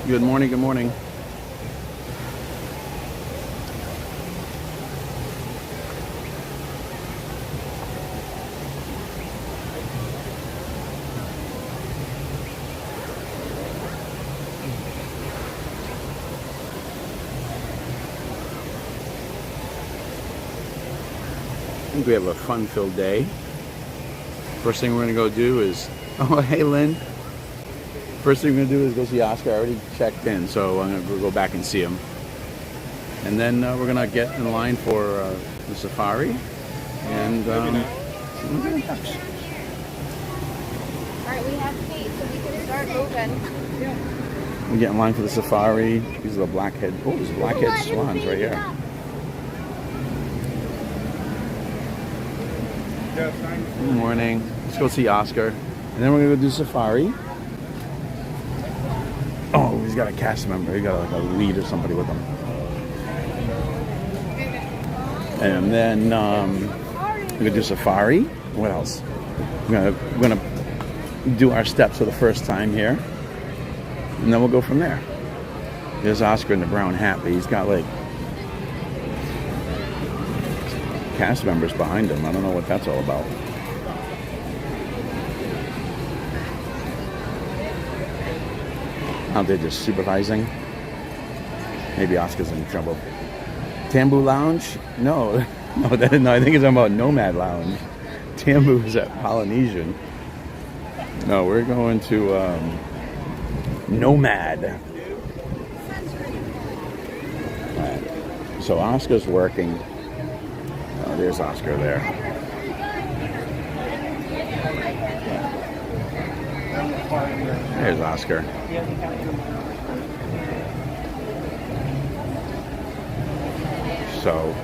Good morning, good morning. I think we have a fun-filled day. First thing we're gonna go do is, oh hey Lynn. First thing we're gonna do is go see Oscar. I already checked in, so I'm gonna go back and see him. And then we're gonna get in line for the safari. And Alright, we have Kate, so we can start moving. we get in line for the safari. These are the blackhead. Oh, there's blackhead swans right here. Good morning. Let's go see Oscar. And then we're gonna go do safari. Oh, he's got a cast member. He got like a lead or somebody with him. And then we're gonna do safari. What else? We're gonna do our steps for the first time here, and then we'll go from there. There's Oscar in the brown hat, but he's got like cast members behind him. I don't know what that's all about. Out there just supervising. Maybe Oscar's in trouble. Tambu Lounge? No, no, I think it's about Nomad Lounge. Tambu is at Polynesian. No, we're going to Nomad. Right. So Oscar's working. Oh, there's Oscar there. There's Oscar. So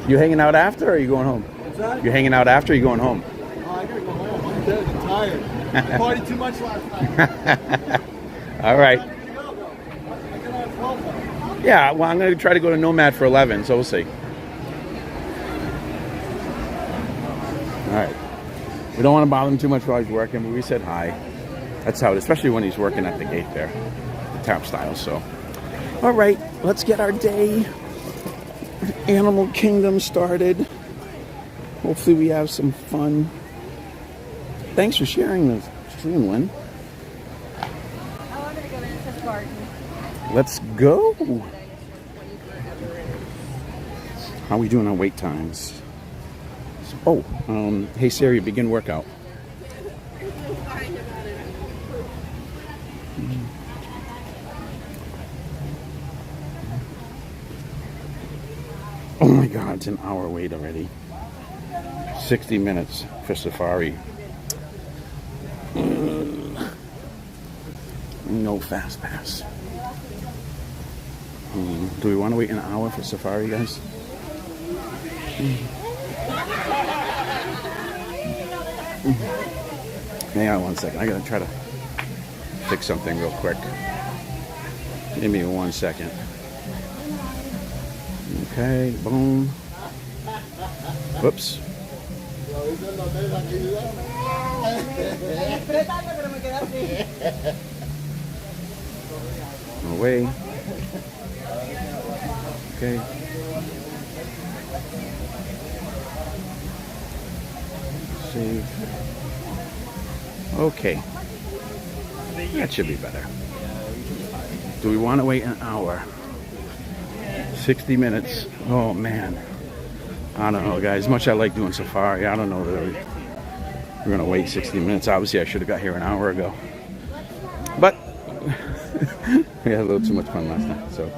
you hanging out after, or are you going home? What's that? You hanging out after, or are you going home? Oh, I gotta go home. I'm dead. I'm tired. I partied too much last night. All right. I got on 12 though. Yeah, well, I'm going to try to go to Nomad for 11, so we'll see. All right. We don't want to bother him too much while he's working, but we said hi. That's how it, especially when he's working at the gate there, the tap style. So, all right, let's get our day, Animal Kingdom, started. Hopefully we have some fun. Thanks for sharing the stream, Lynn. I wanted to go into the garden. Let's go. How are we doing on wait times? Oh, hey Siri, begin workout. Oh my God, it's an hour wait already. 60 minutes for safari. No fast pass. Do we want to wait an hour for safari, guys? Hang on one second. I gotta try to fix something real quick. Give me 1 second. Okay, boom. Whoops. Away. Okay. Save. Okay. That should be better. Do we want to wait an hour? 60 minutes. Oh man. I don't know, guys. As much as I like doing safari, I don't know that we're going to wait 60 minutes. Obviously, I should have got here an hour ago. But we had a little too much fun last night. So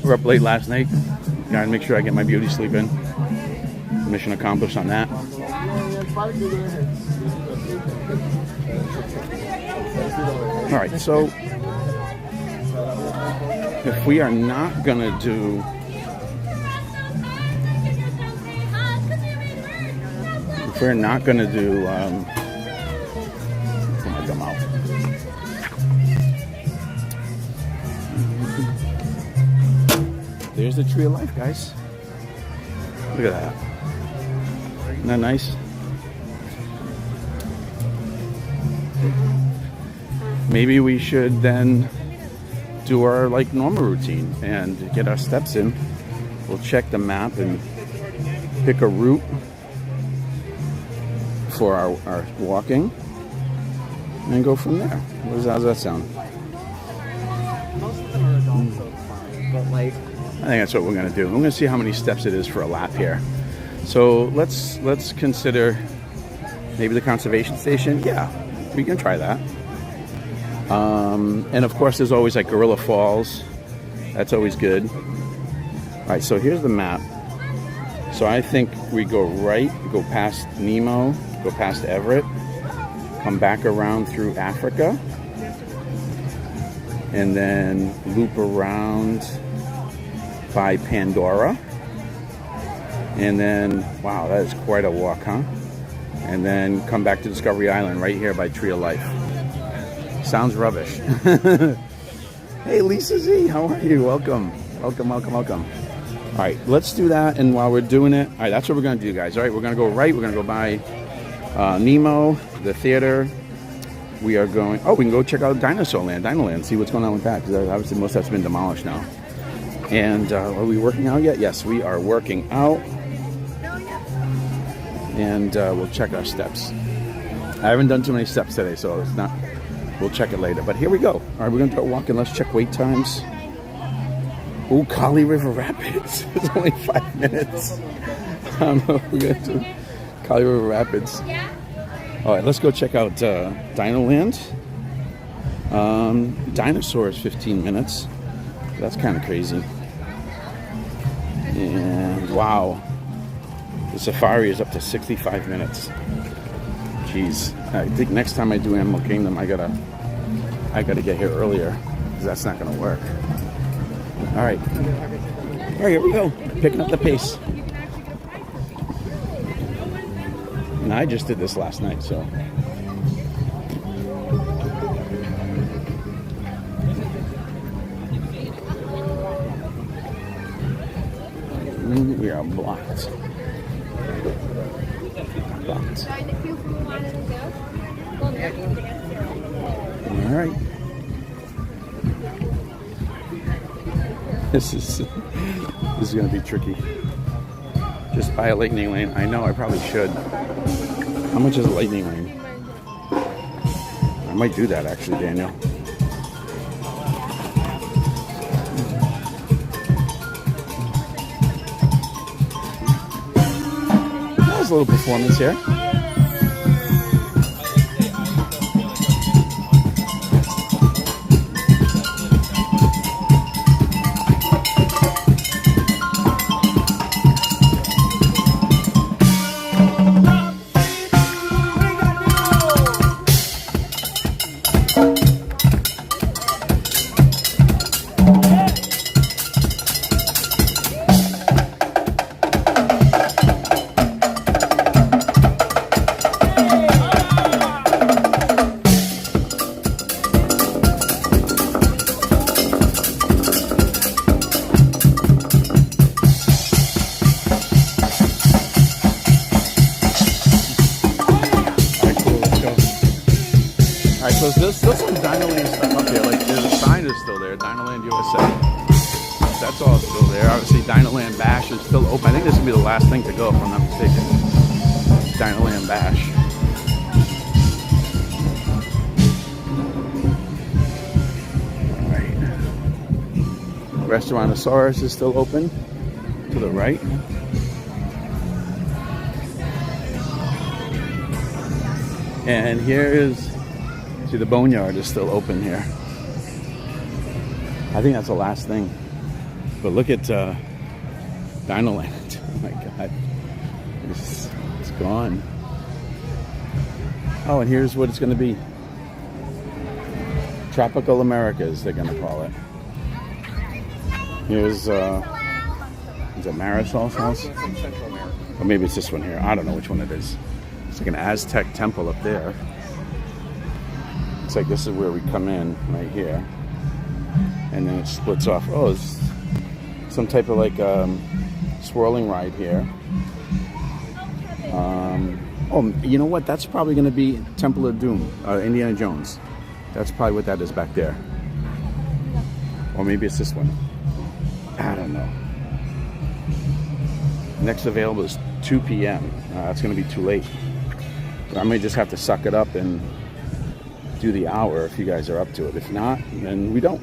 we're up late last night. Gotta make sure I get my beauty sleep in. Mission accomplished on that. All right, so if we are not gonna do oh my dumb mouth. There's the tree of life, guys. Look at that. Isn't that nice? Maybe we should then do our like normal routine and get our steps in. We'll check the map and pick a route for our walking and go from there. How's that sound? Most of them are adults, so it's fine. But like, I think that's what we're gonna do. I'm gonna see how many steps it is for a lap here. So let's consider maybe the conservation station. Yeah, we can try that. And of course, there's always like Gorilla Falls. That's always good. All right, so here's the map. So I think we go right, go past Nemo, go past Everett, come back around through Africa, and then loop around by Pandora. And then, wow, that is quite a walk, huh? And then come back to Discovery Island right here by Tree of Life. Sounds rubbish. Hey, Lisa Z, how are you? Welcome. Welcome. All right, let's do that. And while we're doing it, all right, that's what we're going to do, guys. All right, we're going to go right. We're going to go by Nemo, the theater. We are going, we can go check out DinoLand, see what's going on with that, because obviously most of that's been demolished now. And are we working out yet? Yes, we are working out. And we'll check our steps. I haven't done too many steps today, so it's not, we'll check it later. But here we go. All right, we're going to start walking. Let's check wait times. Oh, Kali River Rapids. It's only 5 minutes. I don't know if we're going to do Kali River Rapids. All right, let's go check out DinoLand. Dinosaurs, 15 minutes. That's kind of crazy. And wow, the safari is up to 65 minutes. Jeez, I think next time I do Animal Kingdom, I gotta get here earlier, because that's not gonna work. All right, here we go, picking up the pace. And I just did this last night, so. We are blocked. All right. This is going to be tricky. Just buy a lightning lane. I know I probably should. How much is a lightning lane? I might do that actually, Daniel. A little performance here. So there's still some DinoLand stuff up here. Like there's a sign is still there, DinoLand U.S.A. That's all still there. Obviously DinoLand Bash is still open. I think this will be the last thing to go, if I'm not mistaken. DinoLand Bash. All right. Restaurantosaurus is still open to the right. And here is, see, the boneyard is still open here. I think that's the last thing. But look at DinoLand. Oh my God. It's gone. Oh, and here's what it's going to be. Tropical Americas, they're going to call it. Here's is it Marisol's house? Or maybe it's this one here. I don't know which one it is. It's like an Aztec temple up there. It's like this is where we come in, right here. And then it splits off. Oh, it's some type of like swirling ride here. Oh, you know what? That's probably going to be Temple of Doom, Indiana Jones. That's probably what that is back there. Or maybe it's this one. I don't know. Next available is 2 p.m. It's going to be too late. I may just have to suck it up and do the hour if you guys are up to it. If not, then we don't.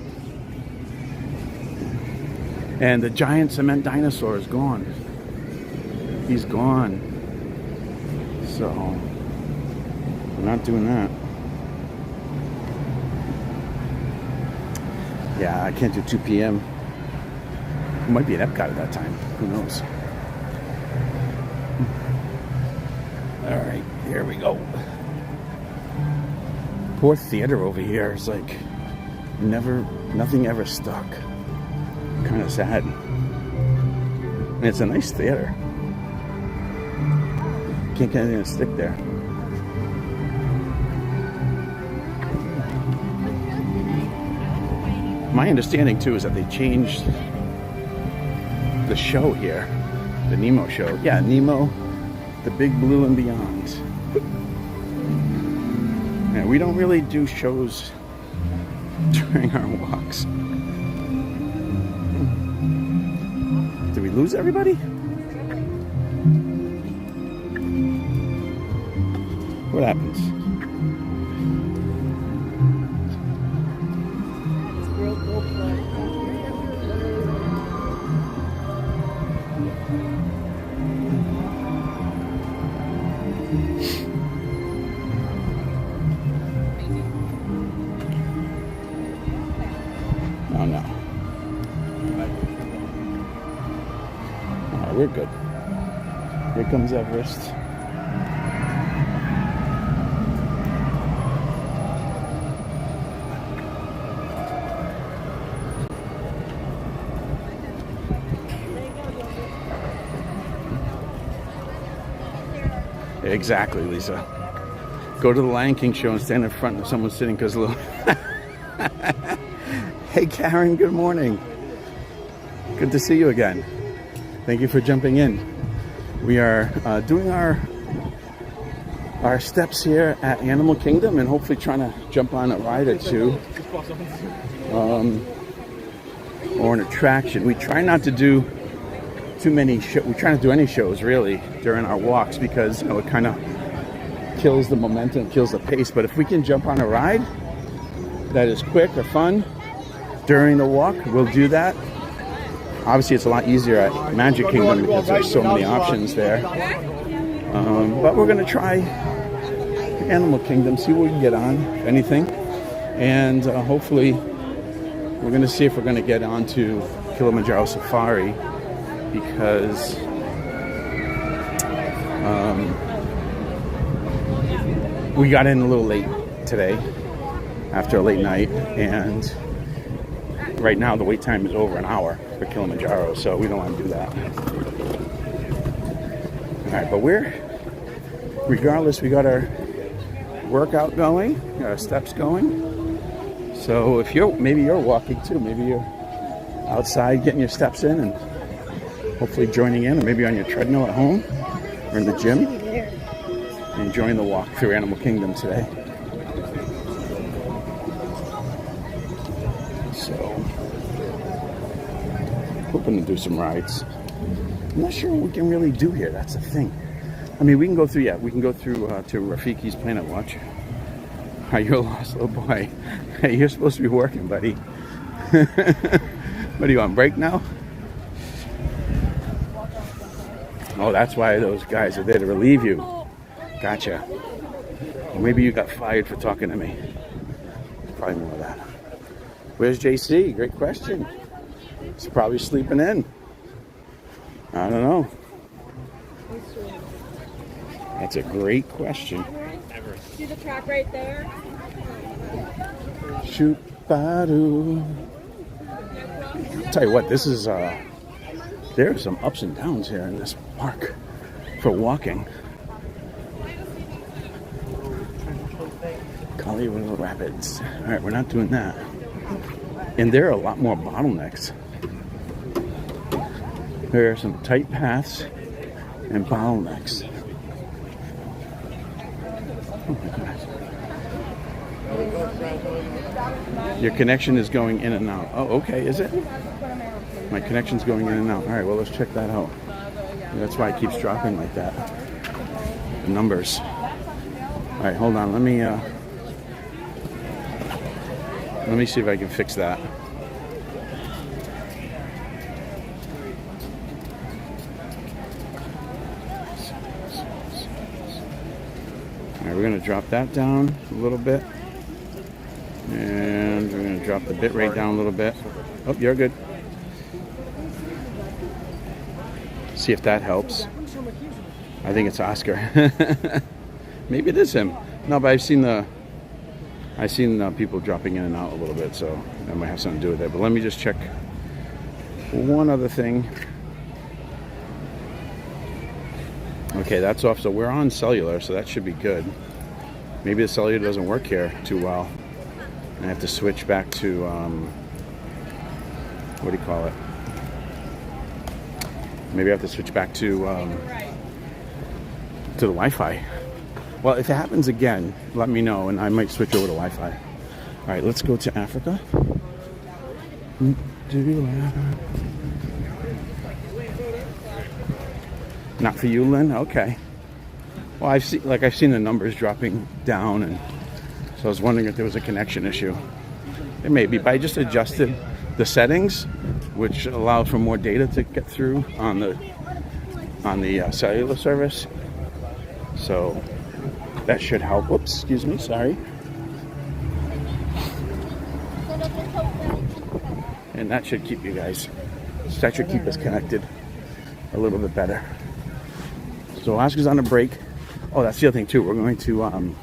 And the giant cement dinosaur is gone. He's gone. So, we're not doing that. Yeah, I can't do 2 p.m. It might be at Epcot at that time. Who knows? All right, here we go. Poor theater over here. It's like nothing ever stuck. Kind of sad. And it's a nice theater. Can't get anything to stick there. My understanding too is that they changed the show here, the Nemo show. Yeah, Nemo, the Big Blue and Beyond. And we don't really do shows during our walks. Did we lose everybody? What happens? Oh no. Oh, we're good. Here comes Everest. Exactly, Lisa. Go to the Lion King show and stand in front of someone sitting because a little... Hey Karen, good morning. Good to see you again. Thank you for jumping in. We are doing our steps here at Animal Kingdom and hopefully trying to jump on a ride or two. Or an attraction. We try not to do too many we try not to do any shows really during our walks because you know it kind of kills the momentum, kills the pace. But if we can jump on a ride that is quick or fun during the walk, we'll do that. Obviously it's a lot easier at Magic Kingdom because there's so many options there. But we're going to try Animal Kingdom, see what we can get on, if anything. And hopefully we're going to see if we're going to get onto Kilimanjaro Safari because we got in a little late today after a late night, and right now the wait time is over an hour for Kilimanjaro, so we don't want to do that. Alright, but regardless, we got our workout going, got our steps going. So if maybe you're walking too, maybe you're outside getting your steps in and hopefully joining in, or maybe on your treadmill at home or in the gym, enjoying the walk through Animal Kingdom today. So, hoping to do some rides. I'm not sure what we can really do here. That's the thing. I mean, we can go through to Rafiki's Planet Watch. Are you a lost little boy? Hey, you're supposed to be working, buddy. What are you on break now? Oh, that's why those guys are there to relieve you. Gotcha. Or maybe you got fired for talking to me. Probably more of that. Where's JC? Great question. He's probably sleeping in. I don't know. That's a great question. See the track right there? Shoot, Badu. I'll tell you what, this is, there are some ups and downs here in this park for walking. Colorado Rapids. All right, we're not doing that. And there are a lot more bottlenecks. There are some tight paths and bottlenecks. Oh my gosh. Your connection is going in and out. Oh, okay, is it? My connection's going in and out. All right, well, let's check that out. That's why it keeps dropping like that. The numbers. All right, hold on. Let me see if I can fix that. All right, we're going to drop that down a little bit. And we're going to drop the bit rate down a little bit. Oh, you're good. See if that helps. I think it's Oscar. Maybe it is him. No, but I've seen people dropping in and out a little bit, so that might have something to do with it. But let me just check one other thing. Okay, that's off. So we're on cellular, so that should be good. Maybe the cellular doesn't work here too well. I have to switch back to, what do you call it? Maybe I have to switch back to the Wi-Fi. Well, if it happens again, let me know, and I might switch over to Wi-Fi. All right, let's go to Africa. Not for you, Lynn? Okay. Well, I've seen the numbers dropping down, and so I was wondering if there was a connection issue. It may be, but I just adjusted the settings, which allowed for more data to get through on the cellular service. So that should help. Whoops, excuse me, sorry. And that should keep that should keep us connected a little bit better. So Oscar's on a break. Oh, that's the other thing too. We're going to, on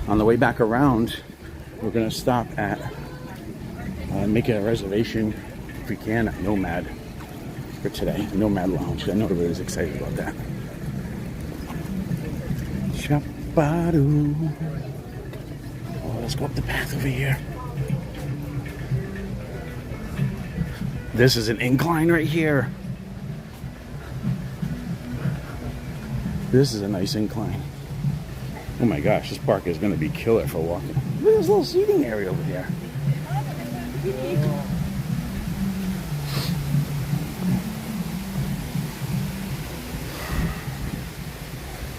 the way back around, we're going to stop at, make a reservation if we can at Nomad for today. Nomad Lounge. I know everybody's excited about that. Chapadu. Oh, let's go up the path over here. This is an incline right here. This is a nice incline. Oh my gosh, this park is going to be killer for walking. Look at this little seating area over there.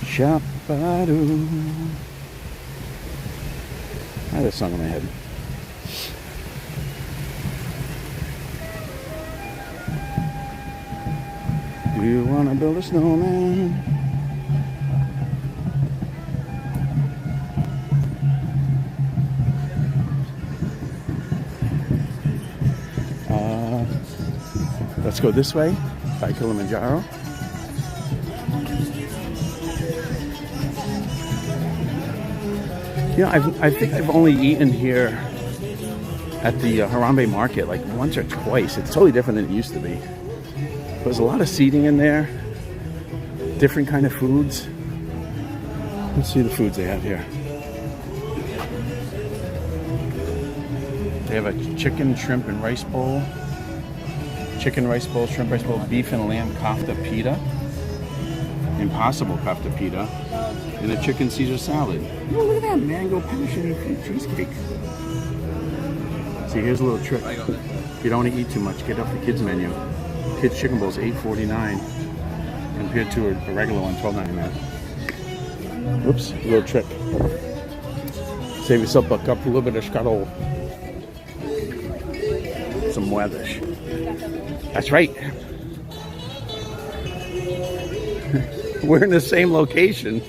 Chapadu. I had a song in my head. Do you want to build a snowman? Let's go this way by Kilimanjaro. You know, I think I've only eaten here at the Harambe Market like once or twice. It's totally different than it used to be. There's a lot of seating in there, different kind of foods. Let's see the foods they have here. They have a chicken, shrimp, and rice bowl. Chicken rice bowl, shrimp rice bowl, beef and lamb kofta pita, impossible kofta pita, and a chicken Caesar salad. Oh, look at that mango passion fruit cheesecake. See, here's a little trick. If you don't want to eat too much, get off the kids menu. Kids chicken bowls $8.49 compared to a regular one $12.99. Oops, a little trick. Save yourself a cup, a little bit of scuttle. Some weathers. That's right. We're in the same location.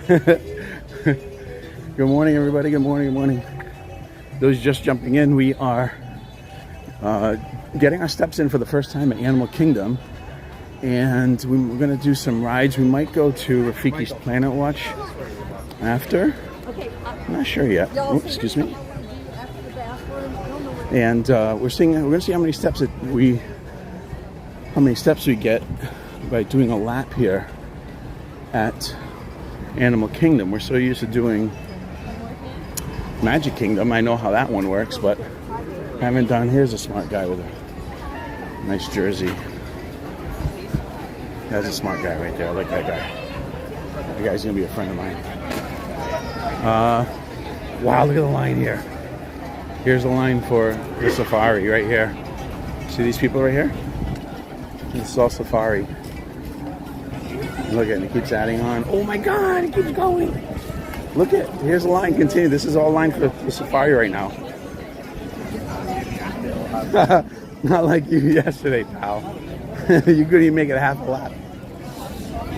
Good morning, everybody. Good morning. Good morning. Those just jumping in, we are getting our steps in for the first time at Animal Kingdom. And we're going to do some rides. We might go to Rafiki's Planet Watch after. I'm not sure yet. Oops, excuse me. And we're going to see how many steps we get by doing a lap here at Animal Kingdom. We're so used to doing Magic Kingdom. I know how that one works, but I haven't done. Here's a smart guy with a nice jersey. That's a smart guy right there. I like that guy. That guy's gonna be a friend of mine. Wow, look at the line here. Here's the line for the safari right here. See these people right here? This is all safari. Look at it, it keeps adding on. Oh my God, it keeps going. Look at, here's the line, continue. This is all line for the safari right now. Not like you yesterday, pal. You couldn't even make it half a lap.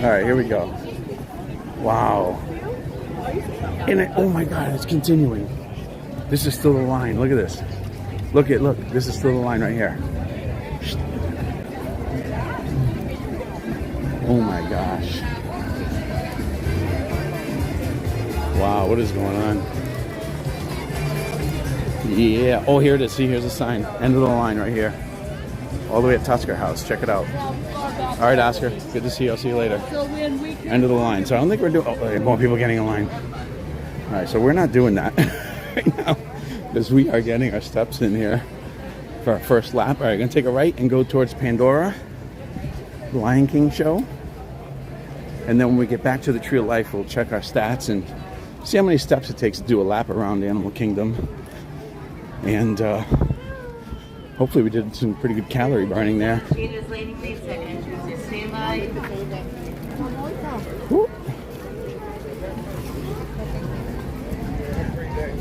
All right, here we go. Wow. And oh my God, it's continuing. This is still the line. Look at this. Look. This is still the line right here. Oh my gosh. Wow, what is going on? Yeah. Oh, here it is. See, here's a sign. End of the line right here. All the way at Tusker House. Check it out. All right, Oscar. Good to see you. I'll see you later. End of the line. So I don't think we're doing... Oh, more people getting in line. All right, so we're not doing that right now because we are getting our steps in here for our first lap. All right, going to take a right and go towards Pandora, the Lion King show. And then when we get back to the Tree of Life, we'll check our stats and see how many steps it takes to do a lap around the Animal Kingdom. And hopefully we did some pretty good calorie burning there. Woo.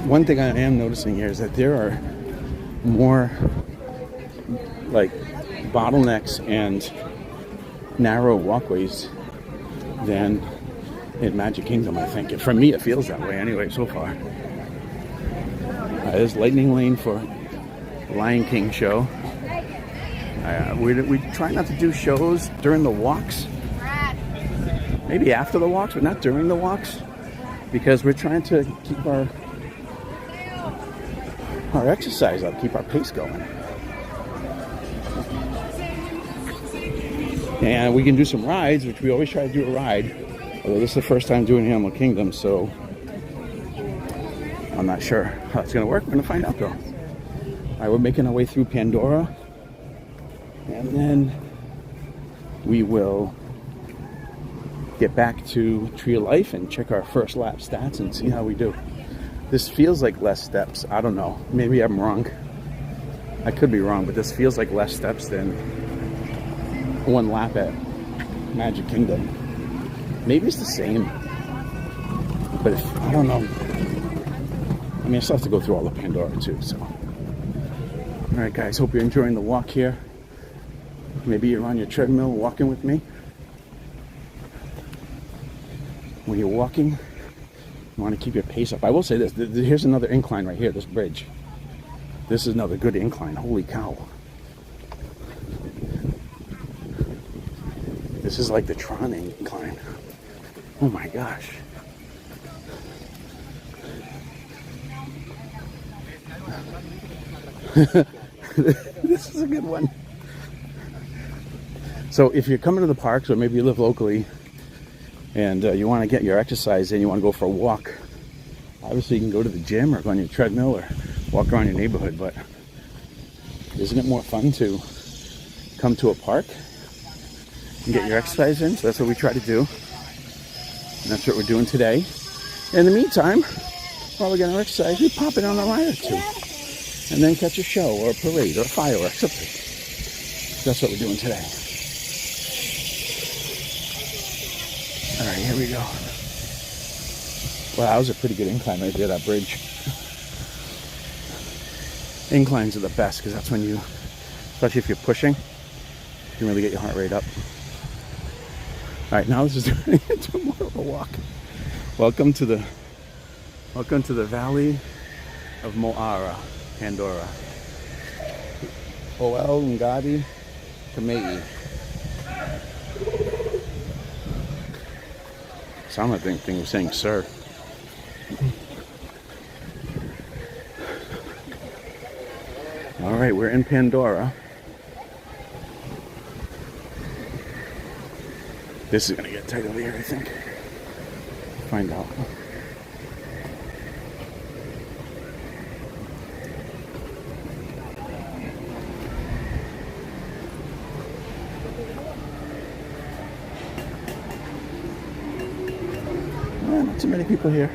One thing I am noticing here is that there are more like bottlenecks and narrow walkways than in Magic Kingdom, I think. For me, it feels that way anyway so far. There's Lightning Lane for Lion King show. We try not to do shows during the walks. Maybe after the walks, but not during the walks, because we're trying to keep our exercise up, keep our pace going. And we can do some rides, which we always try to do a ride. Although this is the first time doing Animal Kingdom, so I'm not sure how it's going to work. We're going to find out, though. All right, we're making our way through Pandora. And then we will get back to Tree of Life and check our first lap stats and see how we do. This feels like less steps. I don't know. Maybe I'm wrong. I could be wrong, but this feels like less steps than one lap at Magic Kingdom. Maybe it's the same. But I don't know. I mean, I still have to go through all the Pandora too, so. All right, guys, hope you're enjoying the walk here. Maybe you're on your treadmill walking with me. When you're walking, you want to keep your pace up. I will say this, here's another incline right here, this bridge. This is another good incline, holy cow. This is like the Tron incline. Oh my gosh. This is a good one. So if you're coming to the parks, or maybe you live locally and you want to get your exercise in, you want to go for a walk, obviously you can go to the gym or go on your treadmill or walk around your neighborhood, but isn't it more fun to come to a park and get your exercise in? So that's what we try to do, and that's what we're doing today. In the meantime, while we're getting our exercise, we pop it on a ride or two and then catch a show or a parade or a fireworks, something. That's what we're doing today. All right, here we go. Wow, that was a pretty good incline right there, that bridge. Inclines are the best because that's when you, especially if you're pushing, you can really get your heart rate up. All right, now this is turning into more of a walk. Welcome to the Valley of Mo'ara, Pandora. Oel Ngadi Kamei. Sound like thing was saying sir. All right, we're in Pandora. This is gonna get tight over here, I think. Find out. Not too many people here.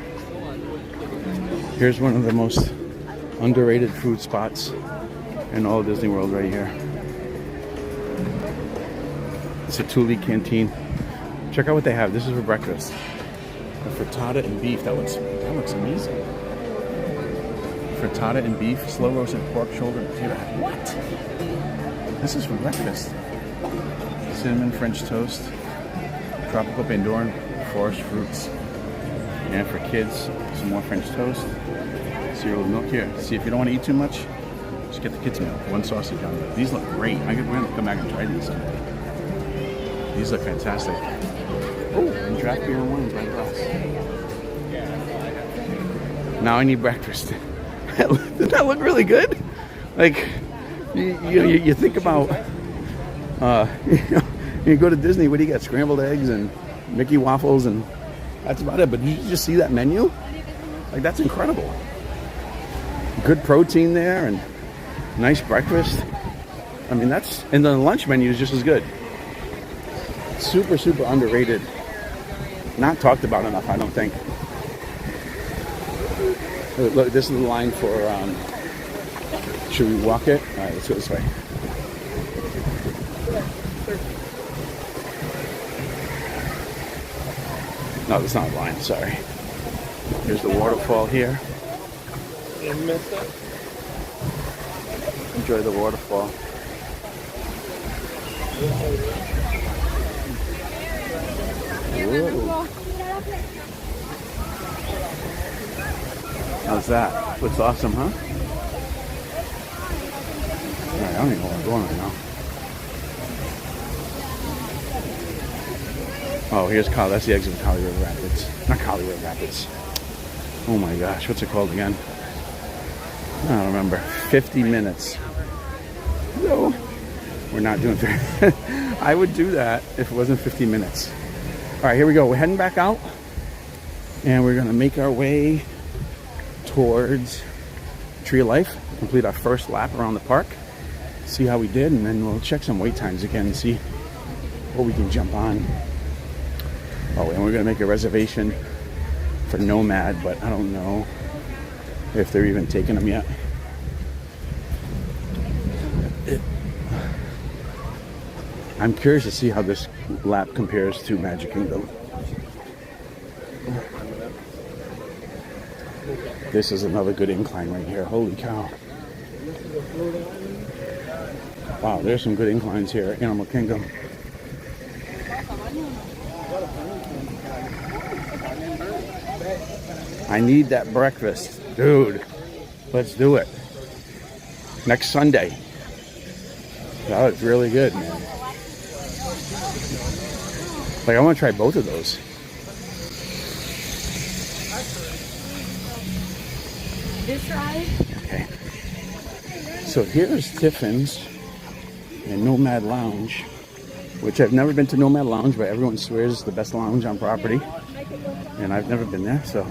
Here's one of the most underrated food spots in all of Disney World right here. It's a Thule canteen. Check out what they have. This is for breakfast. The frittata and beef. That looks amazing. Frittata and beef, slow roasted pork shoulder and potato. What? This is for breakfast. Cinnamon French toast, tropical Pandoran forest fruits. And for kids, some more French toast, cereal with milk. Here, see, if you don't want to eat too much, just get the kids' meal. One sausage on there. These look great. We're going to come back and try these someday. These look fantastic. Oh, and draft beer and wine by glass. Now I need breakfast. Doesn't that look really good? Like, you think about, you go to Disney, what do you get? Scrambled eggs and Mickey waffles, and that's about it. But you just see that menu? Like, that's incredible. Good protein there and nice breakfast. I mean, and the lunch menu is just as good. Super, super underrated. Not talked about enough, I don't think. Look, this is the line for, should we walk it? All right, let's go this way. No, that's not a line, sorry. Here's the waterfall here. Enjoy the waterfall. Whoa. How's that? Looks awesome, huh? Alright, I don't even know where I'm going right now. Oh, here's that's the exit of Collier Rapids. Not Collier Rapids. Oh my gosh, what's it called again? I don't remember. 50 minutes. No, we're not doing 30. I would do that if it wasn't 50 minutes. All right, here we go. We're heading back out, and we're gonna make our way towards Tree of Life, complete our first lap around the park, see how we did, and then we'll check some wait times again and see what we can jump on. Oh, and we're gonna make a reservation for Nomad, but I don't know if they're even taking them yet. I'm curious to see how this lap compares to Magic Kingdom. This is another good incline right here. Holy cow. Wow, there's some good inclines here at Animal Kingdom. I need that breakfast. Dude, let's do it. Next Sunday. That looks really good, man. Like, I want to try both of those. This ride? Okay. So here's Tiffens and Nomad Lounge, which I've never been to Nomad Lounge, but everyone swears it's the best lounge on property. And I've never been there, so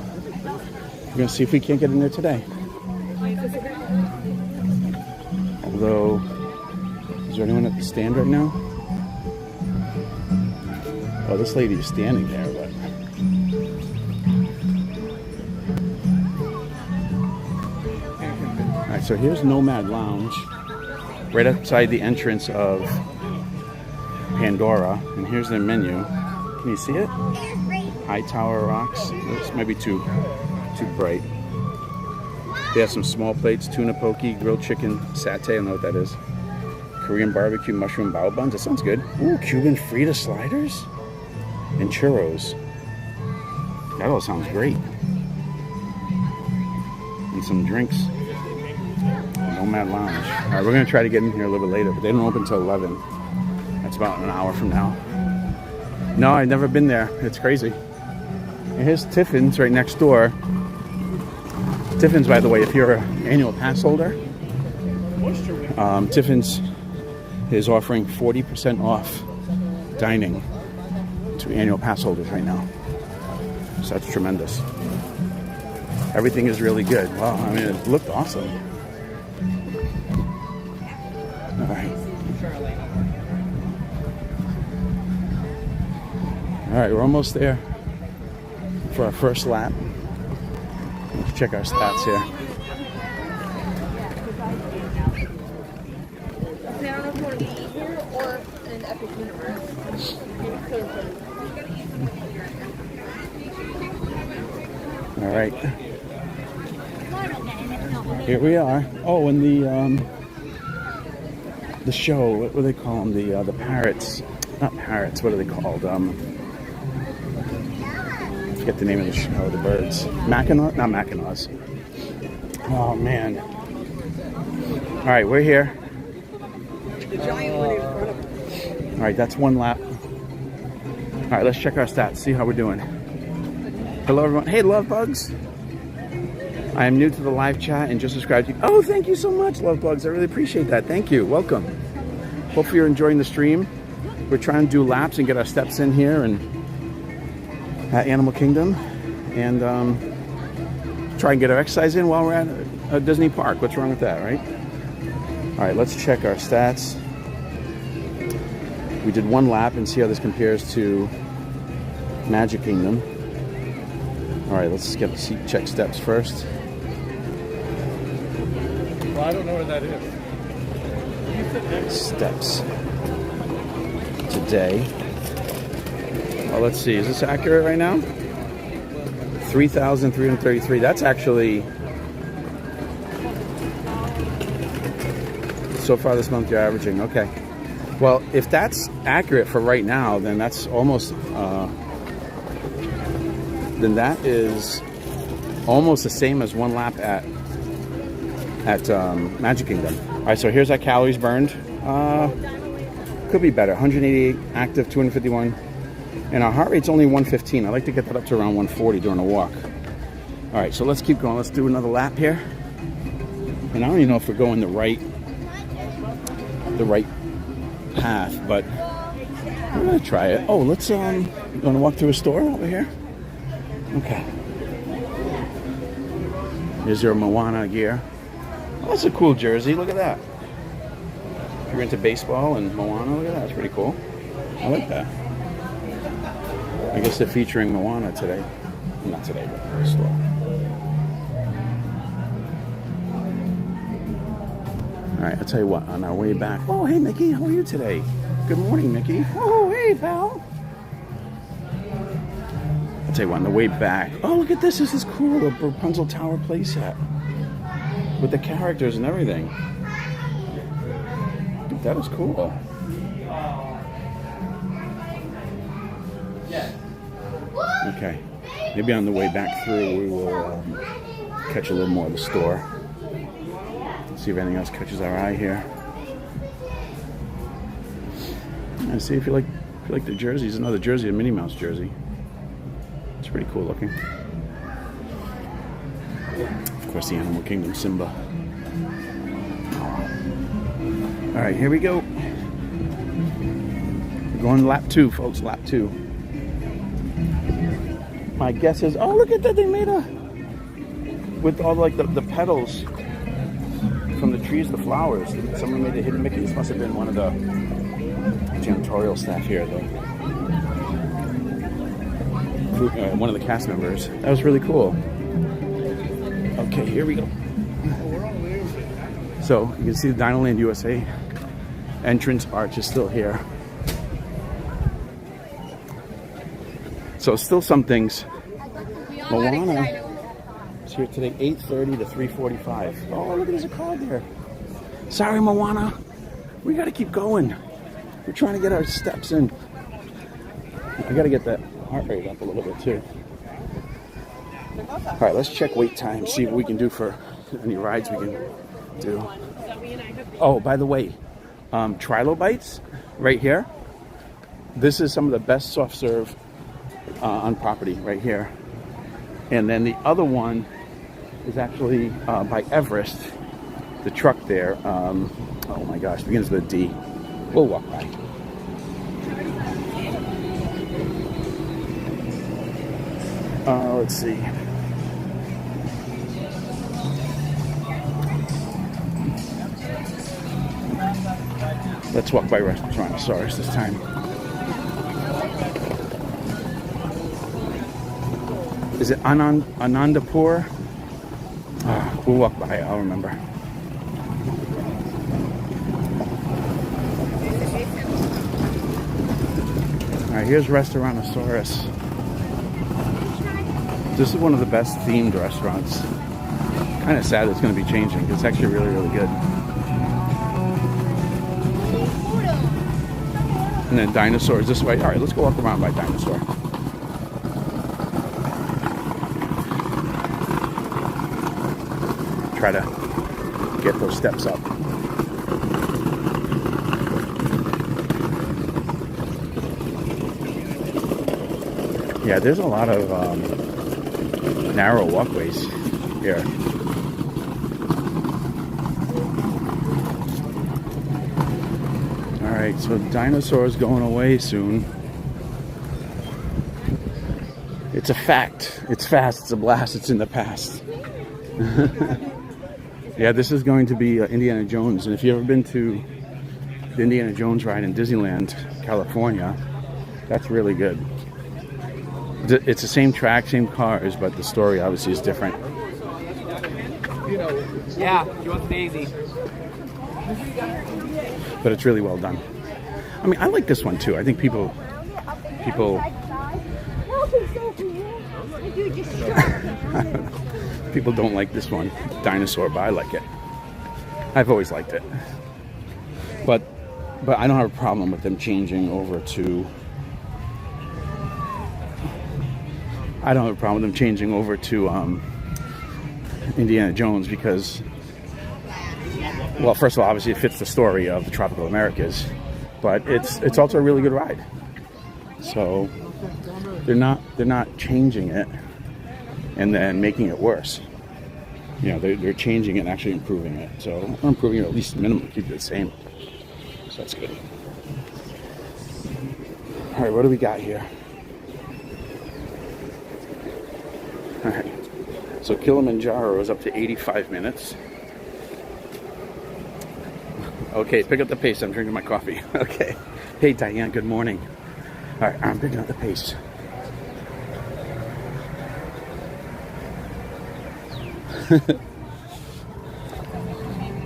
we're going to see if we can't get in there today. Although, is there anyone at the stand right now? Oh, this lady is standing there, but... Alright, so here's Nomad Lounge, right outside the entrance of Pandora, and here's their menu. Can you see it? High Tower Rocks. This might be too bright. They have some small plates, tuna poke, grilled chicken, satay, I don't know what that is. Korean barbecue, mushroom bao buns. That sounds good. Ooh, Cuban Frita sliders and churros. That all sounds great. And some drinks. Nomad Lounge. All right, we're gonna try to get in here a little bit later, but they don't open until 11. That's about an hour from now. No, I've never been there. It's crazy. And here's Tiffens right next door. Tiffens, by the way, if you're an annual pass holder, Tiffens is offering 40% off dining to annual pass holders right now. So that's tremendous. Everything is really good. Wow, I mean, it looked awesome. All right. All right, we're almost there for our first lap. Let's check our stats here. I don't know if you want to be here or in Epic Universe. All right. Here we are. Oh, and the show. What do they call them? The parrots. Not parrots. What are they called? I forget the name of the show. The birds. Mackinaw? Not Mackinaws. Oh man. All right, we're here. The giant one in front of us. All right, that's one lap. All right, let's check our stats. See how we're doing. Hello, everyone. Hey, love bugs. I am new to the live chat and just subscribed to you. Oh, thank you so much, love bugs. I really appreciate that. Thank you. Welcome. Hopefully you're enjoying the stream. We're trying to do laps and get our steps in here and at Animal Kingdom, and try and get our exercise in while we're at a Disney park. What's wrong with that, right? All right, let's check our stats. We did one lap and see how this compares to Magic Kingdom. All right, let's get check steps first. Well, I don't know where that is. Steps today. Well, let's see. Is this accurate right now? 3,333. That's actually, so far this month you're averaging. Okay. Well, if that's accurate for right now, then that's almost, then that is almost the same as one lap at Magic Kingdom. All right, so here's our calories burned. Could be better. 188 active, 251. And our heart rate's only 115. I like to get that up to around 140 during a walk. All right, so let's keep going. Let's do another lap here. And I don't even know if we're going the right path, but we're gonna try it. Oh, let's you wanna walk through a store over here? Okay. Here's your Moana gear. Oh, that's a cool jersey. Look at that. If you're into baseball and Moana, look at that. That's pretty cool. I like that. I guess they're featuring Moana today. Not today, but in the store. All right, I'll tell you what, on our way back. Oh, hey, Mickey, how are you today? Good morning, Mickey. Oh, hey, pal. I'll tell you what, on the way back. Oh, look at this. This is cool. A Rapunzel Tower playset with the characters and everything. That is cool. Okay, maybe on the way back through we will catch a little more of the store. See if anything else catches our eye here. And see if you like the jerseys. Another jersey, a Minnie Mouse jersey. It's pretty cool looking. Of course, the Animal Kingdom Simba. All right, here we go. We're going lap 2, folks. Lap 2. My guess is, oh, look at that. They made with all like the petals from the trees, the flowers. Someone made a hidden Mickey. This must have been one of the janitorial staff here, though. One of the cast members. That was really cool. Okay, here we go. So you can see the DinoLand U.S.A. entrance arch is still here. So still some things. Moana is here today, 8:30 to 3:45. Oh, look, there's a car there. Sorry, Moana. We got to keep going. We're trying to get our steps in. I got to get that heart rate up a little bit too. All right, let's check wait time. See what we can do for any rides we can do. Oh, by the way, trilobites right here. This is some of the best soft serve on property right here. And then the other one is actually by Everest. The truck there, oh my gosh, begins with a D. We'll walk by. Let's see. Let's walk by Restaurantosaurus this time. Is it Anandapur? We'll walk by, I'll remember. Alright, here's Restaurantosaurus. This is one of the best themed restaurants. Kind of sad it's going to be changing. It's actually really, really good. And then dinosaurs this way. Alright, let's go walk around by dinosaur. Try to get those steps up. Yeah, there's a lot of narrow walkways here. Alright, so dinosaurs going away soon. It's a fact. It's fast. It's a blast. It's in the past. Yeah, this is going to be Indiana Jones. And if you've ever been to the Indiana Jones ride in Disneyland, California, that's really good. It's the same track, same cars, but the story obviously is different. Yeah, you want Daisy. But it's really well done. I mean, I like this one too. I think people people don't like this one, dinosaur, but I like it. I've always liked it. But I don't have a problem with them changing over to Indiana Jones because, well, first of all, obviously it fits the story of the tropical Americas, but it's also a really good ride. So they're not changing it and then making it worse. You know, they're changing it and actually improving it. So or improving it at least minimum, keep it the same. So that's good. All right, what do we got here? All right, so Kilimanjaro is up to 85 minutes. Okay, pick up the pace. I'm drinking my coffee. Okay. Hey, Diane, good morning. All right, I'm picking up the pace. All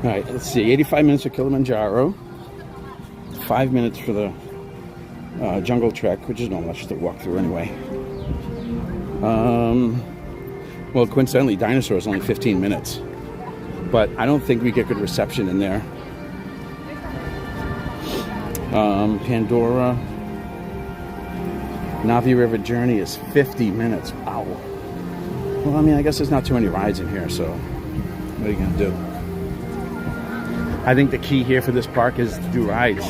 right, let's see. 85 minutes for Kilimanjaro. 5 minutes for the Jungle Trek, which is normal. That's just a walkthrough anyway. Well, coincidentally, Dinosaur is only 15 minutes. But I don't think we get good reception in there. Pandora. Navi River Journey is 50 minutes. Wow. Well, I mean, I guess there's not too many rides in here, so what are you going to do? I think the key here for this park is to do rides.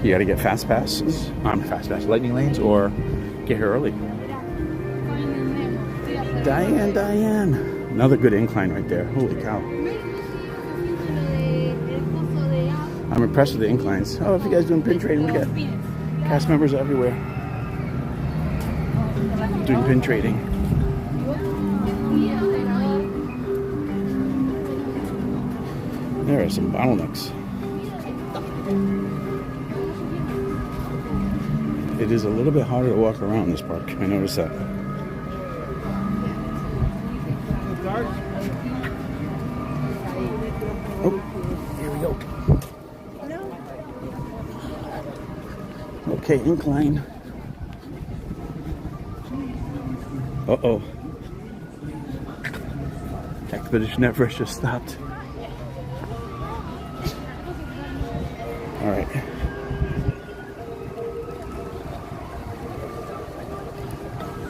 You got to get fast passes, lightning lanes, or get here early. Diane. Another good incline right there. Holy cow. I'm impressed with the inclines. Oh, if you guys doing pin trading, we got cast members everywhere doing pin trading. There are some bottlenecks. It is a little bit harder to walk around this park. I noticed that. Oh, here we go. Okay, incline. Uh-oh. Expedition Everest just stopped. All right.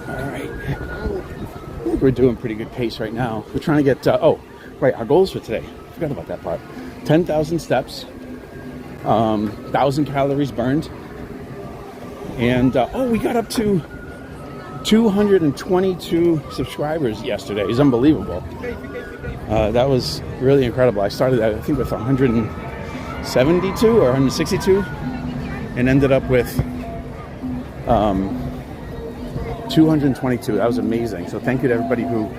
All right. I think we're doing pretty good pace right now. We're trying to get, oh, right, our goals for today. Forgot about that part. 10,000 steps, 1,000 calories burned. And, oh, we got up to 222 subscribers yesterday. It's unbelievable. That was really incredible. I started, I think, with 172 or 162 and ended up with 222. That was amazing. So thank you to everybody who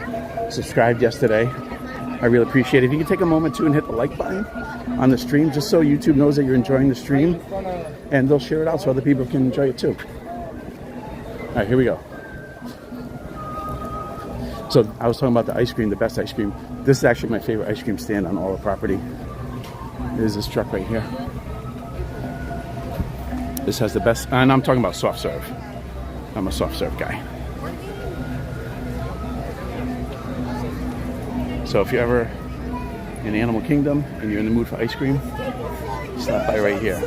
subscribed yesterday. I really appreciate it. If you can take a moment too and hit the like button on the stream, just so YouTube knows that you're enjoying the stream, and they'll share it out so other people can enjoy it too. All right, here we go. So I was talking about the ice cream, the best ice cream. This is actually my favorite ice cream stand on all the property. There's this truck right here. This has the best, and I'm talking about soft serve. I'm a soft serve guy. So if you're ever in Animal Kingdom and you're in the mood for ice cream, stop by right here.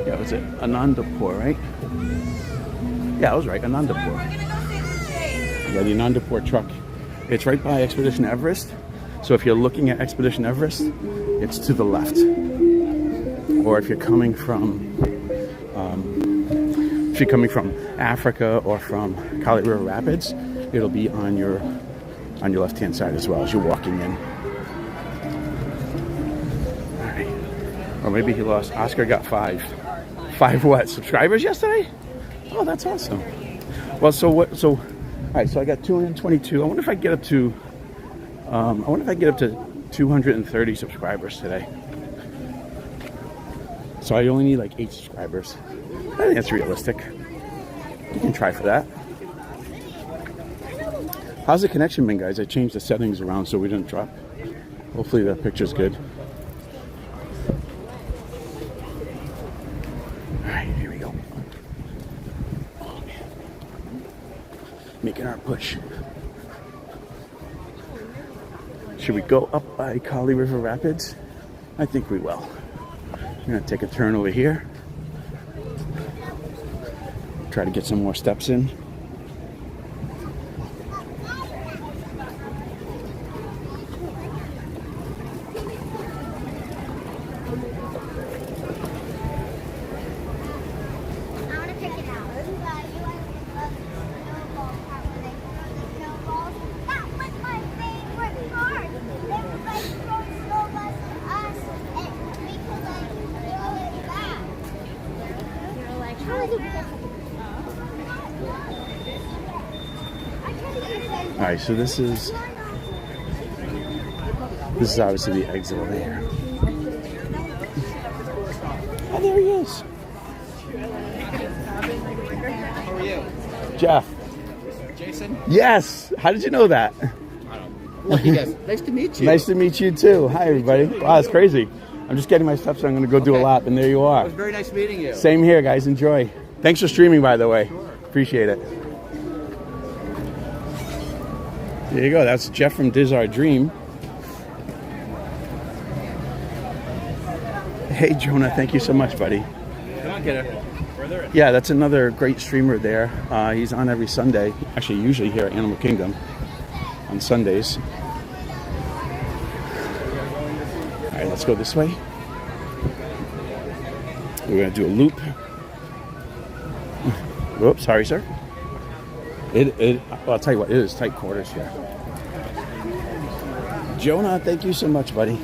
Yeah, was it Anandapur, right? Yeah, I was right, Anandapur. Yeah, the Anandapur truck. It's right by Expedition Everest. So if you're looking at Expedition Everest, it's to the left. Or if you're coming from Africa or from Kali River Rapids, it'll be on your left-hand side as well as you're walking in. All right. Or maybe he lost. Oscar got 5 what? Subscribers yesterday? Oh, that's awesome. Well, so what? So, all right. So I got 222. I wonder if I get up to 230 subscribers today. So I only need like 8 subscribers. I think that's realistic. You can try for that. How's the connection been, guys? I changed the settings around so we didn't drop. Hopefully the picture's good. All right, here we go. Oh, man. Making our push. Should we go up by Kali River Rapids? I think we will. I'm gonna take a turn over here. Try to get some more steps in. All right, so this is obviously the exit over here. Oh, there he is. How are you? Jeff. Jason? Yes. How did you know that? Lucky guys. Nice to meet you. Nice to meet you too. Hi, everybody. Wow, it's crazy. I'm just getting my stuff, so I'm going to go do a lap, and there you are. It was very nice meeting you. Same here, guys. Enjoy. Thanks for streaming, by the way. Sure. Appreciate it. There you go. That's Jeff from Our Dream. Hey, Jonah. Thank you so much, buddy. Come on, kiddo. Further. Yeah, that's another great streamer there. He's on every Sunday. Actually, usually here at Animal Kingdom on Sundays. All right, let's go this way. We're going to do a loop. Whoops, sorry, sir. Well, I'll tell you what, it is tight quarters here. Jonah, thank you so much, buddy.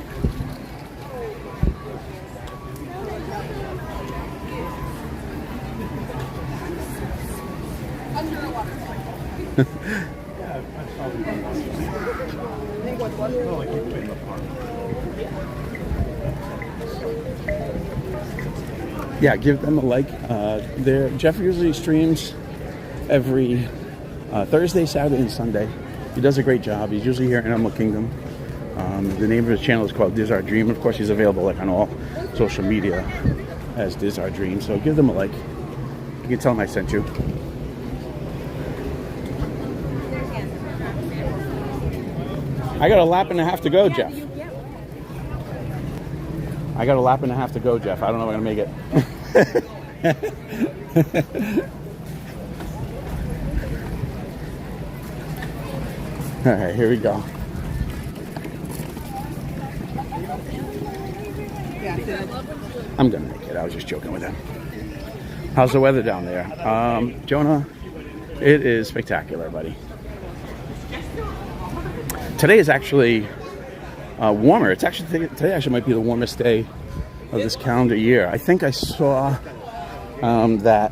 Yeah, give them a like. Jeff usually streams every Thursday, Saturday, and Sunday. He does a great job. He's usually here in Animal Kingdom. The name of his channel is called Our Dream. Of course, he's available like on all social media as Our Dream. So give them a like. You can tell him I sent you. I got a lap and a half to go, Jeff. I got a lap and a half to go, Jeff. I don't know if I'm going to make it. All right, here we go. I'm going to make it. I was just joking with him. How's the weather down there? Jonah, It is spectacular, buddy. Today is actually warmer. It's actually today actually might be the warmest day of this calendar year. I think I saw that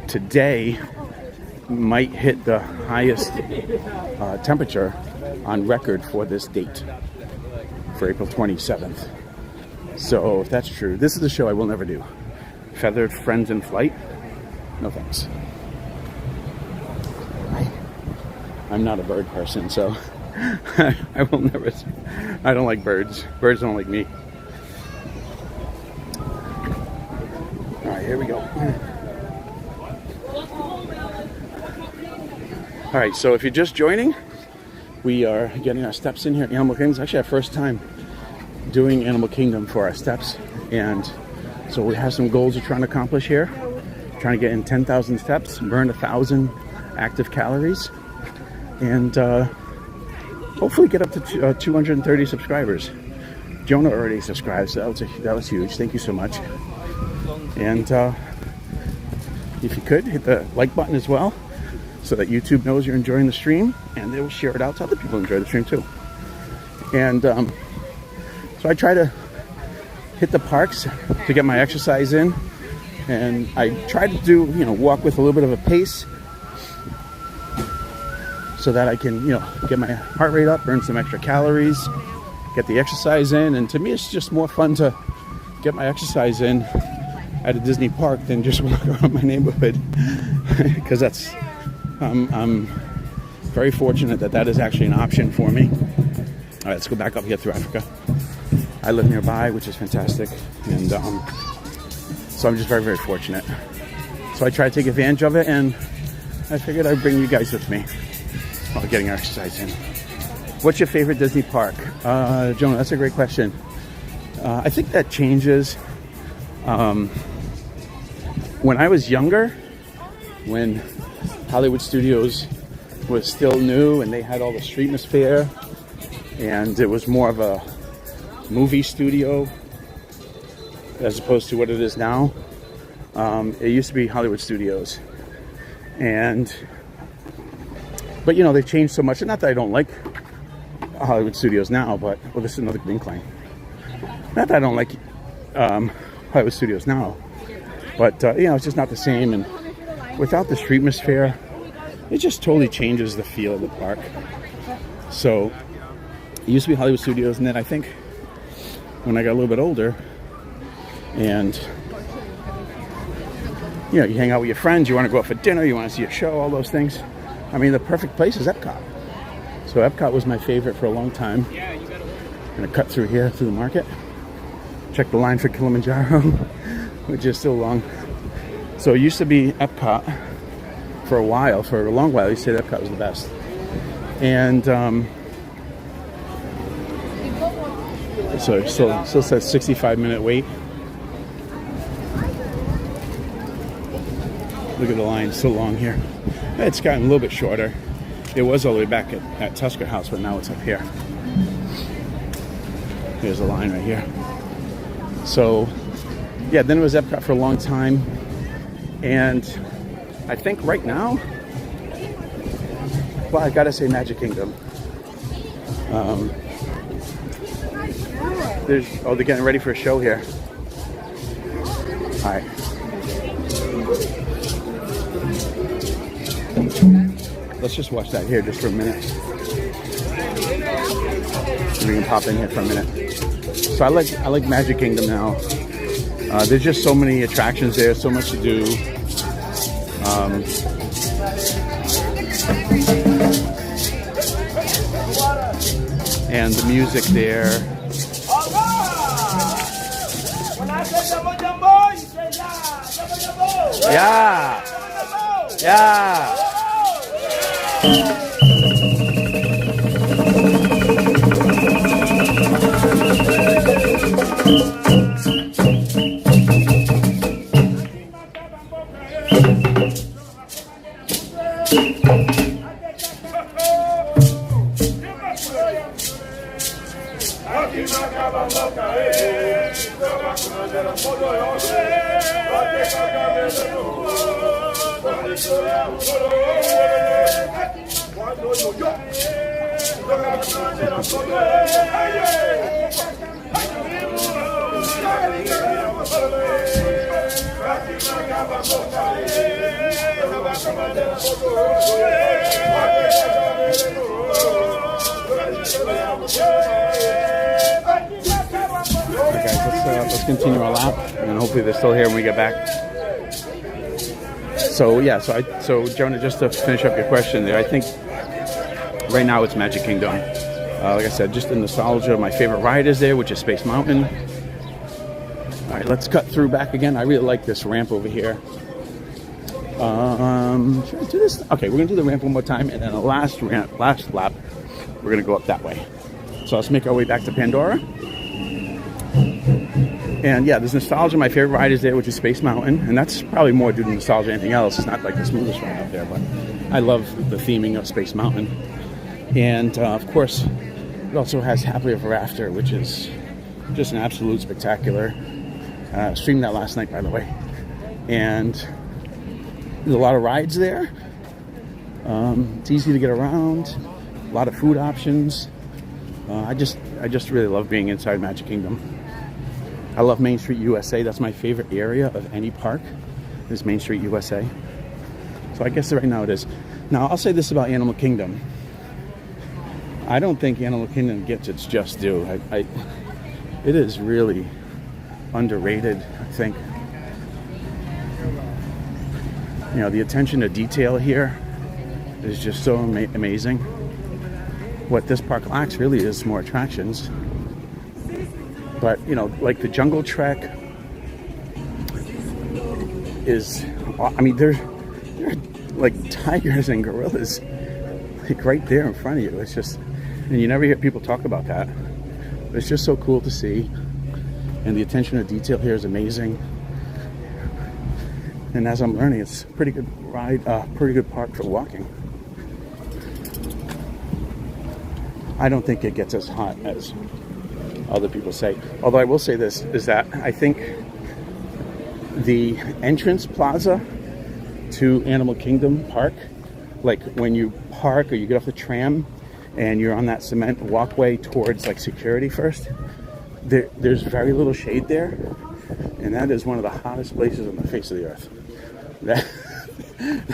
today might hit the highest temperature on record for this date, for April 27th. So if that's true, this is the show I will never do. Feathered Friends in Flight? No thanks. I'm not a bird person, so I will never. I don't like birds. Birds don't like me. All right, here we go. All right, so if you're just joining, we are getting our steps in here at Animal Kingdom. It's actually our first time doing Animal Kingdom for our steps, and so we have some goals we're trying to accomplish here. Trying to get in 10,000 steps, burn 1,000 active calories, and hopefully get up to 230 subscribers. Jonah already subscribed, so that was huge. Thank you so much. And if you could, hit the like button as well, so that YouTube knows you're enjoying the stream, and they will share it out to other people who enjoy the stream too. And so I try to hit the parks to get my exercise in, and I try to do, walk with a little bit of a pace, so that I can, get my heart rate up, burn some extra calories, get the exercise in. And to me, it's just more fun to get my exercise in at a Disney park than just walk around my neighborhood, because that's, I'm very fortunate that is actually an option for me. All right, let's go back up here through Africa. I live nearby, which is fantastic, and so I'm just very, very fortunate. So I try to take advantage of it, and I figured I'd bring you guys with me while getting our exercise in. What's your favorite Disney park? Jonah, that's a great question. I think that changes. When I was younger, when Hollywood Studios was still new and they had all the streetmosphere, and it was more of a movie studio as opposed to what it is now. It used to be Hollywood Studios, but they've changed so much. And not that I don't like Hollywood Studios now, but this is another incline. Not that I don't like Hollywood Studios now, but it's just not the same. And without the streetmosphere, it just totally changes the feel of the park. So it used to be Hollywood Studios, and then I think when I got a little bit older, and you hang out with your friends, you want to go out for dinner, you want to see a show, all those things. I mean, the perfect place is Epcot. So Epcot was my favorite for a long time. I'm gonna cut through here, through the market. Check the line for Kilimanjaro, which is still long. So it used to be Epcot for a while. For a long while, I used to say that Epcot was the best. And so it still says 65-minute wait. Look at the line, it's so long here. It's gotten a little bit shorter. It was all the way back at Tusker House, but now it's up here. There's a line right here. So, yeah, then it was Epcot for a long time. And I think right now, well, I gotta say Magic Kingdom. They're getting ready for a show here. All right. Let's just watch that here just for a minute. We can pop in here for a minute. So I like Magic Kingdom now. There's just so many attractions there, so much to do. And the music there. Yeah. Yeah. Let's continue our lap, and hopefully they're still here when we get back. So yeah, so Jonah, just to finish up your question there, I think right now it's Magic Kingdom. Like I said, just the nostalgia. My favorite ride is there, which is Space Mountain. All right, let's cut through back again. I really like this ramp over here. Should I do this? Okay, we're gonna do the ramp one more time, and then the last lap, we're gonna go up that way. So let's make our way back to Pandora. And yeah, there's nostalgia. My favorite ride is there, which is Space Mountain, and that's probably more due to nostalgia than anything else. It's not like the smoothest ride up there, but I love the theming of Space Mountain. And of course, it also has Happily Ever After, which is just an absolute spectacular. Streamed that last night, by the way. And there's a lot of rides there. It's easy to get around. A lot of food options. I just really love being inside Magic Kingdom. I love Main Street U.S.A. That's my favorite area of any park, is Main Street U.S.A. So I guess right now it is. Now, I'll say this about Animal Kingdom. I don't think Animal Kingdom gets its just due. It is really underrated, I think. You know, the attention to detail here is just so amazing. What this park lacks really is more attractions. But, you know, like the Jungle Trek is, I mean, there are like tigers and gorillas like right there in front of you. It's just, and you never hear people talk about that. But it's just so cool to see. And the attention to detail here is amazing. And as I'm learning, it's a pretty good ride, pretty good park for walking. I don't think it gets as hot as other people say. Although I will say this, is that I think the entrance plaza to Animal Kingdom Park, like when you park or you get off the tram and you're on that cement walkway towards like security first, there's very little shade there, and that is one of the hottest places on the face of the earth.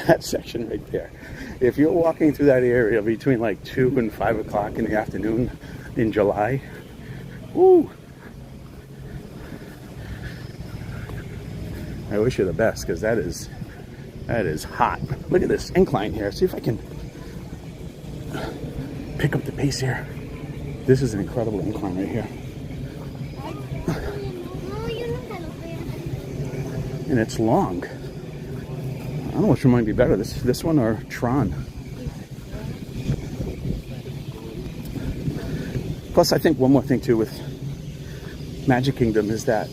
That section right there. If you're walking through that area between like 2 and 5 o'clock in the afternoon in July, woo! I wish you the best, because that is hot. Look at this incline here. See if I can pick up the pace here. This is an incredible incline right here. And it's long. I don't know which one might be better, this one or Tron. Plus, I think one more thing too with Magic Kingdom is that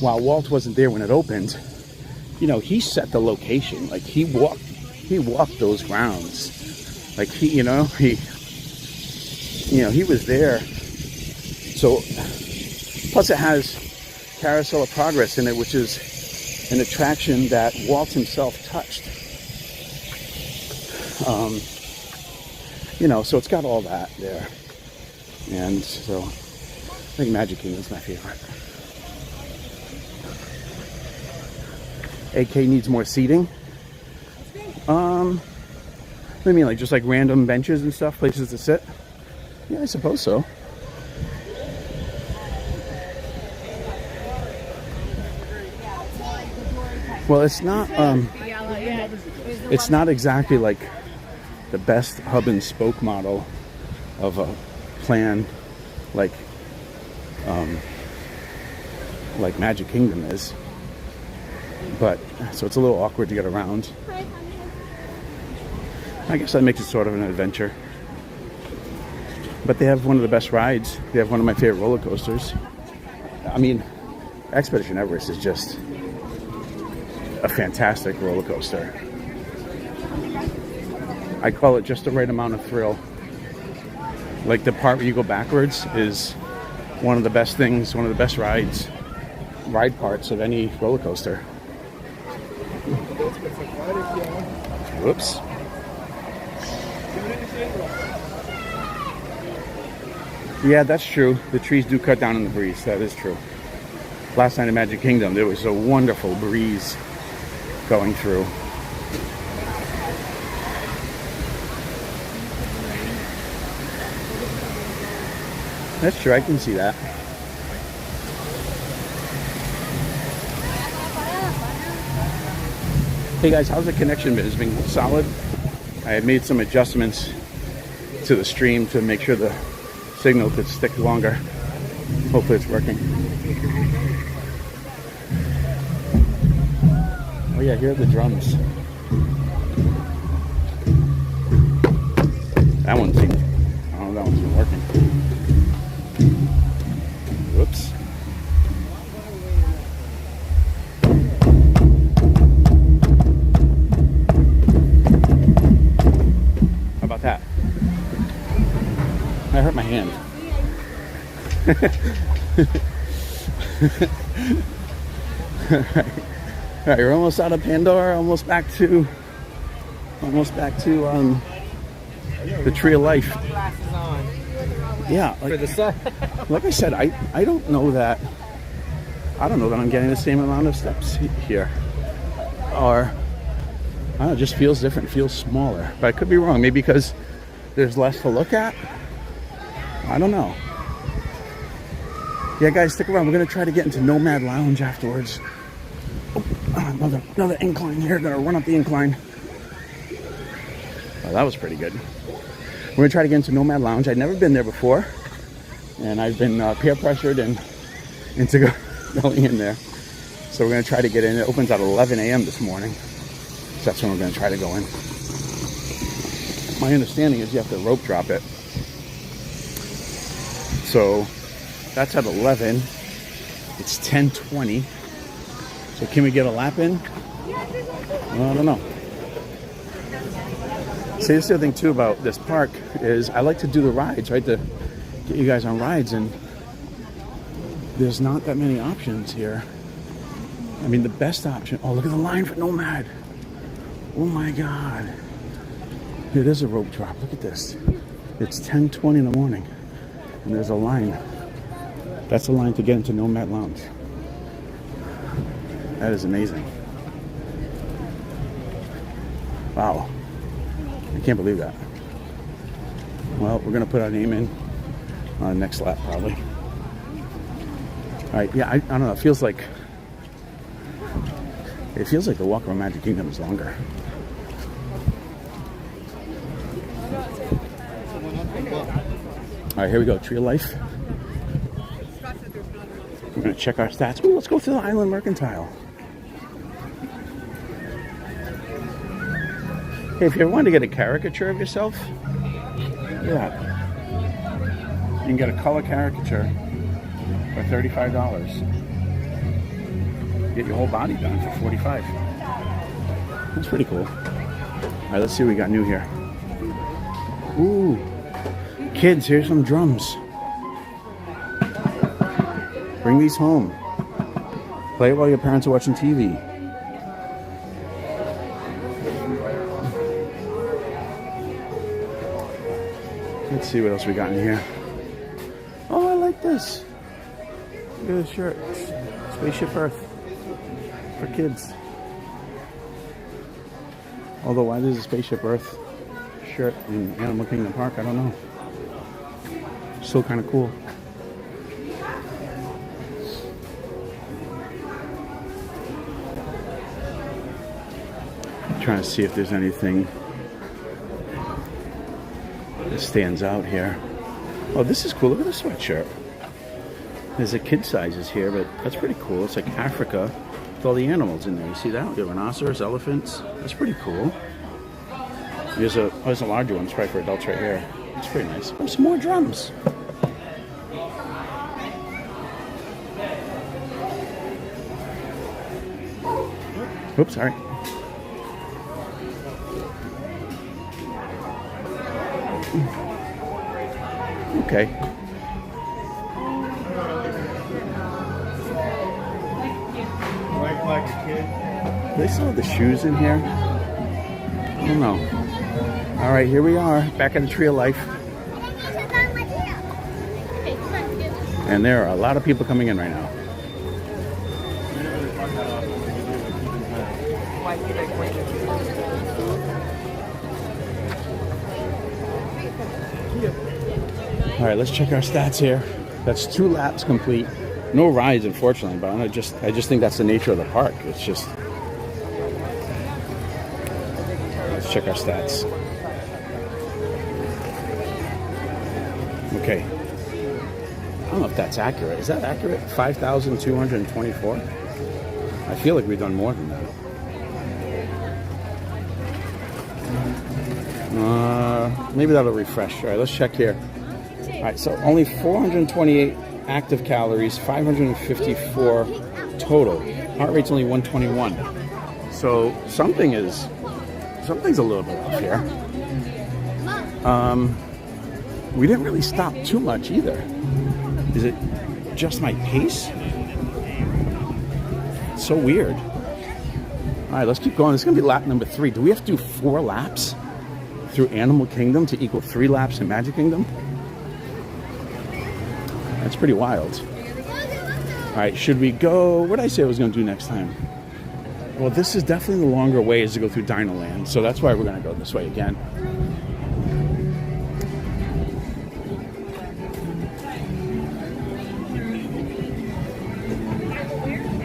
while Walt wasn't there when it opened, you know, he set the location. Like he walked those grounds. Like he was there. So, plus it has Carousel of Progress in it, which is an attraction that Walt himself touched. You know, so it's got all that there. And so I think Magic Kingdom is my favorite. AK needs more seating. What do you mean, like just like random benches and stuff, places to sit? Yeah, I suppose so. Well, it's not exactly like the best hub and spoke model of a plan like Magic Kingdom is, but so it's a little awkward to get around. I guess that makes it sort of an adventure. But they have one of the best rides. They have one of my favorite roller coasters. I mean, Expedition Everest is just a fantastic roller coaster. I call it just the right amount of thrill. Like the part where you go backwards is one of the best things, one of the best ride parts of any roller coaster. Whoops. Yeah, that's true. The trees do cut down in the breeze. That is true. Last night in Magic Kingdom, there was a wonderful breeze going through. That's true. I can see that. Hey guys, how's the connection been? It's been solid. I had made some adjustments to the stream to make sure the signal could stick longer. Hopefully it's working. Oh yeah, here are the drums. That one seems, I don't know, that one's been working. Whoops. How about that? I hurt my hand. All right, we're almost out of Pandora. Almost back to the Tree of Life. Glasses on. Yeah, For the sun. like I said, I don't know that I'm getting the same amount of steps here, or I don't know, it just feels different, feels smaller. But I could be wrong. Maybe because there's less to look at. I don't know. Yeah, guys, stick around. We're gonna try to get into Nomad Lounge afterwards. Oh, another incline here. Gonna run up the incline. Oh, that was pretty good. We're gonna try to get into Nomad Lounge. I'd never been there before, and I've been peer pressured into going in there. So we're gonna try to get in. It opens at 11 a.m. this morning, so that's when we're gonna try to go in. My understanding is you have to rope drop it. So that's at 11. It's 10:20. So can we get a lap in? Well, I don't know. See, this is the other thing too about this park is I like to do the rides, right? To get you guys on rides, and there's not that many options here. I mean, the best option. Oh, look at the line for Nomad. Oh my God. Here, there's a rope drop. Look at this. It's 10:20 in the morning, and there's a line. That's a line to get into Nomad Lounge. That is amazing. Wow. I can't believe that. Well, we're gonna put our name in on the next lap probably. All right, yeah, I don't know. It feels like the walk around Magic Kingdom is longer. All right, here we go. Tree of Life. We're gonna check our stats. Ooh, let's go to the Island Mercantile. Hey, if you ever want to get a caricature of yourself, look at that. You can get a color caricature for $35. Get your whole body done for $45. That's pretty cool. All right, let's see what we got new here. Ooh, kids, here's some drums. Bring these home. Play it while your parents are watching TV. Let's see what else we got in here. Oh, I like this. Look at this shirt. Spaceship Earth. For kids. Although, why there's a Spaceship Earth shirt in Animal Kingdom Park, I don't know. Still kind of cool. Trying to see if there's anything that stands out here. Oh, this is cool. Look at the sweatshirt. There's a kid sizes here, but that's pretty cool. It's like Africa with all the animals in there. You see that? The rhinoceros, elephants. That's pretty cool. There's a larger one. It's probably for adults right here. It's pretty nice. Oh, some more drums. Oops, sorry. Okay. They still have the shoes in here. I don't know. All right, here we are, back at the Tree of Life. And there are a lot of people coming in right now. All right, let's check our stats here. That's 2 laps complete. No rides, unfortunately, but I just think that's the nature of the park. It's just... Let's check our stats. Okay. I don't know if that's accurate. Is that accurate? 5,224? I feel like we've done more than that. Maybe that'll refresh. All right, let's check here. All right, so only 428 active calories, 554 total. Heart rate's only 121. So something's a little bit off here. We didn't really stop too much either. Is it just my pace? It's so weird. All right, let's keep going. This is gonna be lap number 3. Do we have to do 4 laps through Animal Kingdom to equal 3 laps in Magic Kingdom? That's pretty wild. All right, should we go? What did I say I was going to do next time? Well, this is definitely the longer way is to go through DinoLand, so that's why we're going to go this way again.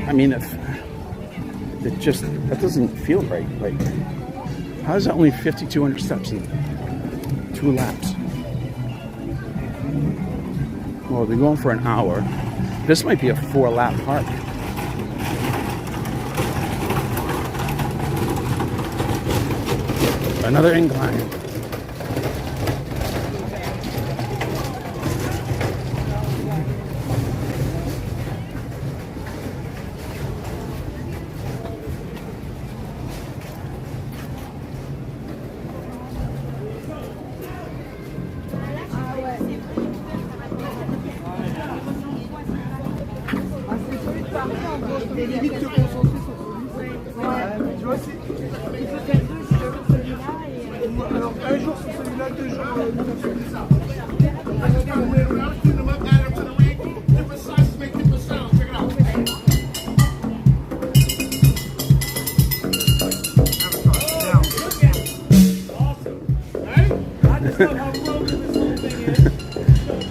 I mean, if it just, that doesn't feel right. Like, how is that only 5,200 steps in 2 laps? Well, they're going for an hour. This might be a 4-lap park. Another incline.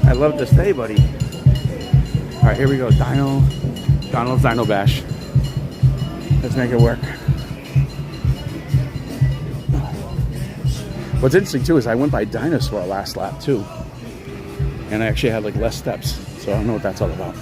I love to stay, buddy. All right, here we go. Donald's Dino Bash. Let's make it work. What's interesting too is I went by Dinosaur last lap too, and I actually had like less steps, so I don't know what that's all about.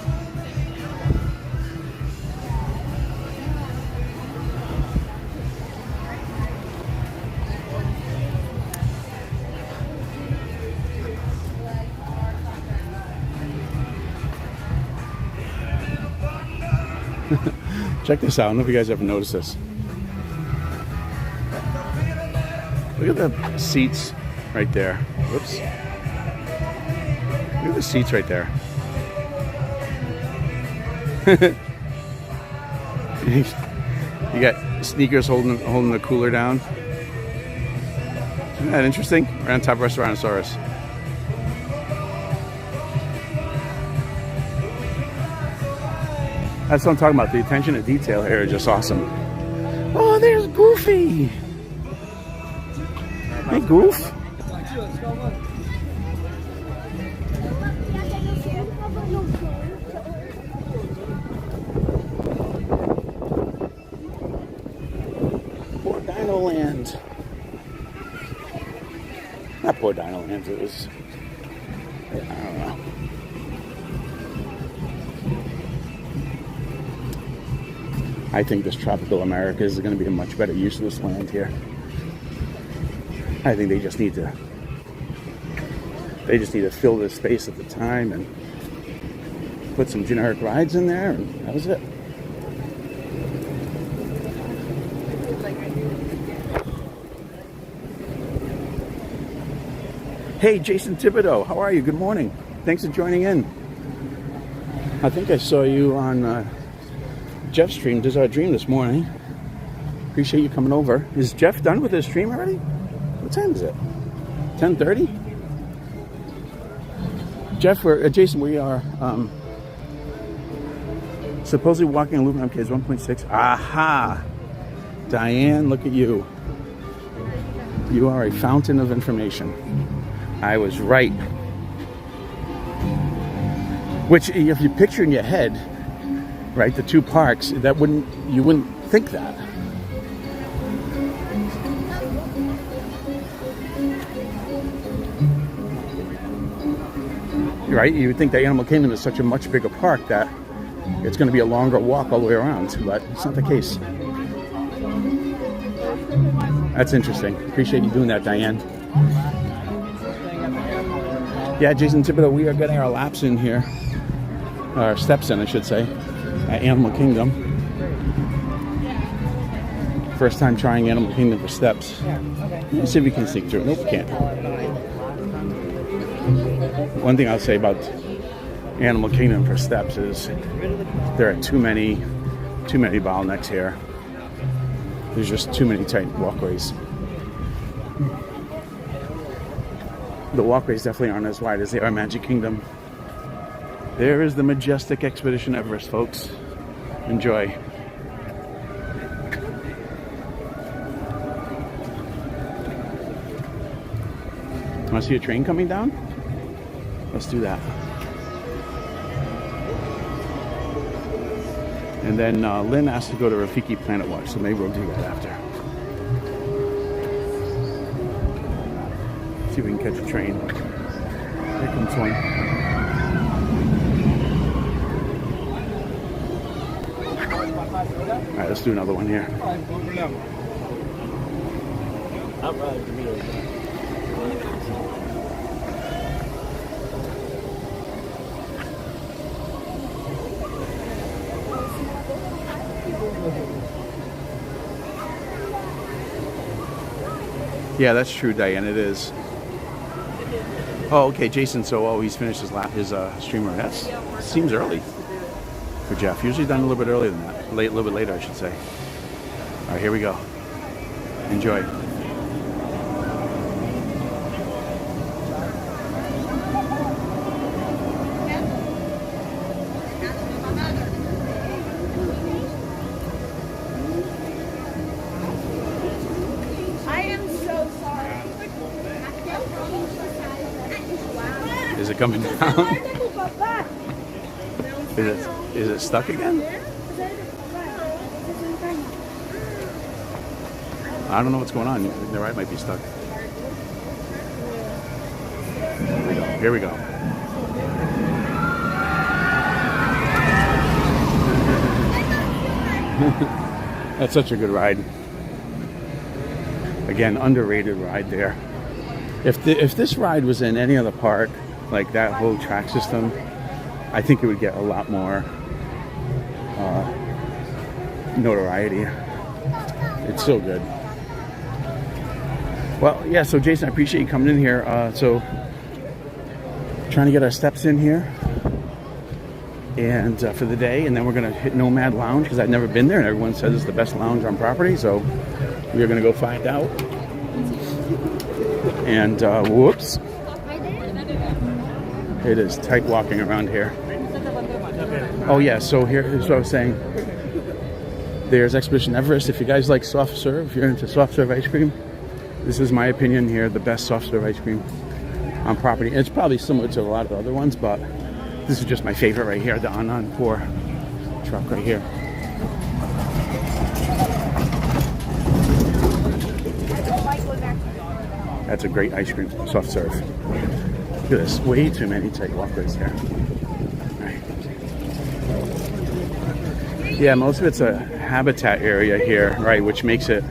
Check this out. I don't know if you guys ever noticed this. Look at the seats right there. Whoops. Look at the seats right there. You got sneakers holding the cooler down. Isn't that interesting? Right on top of Restaurantosaurus. That's what I'm talking about. The attention to detail here is just awesome. Oh, there's Goofy. Hey, Goof. Poor DinoLand. Not poor DinoLand. It was... I don't know. I think this Tropical America is going to be a much better use of this land here. I think they just need to fill this space at the time and put some generic rides in there, and that was it. Hey, Jason Thibodeau, how are you? Good morning. Thanks for joining in. I think I saw you on Jeff's stream, Does Our Dream, this morning. appreciate you coming over. Is Jeff done with his stream already? What time is it? 10:30? Jeff, Jason, we are supposedly walking aluminum cage 1.6. Aha! Diane, look at you. You are a fountain of information. I was right. Which, if you picture in your head, right, the two parks, you wouldn't think that. Right? You would think the Animal Kingdom is such a much bigger park that it's going to be a longer walk all the way around, but it's not the case. That's interesting. Appreciate you doing that, Diane. Yeah, Jason Thibodeau, we are getting our laps in here. Our steps in, I should say, at Animal Kingdom. First time trying Animal Kingdom for steps. Let's see if we can sneak through. Nope, can't. One thing I'll say about Animal Kingdom for steps is there are too many bottlenecks here. There's just too many tight walkways. The walkways definitely aren't as wide as they are Magic Kingdom. There is the majestic Expedition Everest, folks. Enjoy. Want to see a train coming down? Let's do that. And then Lynn asked to go to Rafiki Planet Watch, so maybe we'll do that after. See if we can catch a train. Here comes one. Alright, let's do another one here. Yeah, that's true, Diane. It is. Oh, okay, Jason. So, he's finished his streamer. That seems early for Jeff. Usually done a little bit earlier than that. A little bit later, I should say. All right, here we go. Enjoy. Is it coming down? Is it stuck again? I don't know what's going on. The ride might be stuck. Here we go. That's such a good ride. Again, underrated ride there. If this ride was in any other park, like that whole track system, I think it would get a lot more notoriety. It's so good. Well, yeah, so Jason, I appreciate you coming in here. So trying to get our steps in here and for the day, and then we're going to hit Nomad Lounge because I've never been there and everyone says it's the best lounge on property, so we're going to go find out. And whoops, it is tight walking around here. Oh yeah, so here's what I was saying. There's Expedition Everest. If you guys like soft serve, if you're into soft serve ice cream, this is my opinion here, the best soft serve ice cream on property. It's probably similar to a lot of the other ones, but this is just my favorite right here, the Encore truck right here. That's a great ice cream, soft serve. Look at this, way too many tight walkways here. Right. Yeah, most of it's a habitat area here, right, which makes it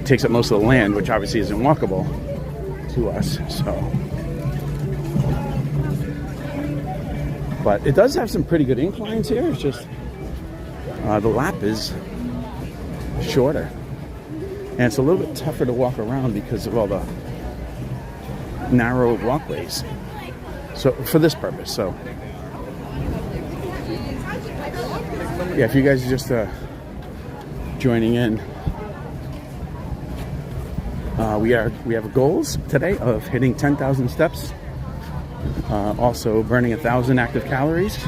takes up most of the land, which obviously isn't walkable to us. So, but it does have some pretty good inclines here. It's just the lap is shorter. And it's a little bit tougher to walk around because of all the narrow walkways. So for this purpose, so yeah, if you guys are just joining in, We have goals today of hitting 10,000 steps, also burning 1,000 active calories,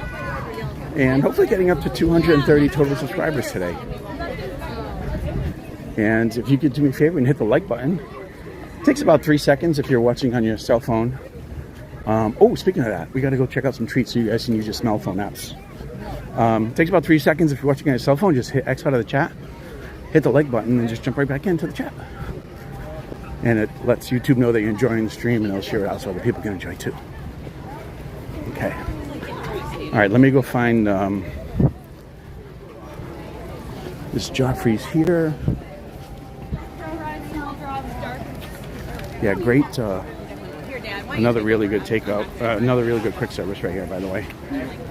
and hopefully getting up to 230 total subscribers today. And if you could do me a favor and hit the like button. It takes about 3 seconds if you're watching on your cell phone. Oh, speaking of that, we got to go check out some treats so you guys can use your smell phone apps. It takes about 3 seconds if you're watching on your cell phone. Just hit X out of the chat, hit the like button, and just jump right back into the chat. And it lets YouTube know that you're enjoying the stream, and it'll share it out so other people can enjoy too. Okay. All right, let me go find this Joffrey's here. Yeah, great. Another really good takeout. Another really good quick service right here, by the way.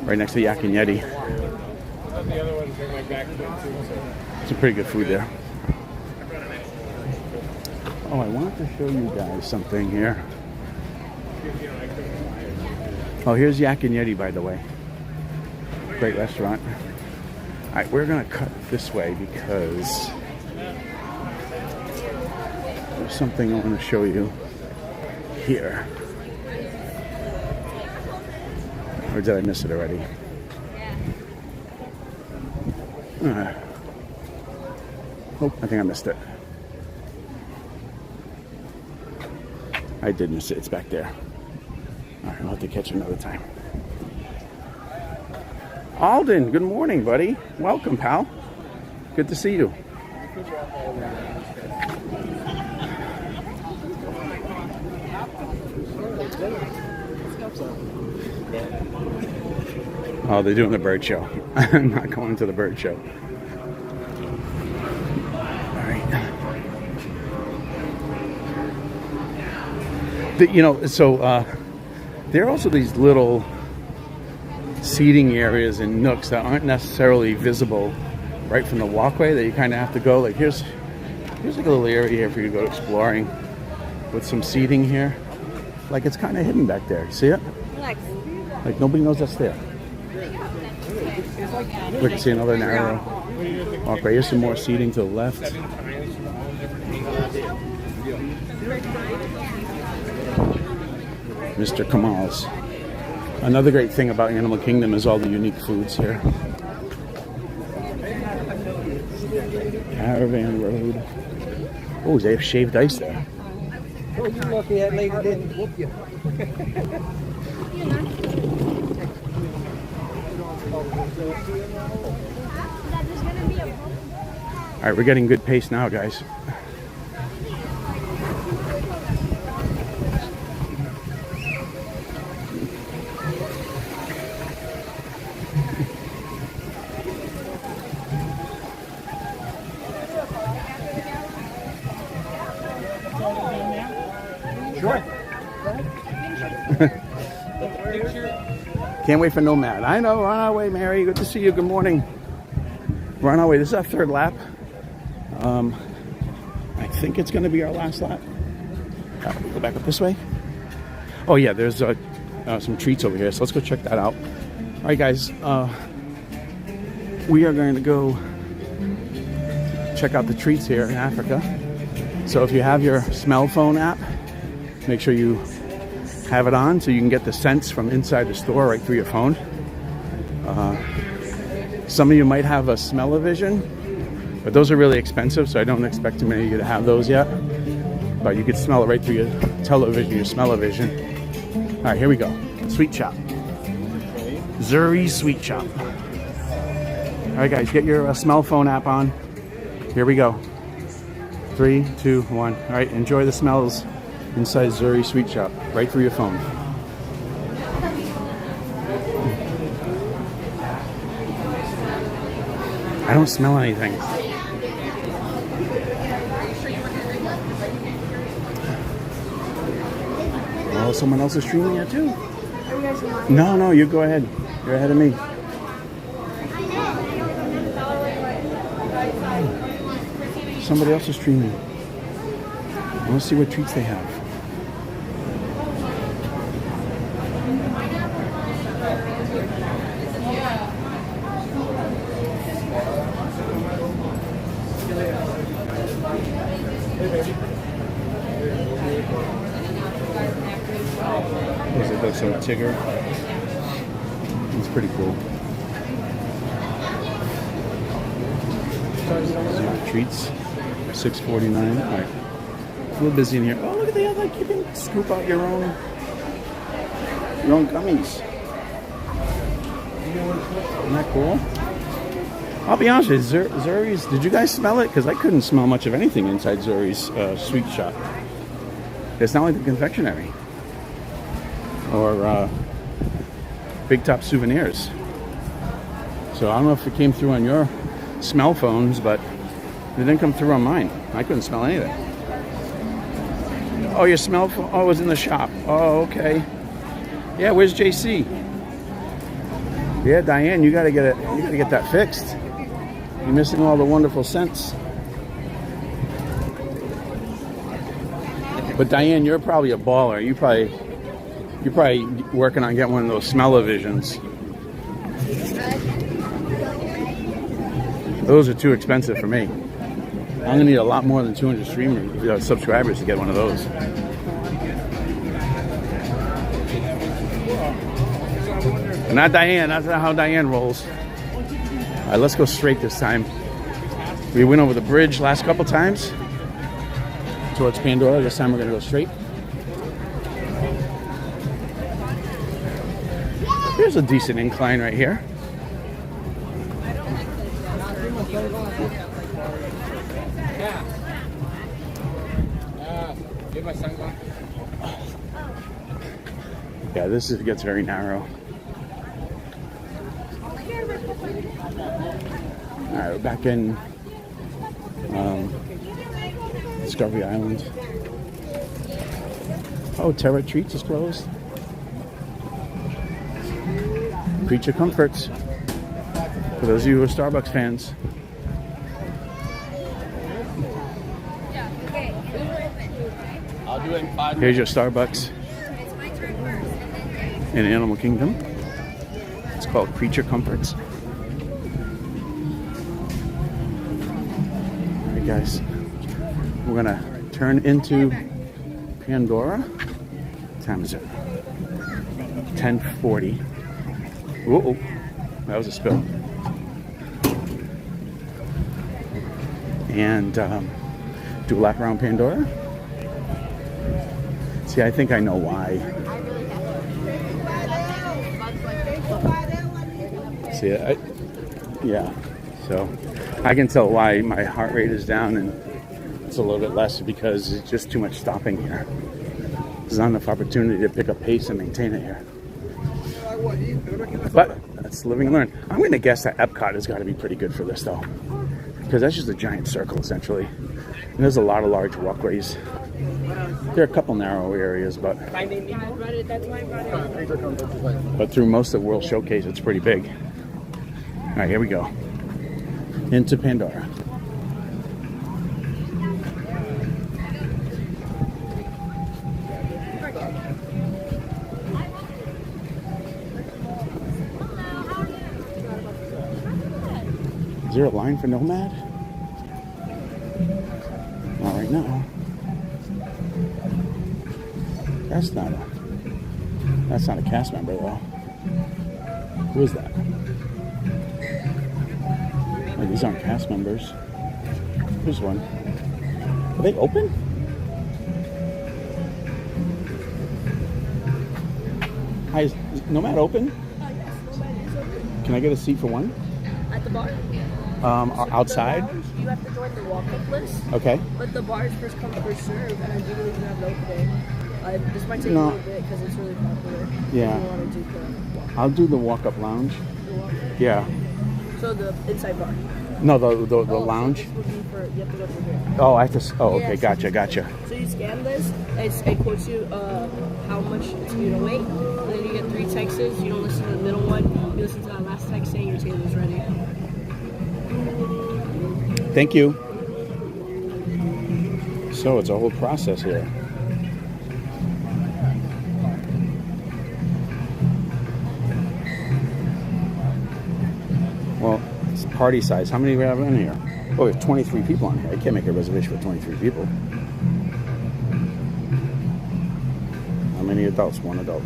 Right next to Yak and Yeti. Some pretty good food there. Oh, I wanted to show you guys something here. Oh, here's Yak and Yeti, by the way. Great restaurant. All right, we're going to cut this way because there's something I want to show you here. Or did I miss it already? Oh, I think I missed it. I did miss it. It's back there. All right, I'll have to catch it another time. Alden, good morning, buddy. Welcome, pal. Good to see you. Oh, they're doing the bird show. I'm not going to the bird show. All right. You know, so there are also these little seating areas and nooks that aren't necessarily visible right from the walkway that you kind of have to go. Like here's like a little area here for you to go exploring with some seating here. Like it's kind of hidden back there. You see it? Like nobody knows that's there. Look, see another narrow walkway. Here's some more seating to the left. Mr. Kamal's. Another great thing about Animal Kingdom is all the unique foods here. Caravan Road. Oh, they have shaved ice there. Oh, you lucky that lady didn't whoop you. All right, we're getting good pace now, guys. Sure. Can't wait for Nomad. I know, we're on our way, Mary. Good to see you. Good morning. We're on our way. This is our third lap. I think it's going to be our last lap. Go back up this way. Oh yeah, there's some treats over here, so let's go check that out. All right, guys. We are going to go check out the treats here in Africa. So if you have your smell phone app, make sure you have it on so you can get the scents from inside the store right through your phone. Some of you might have a smell-o-vision, but those are really expensive, so I don't expect too many of you to have those yet. But you can smell it right through your television, your smell-o-vision. All right, here we go. Sweet Shop. Zuri Sweet Shop. All right, guys, get your smell phone app on. Here we go. 3, 2, 1. All right, enjoy the smells inside Zuri Sweet Shop, right through your phone. I don't smell anything. Oh, someone else is streaming it too. No, you go ahead. You're ahead of me. Somebody else is streaming. I want to see what treats they have. Tigger. It's pretty cool. Zero treats, $6.49. All right, it's a little busy in here. Oh, look at the other! You can scoop out your own gummies. Isn't that cool? I'll be honest with you, Zuri's. Did you guys smell it? Because I couldn't smell much of anything inside Zuri's sweet shop. It's not like the confectionery or Big Top Souvenirs. So I don't know if it came through on your smell phones, but it didn't come through on mine. I couldn't smell anything. Oh, your smell phone? Oh, it was in the shop. Oh, okay. Yeah, where's JC? Yeah, Diane, you gotta get it. You gotta get that fixed. You're missing all the wonderful scents. But Diane, you're probably a baller. You're probably working on getting one of those smell-o-visions. Those are too expensive for me. I'm gonna need a lot more than 200 subscribers to get one of those. Not Diane. That's not how Diane rolls. All right, let's go straight this time. We went over the bridge last couple times towards Pandora. This time we're gonna go straight. There's a decent incline right here. Yeah, this gets very narrow. All right, we're back in Discovery Island. Oh, Terra Treats is closed. Creature Comforts. For those of you who are Starbucks fans. I'll do it in 5 Here's minutes. your Starbucks in Animal Kingdom. It's called Creature Comforts. Alright guys, we're gonna turn into Pandora. What time is it? 10:40. Uh-oh, that was a spill. And do a lap around Pandora. See, I think I know why. See, yeah. So I can tell why my heart rate is down and it's a little bit less because it's just too much stopping here. There's not enough opportunity to pick up pace and maintain it here. But that's live and learn. I'm going to guess that Epcot has got to be pretty good for this though, because that's just a giant circle essentially. And there's a lot of large walkways. There are a couple narrow areas, but through most of World Showcase, it's pretty big. All right, here we go. Into Pandora. Is there a line for Nomad? Not right now. That's not a cast member though. Who is that? Oh, these aren't cast members. Here's one. Are they open? Hi, is Nomad open? Yes, Nomad is open. Can I get a seat for one? At the bar? Outside? The lounge, you have to join the walk-up list. Okay. But the bar is first come, first serve, and I do believe you have an opening. This might take a little bit because it's really popular. Yeah. If you want to do the walk-up. I'll do the walk-up lounge. The walk-up. Yeah. So the inside bar. No, the lounge. So this would be for, you have to go through here. Oh, I have to. Oh, okay. Yeah, Gotcha. So you scan this, it quotes you how much it's going to wait. And then you get 3 texts. You don't listen to the middle one. You listen to that last text saying your table's ready. Thank you. So it's a whole process here. Well, it's party size. How many do we have in here? Oh, we have 23 people on here. I can't make a reservation for 23 people. How many adults? 1 adult.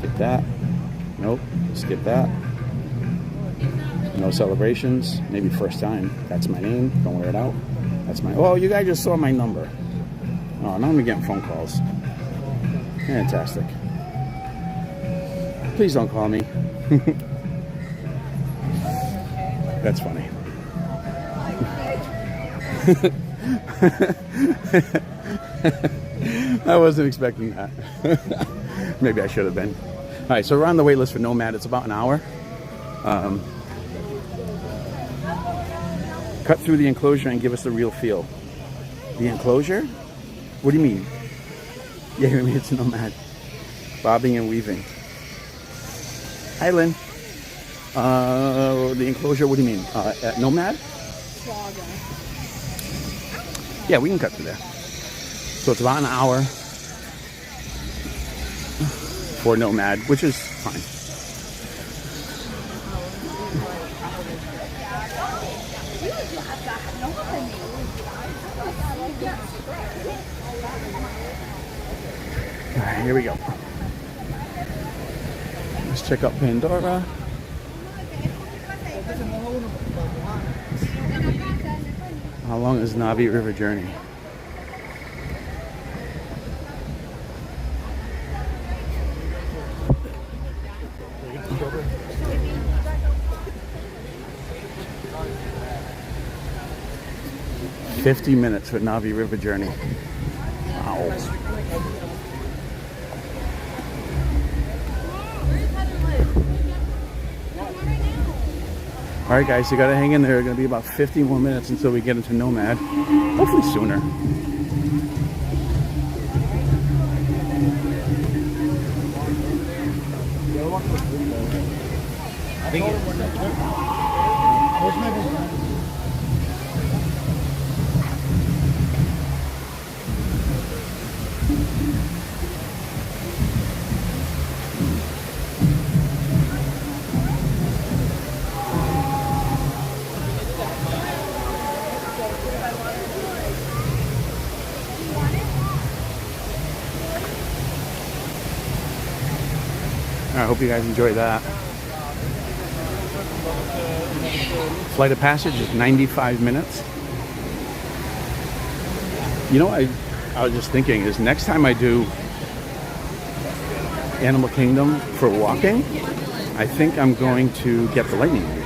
Skip that. Nope. Skip that. No celebrations. Maybe first time. That's my name. Don't wear it out. That's my... Oh, you guys just saw my number. Oh, now I'm getting phone calls. Fantastic. Please don't call me. That's funny. I wasn't expecting that. Maybe I should have been. All right, so we're on the wait list for Nomad. It's about an hour. Cut through the enclosure and give us the real feel. The enclosure? What do you mean? Yeah, I mean, it's Nomad. Bobbing and weaving. Hi, Lynn. The enclosure, what do you mean? At Nomad? Yeah, we can cut through there. So it's about an hour for Nomad, which is fine. All right, here we go. Let's check out Pandora. How long is Navi River journey? $50 minutes for Navi River journey. Wow. All right, guys, you gotta hang in there. It's gonna be about 50 more minutes until we get into Nomad. Hopefully sooner. I think I hope you guys enjoy that. Flight of passage is 95 minutes. You know, I was just thinking is next time I do Animal Kingdom for walking, I think I'm going to get the Lightning Lane.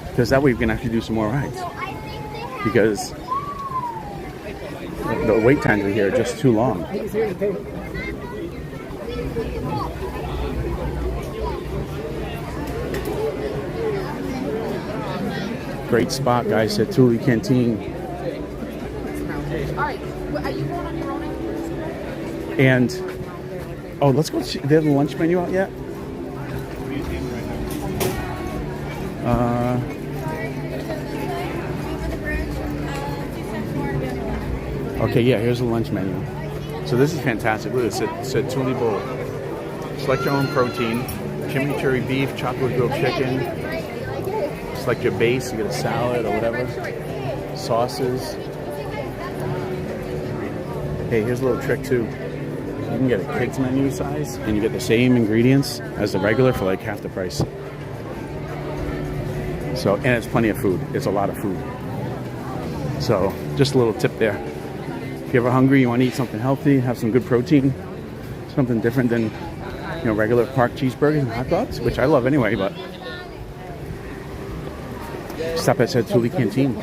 Because that way we can actually do some more rides. Because the wait times are here are just too long. Great spot, guys, at Thule Canteen. Alright, are you going on your own? And, oh, let's go see, they have the lunch menu out yet? Okay, yeah, here's the lunch menu. So this is fantastic. Look at this. It said Thule Bowl. Select your own protein. Chimichurri beef, chocolate grilled chicken. Select your base. You get a salad or whatever. Sauces. Hey, here's a little trick too. You can get a kids menu size and you get the same ingredients as the regular for like half the price. So, and it's plenty of food. It's a lot of food. So, just a little tip there. If you're ever hungry, you want to eat something healthy, have some good protein, something different than, you know, regular park cheeseburgers and hot dogs, which I love anyway, but stop at Thule Canteen.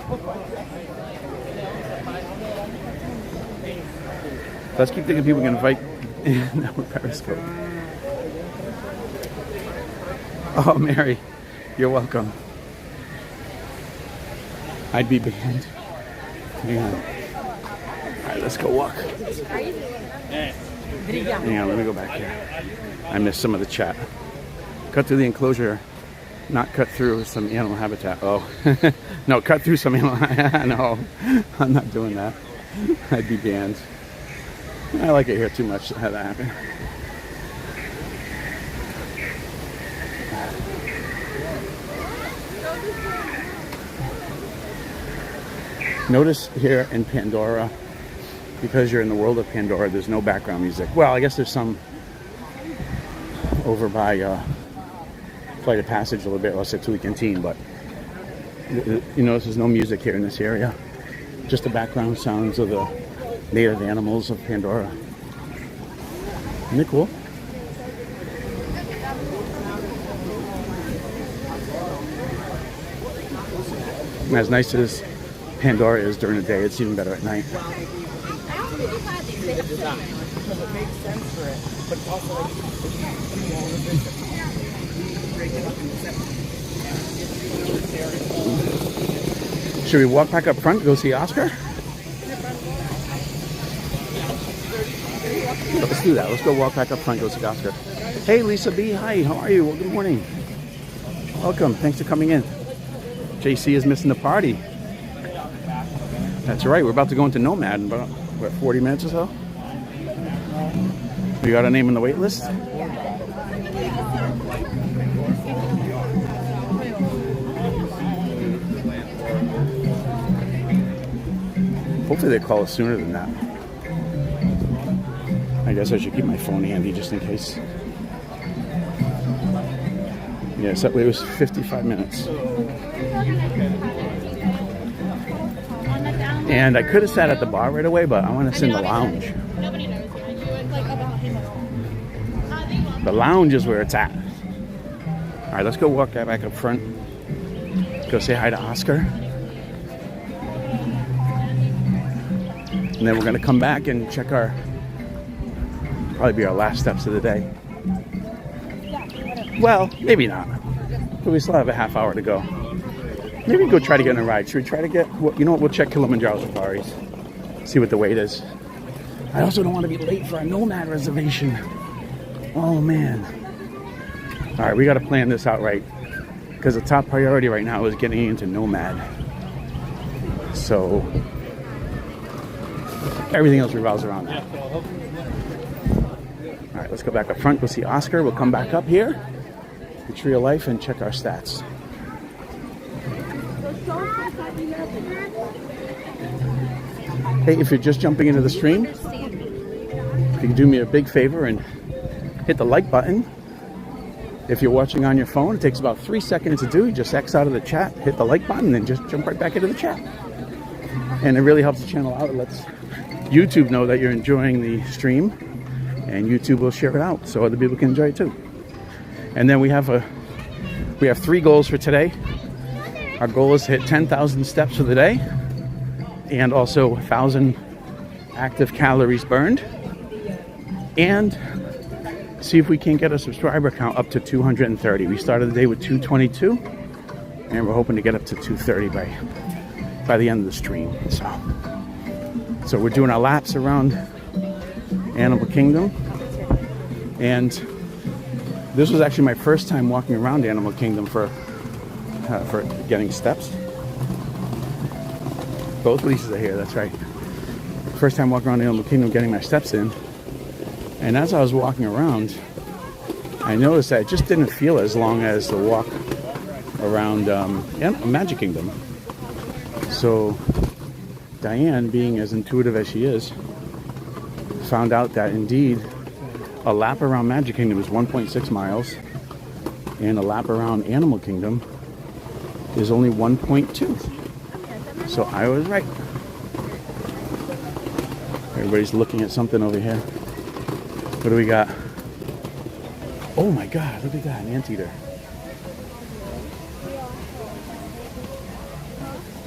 Let's keep thinking people can invite in with Periscope. Oh, Mary, you're welcome. I'd be banned. Yeah. Alright, let's go walk. Hang on, let me go back here. I missed some of the chat. Cut through the enclosure, not cut through some animal habitat. Oh, no, cut through some animal. No, I'm not doing that. I'd be banned. I like it here too much to have that happen. Notice here in Pandora, because you're in the world of Pandora, there's no background music. Well, I guess there's some over by Flight of Passage a little bit, let's say Tui Canteen, but you notice there's no music here in this area. Just the background sounds of the native animals of Pandora. Isn't it cool? And as nice as Pandora is during the day, it's even better at night. Should we walk back up front to go see Oscar? Let's do that. Let's go walk back up front and go see Oscar. Hey, Lisa B. Hi, how are you? Well, good morning. Welcome. Thanks for coming in. JC is missing the party. That's right. We're about to go into Nomad in about, what, 40 minutes or so? We got a name on the wait list? Hopefully they call us sooner than that. I guess I should keep my phone handy just in case. Yes, that way it was 55 minutes. And I could have sat at the bar right away, but I want to sit in the lounge. The lounge is where it's at. All right, let's go walk back up front. Go say hi to Oscar. And then we're going to come back and check our, probably be our last steps of the day. Well, maybe not. But we still have a half hour to go. Maybe go try to get in a ride. Should we try to get, you know what, we'll check Kilimanjaro Safaris. See what the wait is. I also don't want to be late for our Nomad reservation. Oh, man. All right, we got to plan this out right. Because the top priority right now is getting into Nomad. So, everything else revolves around that. All right, let's go back up front. We'll see Oscar. We'll come back up here, the Tree of Life, and check our stats. Hey, if you're just jumping into the stream, if you can do me a big favor and hit the like button. If you're watching on your phone, it takes about 3 seconds to do. You just X out of the chat, hit the like button, and just jump right back into the chat. And it really helps the channel out. It lets YouTube know that you're enjoying the stream, and YouTube will share it out so other people can enjoy it too. And then we have 3 goals for today. Our goal is to hit 10,000 steps for the day, and also 1,000 active calories burned, and see if we can get a subscriber count up to 230. We started the day with 222, and we're hoping to get up to 230 by the end of the stream. So we're doing our laps around Animal Kingdom, and this was actually my first time walking around Animal Kingdom for getting steps. Both Lisa's are here, that's right. First time walking around Animal Kingdom getting my steps in. And as I was walking around, I noticed that it just didn't feel as long as the walk around Magic Kingdom. So Diane, being as intuitive as she is, found out that indeed a lap around Magic Kingdom is 1.6 miles and a lap around Animal Kingdom is only 1.2. So I was right. Everybody's looking at something over here. What do we got? Oh my God, look at that, an anteater.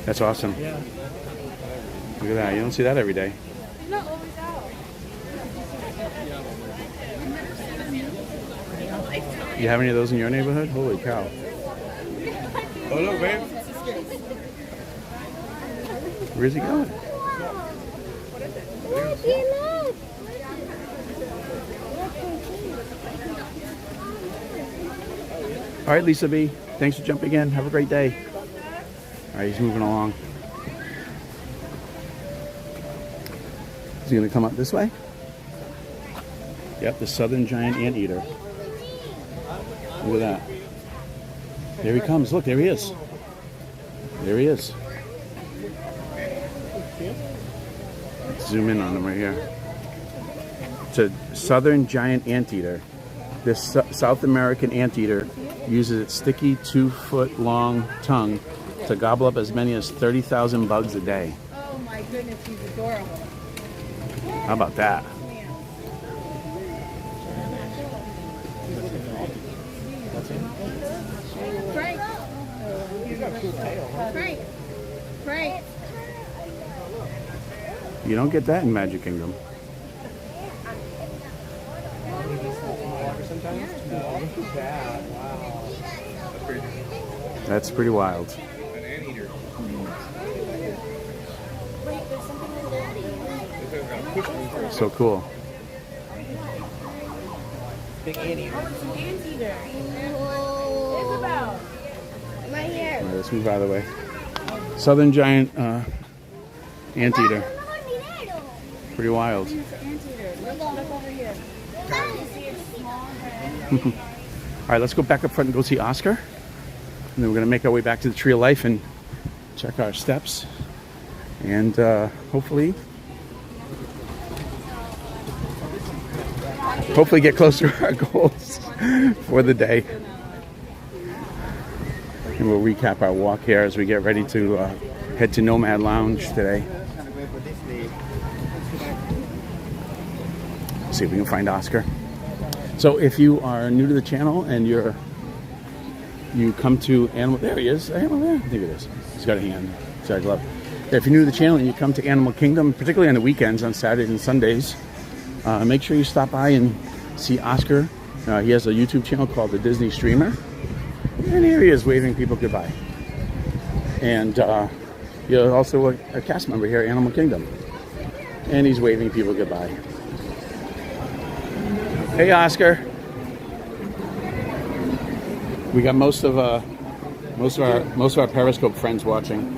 That's awesome. Yeah. Look at that, you don't see that every day. It's not always out. You have any of those in your neighborhood? Holy cow. Oh, look, babe. Where's he going? All right, Lisa B. Thanks for jumping in. Have a great day. All right, he's moving along. Is he going to come up this way? Yep, the southern giant anteater. Look at that. There he comes. Look, there he is. There he is. zoom in on them right here. It's a southern giant anteater. This South American anteater uses its sticky 2-foot-long tongue to gobble up as many as 30,000 bugs a day. Oh my goodness, he's adorable. How about that? Frank. Frank. Frank. You don't get that in Magic Kingdom. That's pretty wild. So cool. Big anteater. Isabel. Right here. All right, let's move out of the way. Southern giant anteater. Pretty wild. Look over here. All right, let's go back up front and go see Oscar. And then we're going to make our way back to the Tree of Life and check our steps. And hopefully get closer to our goals for the day. And we'll recap our walk here as we get ready to head to Nomad Lounge today. See if we can find Oscar. So if you are new to the channel and you come to Animal, there he is. Animal there? I think it is. He's got a hand. He's got a glove. If you're new to the channel and you come to Animal Kingdom, particularly on the weekends, on Saturdays and Sundays, make sure you stop by and see Oscar. He has a YouTube channel called The Disney Streamer. And here he is waving people goodbye. And he's also a cast member here at Animal Kingdom. And he's waving people goodbye. Hey, Oscar. We got most of our Periscope friends watching.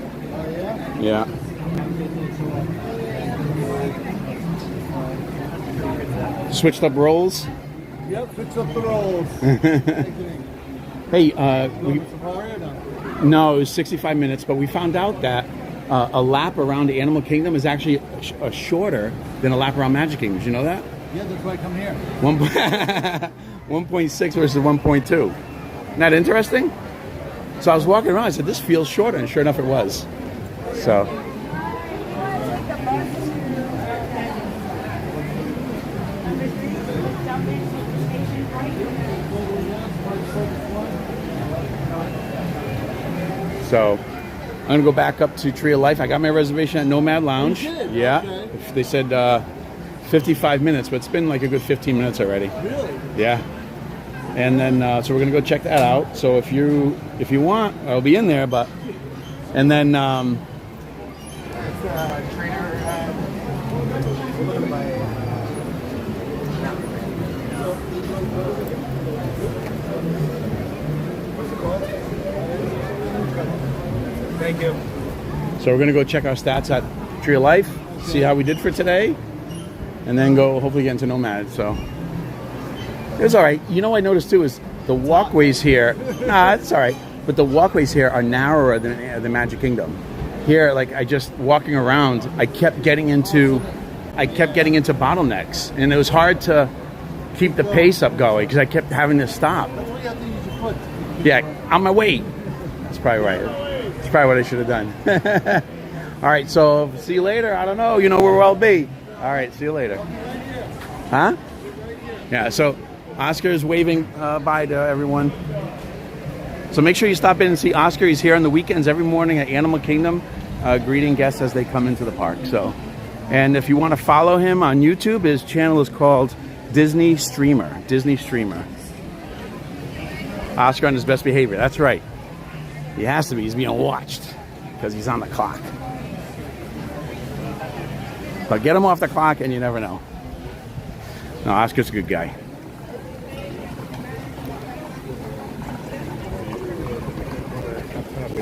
Yeah. Switched up roles. Yep, switched up the roles. Hey, no, it was 65 minutes, but we found out that a lap around the Animal Kingdom is actually shorter than a lap around Magic Kingdom. Did you know that? Yeah, that's why I come here. 1.6 versus 1.2. Isn't that interesting? So I was walking around, I said, this feels shorter, and sure enough it was. So. So I'm going to go back up to Tree of Life. I got my reservation at Nomad Lounge. Yeah. Okay. They said 55 minutes, but it's been like a good 15 minutes already. Really? Yeah. And then, so we're going to go check that out. So if you want, I'll be in there, but, and then, Thank you. so we're going to go check our stats at Tree of Life, see how we did for today, and then go hopefully get into Nomad. So it was all right. You know what I noticed too is the walkways here. Nah, it's all right. But the walkways here are narrower than the Magic Kingdom. Here, like I just walking around, I kept getting into bottlenecks, and it was hard to keep the pace up going because I kept having to stop. That's what you have to use your foot. Yeah, on my way. That's probably right. That's probably what I should have done. All right, so see you later. I don't know. You know where we'll be. All right, see you later. Huh? Yeah, so Oscar is waving bye to everyone. So make sure you stop in and see Oscar. He's here on the weekends every morning at Animal Kingdom, greeting guests as they come into the park. So, and if you want to follow him on YouTube, his channel is called Disney Streamer. Disney Streamer. Oscar on his best behavior. That's right. He has to be. He's being watched because he's on the clock. But get him off the clock and you never know. No, Oscar's a good guy.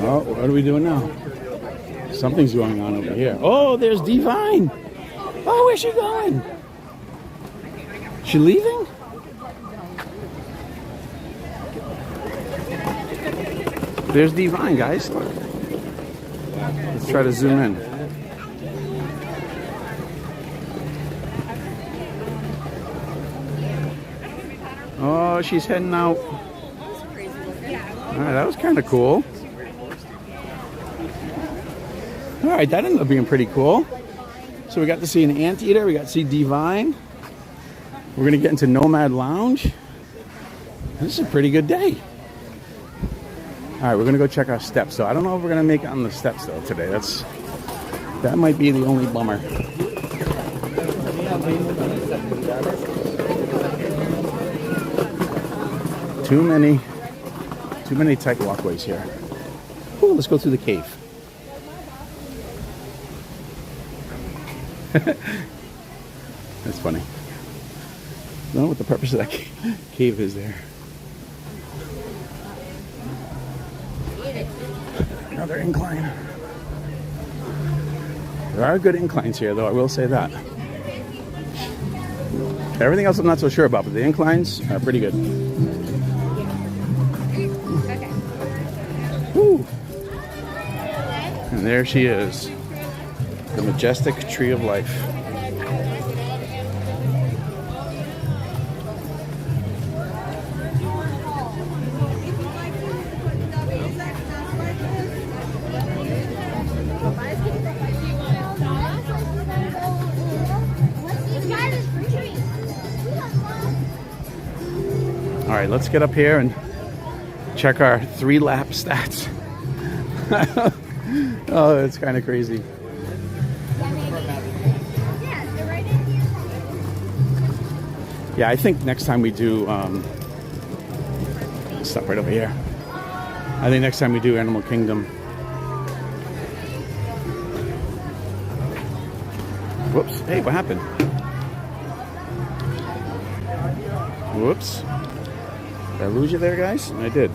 Oh, what are we doing now? Something's going on over here. Oh, there's Divine. Oh, where's she going? She leaving? There's Divine, guys. Look. Let's try to zoom in. Oh, she's heading out. All right, that was kind of cool. All right, that ended up being pretty cool. So we got to see an anteater. We got to see Divine. We're going to get into Nomad Lounge. This is a pretty good day. All right, we're going to go check our steps. So I don't know if we're going to make it on the steps, though, today. That might be the only bummer. Too many tight walkways here. Ooh, let's go through the cave. That's funny. I don't know what the purpose of that cave is there. Another incline. There are good inclines here, though, I will say that. Everything else I'm not so sure about, but the inclines are pretty good. Woo. And there she is. The majestic tree of life. All right, let's get up here and check our 3-lap stats. Oh, it's kind of crazy. Yeah, I think next time we do, stop right over here. I think next time we do Animal Kingdom. Whoops, hey, what happened? Whoops. Did I lose you there, guys? I did.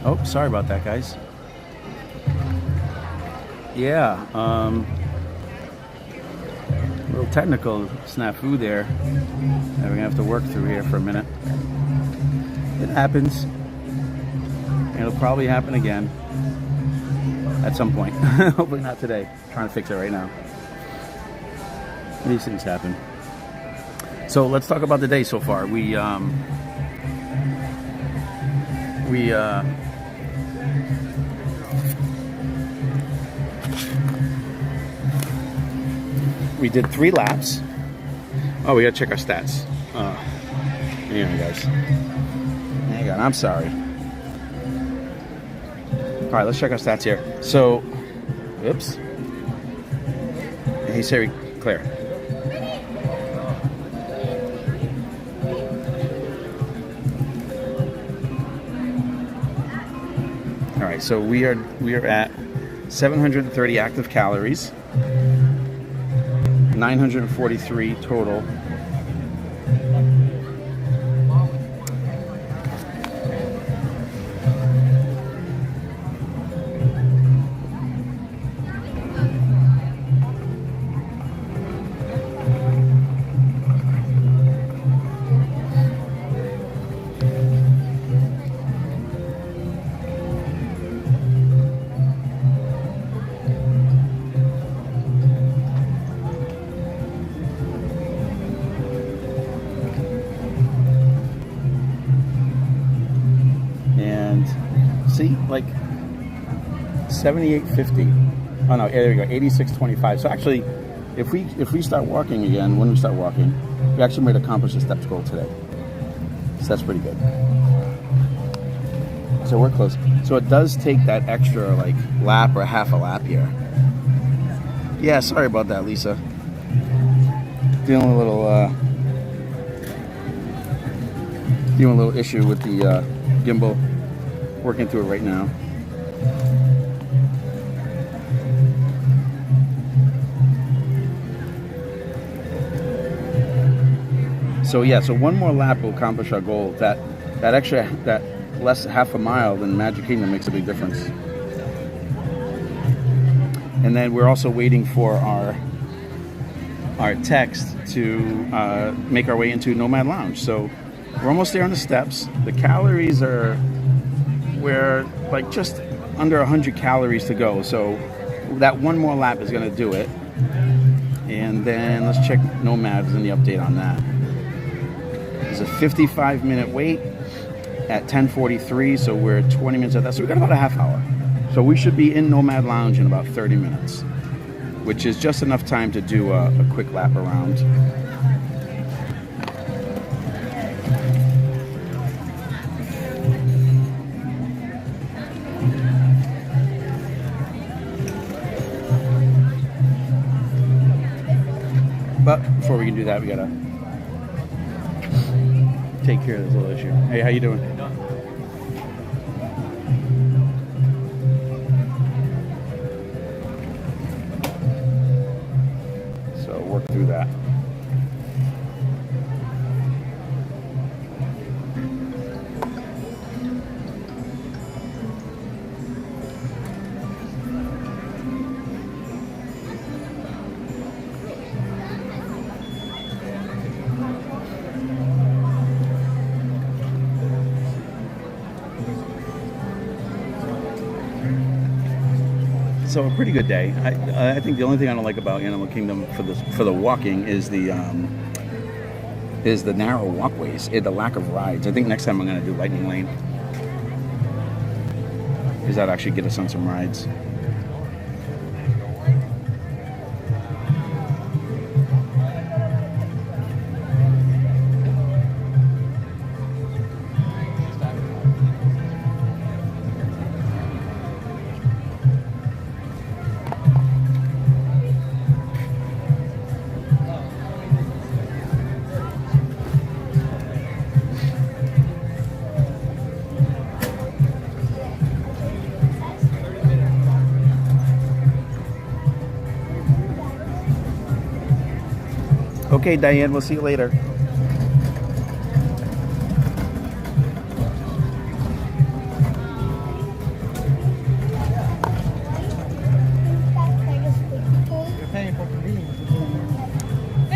Oh, sorry about that, guys. Yeah, a little technical snafu there that we're gonna have to work through here for a minute. It happens. It'll probably happen again at some point. Hopefully not today. I'm trying to fix it right now. These things happen. So let's talk about the day so far. We did 3 laps. Oh, we gotta check our stats. Hang on, guys. Hang on, I'm sorry. All right, let's check our stats here. So, oops. Hey Siri, Claire. All right, so we are at 730 active calories. 943 total. See, like 78.50. Oh no, there we go, 86.25. So actually, if we start walking again, when we start walking, we actually might accomplish the steps goal today. So that's pretty good. So we're close. So it does take that extra like lap or half a lap here. Yeah, sorry about that, Lisa. Dealing with a little issue with the gimbal. Working through it right now. So yeah, so one more lap will accomplish our goal. That less half a mile in Magic Kingdom makes a big difference. And then we're also waiting for our text to make our way into Nomad Lounge. So we're almost there on the steps. The calories we're like just under 100 calories to go. So that one more lap is going to do it. And then let's check Nomad's and the update on that. There's a 55-minute wait at 10:43, so we're 20 minutes at that. So we've got about a half hour. So we should be in Nomad Lounge in about 30 minutes, which is just enough time to do a quick lap around. But before we can do that, we gotta take care of this little issue. Hey, how you doing? So work through that. So a pretty good day. I think the only thing I don't like about Animal Kingdom for the walking is the narrow walkways, the lack of rides. I think next time I'm going to do Lightning Lane, because that actually get us on some rides. Okay, Diane, we'll see you later.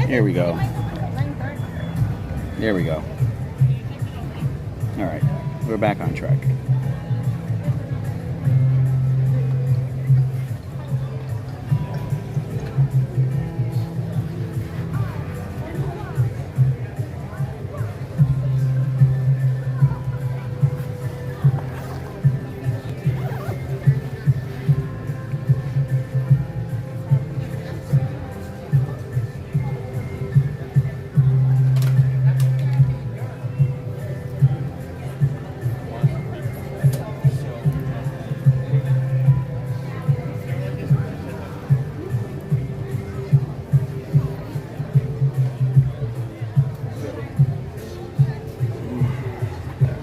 Here we go. There we go. All right, we're back on track.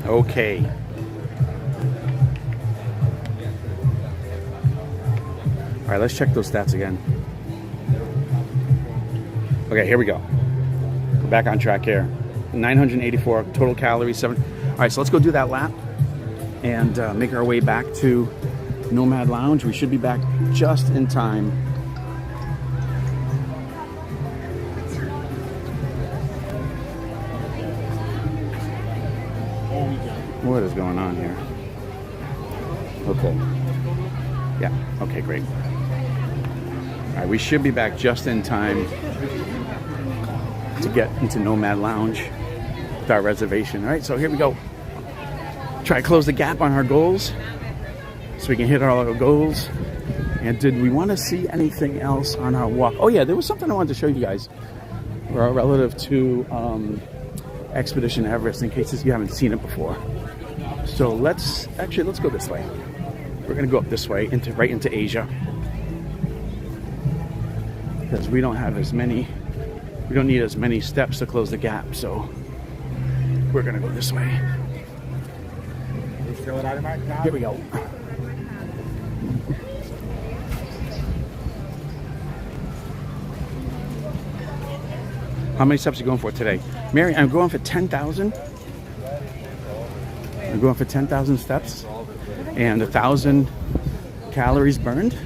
Okay. All right, let's check those stats again. Okay, here we go. We're back on track here. 984 total calories. All right, so let's go do that lap and make our way back to Nomad Lounge. We should be back just in time. What is going on here? Okay. Yeah, okay, great. All right, we should be back just in time to get into Nomad Lounge with our reservation. All right, so here we go. Try to close the gap on our goals so we can hit all our goals. And did we want to see anything else on our walk? Oh yeah, there was something I wanted to show you guys relative to Expedition Everest, in case you haven't seen it before. So let's go this way. We're gonna go up this way right into Asia, because we don't need as many steps to close the gap. So we're gonna go this way. Here we go. How many steps are you going for today? Mary, I'm going for 10,000. I'm going for 10,000 steps and 1,000 calories burned.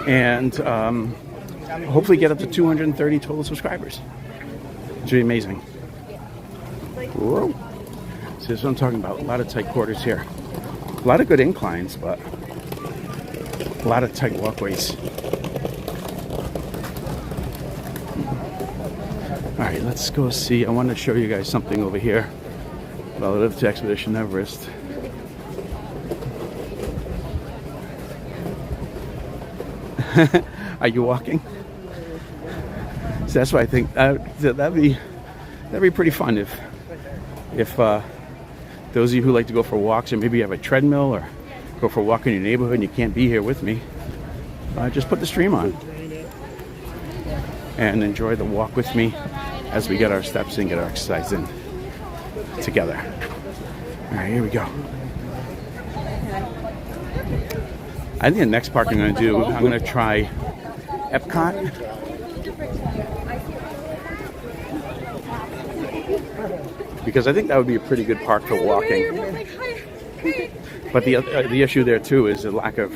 And hopefully get up to 230 total subscribers. It's really amazing. Whoa. So this is what I'm talking about. A lot of tight quarters here. A lot of good inclines, but a lot of tight walkways. All right, let's go see. I want to show you guys something over here relative to Expedition Everest. Are you walking? So that's why I think that'd be pretty fun if those of you who like to go for walks, or maybe you have a treadmill or go for a walk in your neighborhood and you can't be here with me, just put the stream on and enjoy the walk with me as we get our steps in, get our exercise in together. All right, here we go. I think the next park I'm going to try Epcot. Because I think that would be a pretty good park for walking. But the issue there too is the lack of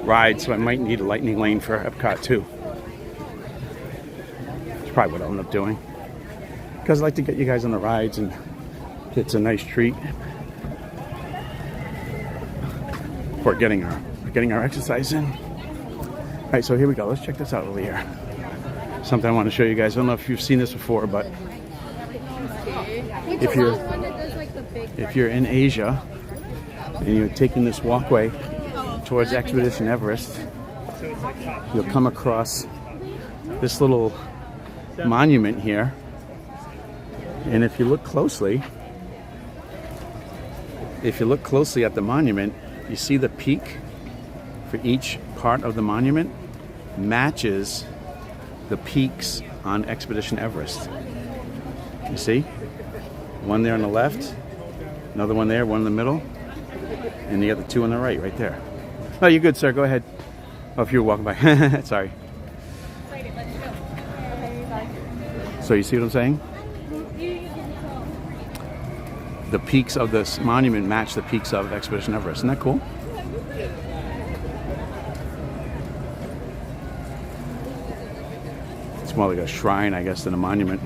rides, so I might need a lightning lane for Epcot too. That's probably what I'll end up doing. Because I like to get you guys on the rides, and it's a nice treat for getting our exercise in. All right, so here we go. Let's check this out over here. Something I want to show you guys. I don't know if you've seen this before, but if you're in Asia and you're taking this walkway towards Expedition Everest, you'll come across this little monument here. And if you look closely at the monument, you see the peak for each part of the monument matches the peaks on Expedition Everest. You see? One there on the left, another one there, one in the middle, and you got the two on the right there. Oh, you're good, sir. Go ahead. Oh, if you were walking by. Sorry. So you see what I'm saying? The peaks of this monument match the peaks of Expedition Everest. Isn't that cool? It's more like a shrine, I guess, than a monument.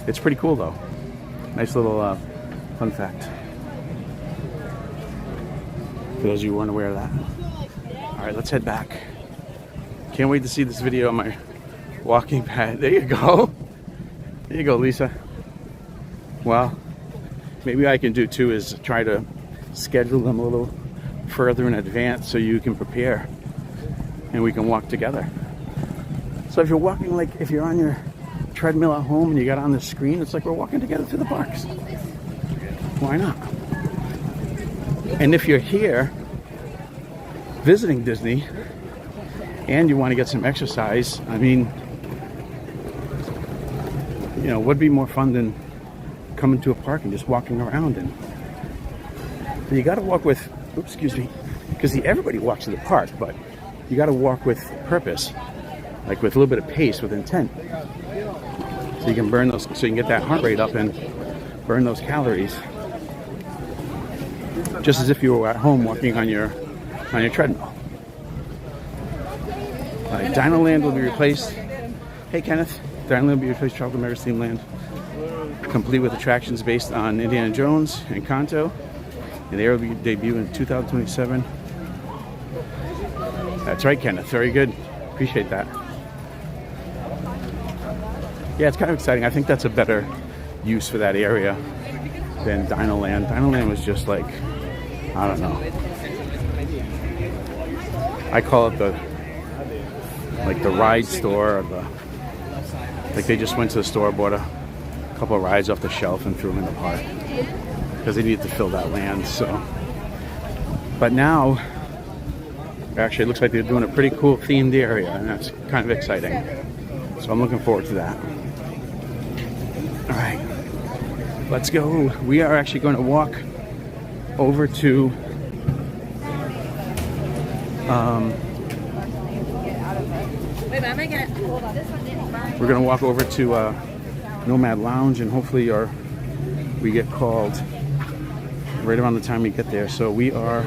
It's pretty cool, though. Nice little fun fact. For those of you who weren't aware of that. All right, let's head back. Can't wait to see this video on my walking pad. There you go. There you go, Lisa. Well, maybe I can do too is try to schedule them a little further in advance so you can prepare and we can walk together. So if you're walking, like if you're on your treadmill at home and you got on the screen, it's like we're walking together through the parks. Why not? And if you're here visiting Disney and you want to get some exercise, I mean, you know, what'd be more fun than coming to a park and just walking around? And you got to walk with, because everybody walks to the park, but you got to walk with purpose. like with a little bit of pace, with intent. So you can burn those, so you can get that heart rate up and burn those calories, just as if you were at home walking on your treadmill. DinoLand will be replaced. Hey Kenneth, DinoLand will be replaced. Tropical Maritime Land, complete with attractions based on Indiana Jones and Kanto, and they will be debut in 2027. That's right, Kenneth. Very good. Appreciate that. Yeah, it's kind of exciting. I think that's a better use for that area than DinoLand. DinoLand was just like, I don't know. I call it the ride store, or like they just went to the store, bought a couple of rides off the shelf and threw them in the park because they needed to fill that land. So, but now, actually, it looks like they're doing a pretty cool themed area, and that's kind of exciting. So I'm looking forward to that. All right, let's go. We are actually going to walk over to we're going to walk over to Nomad Lounge, and hopefully we get called right around the time we get there. So we are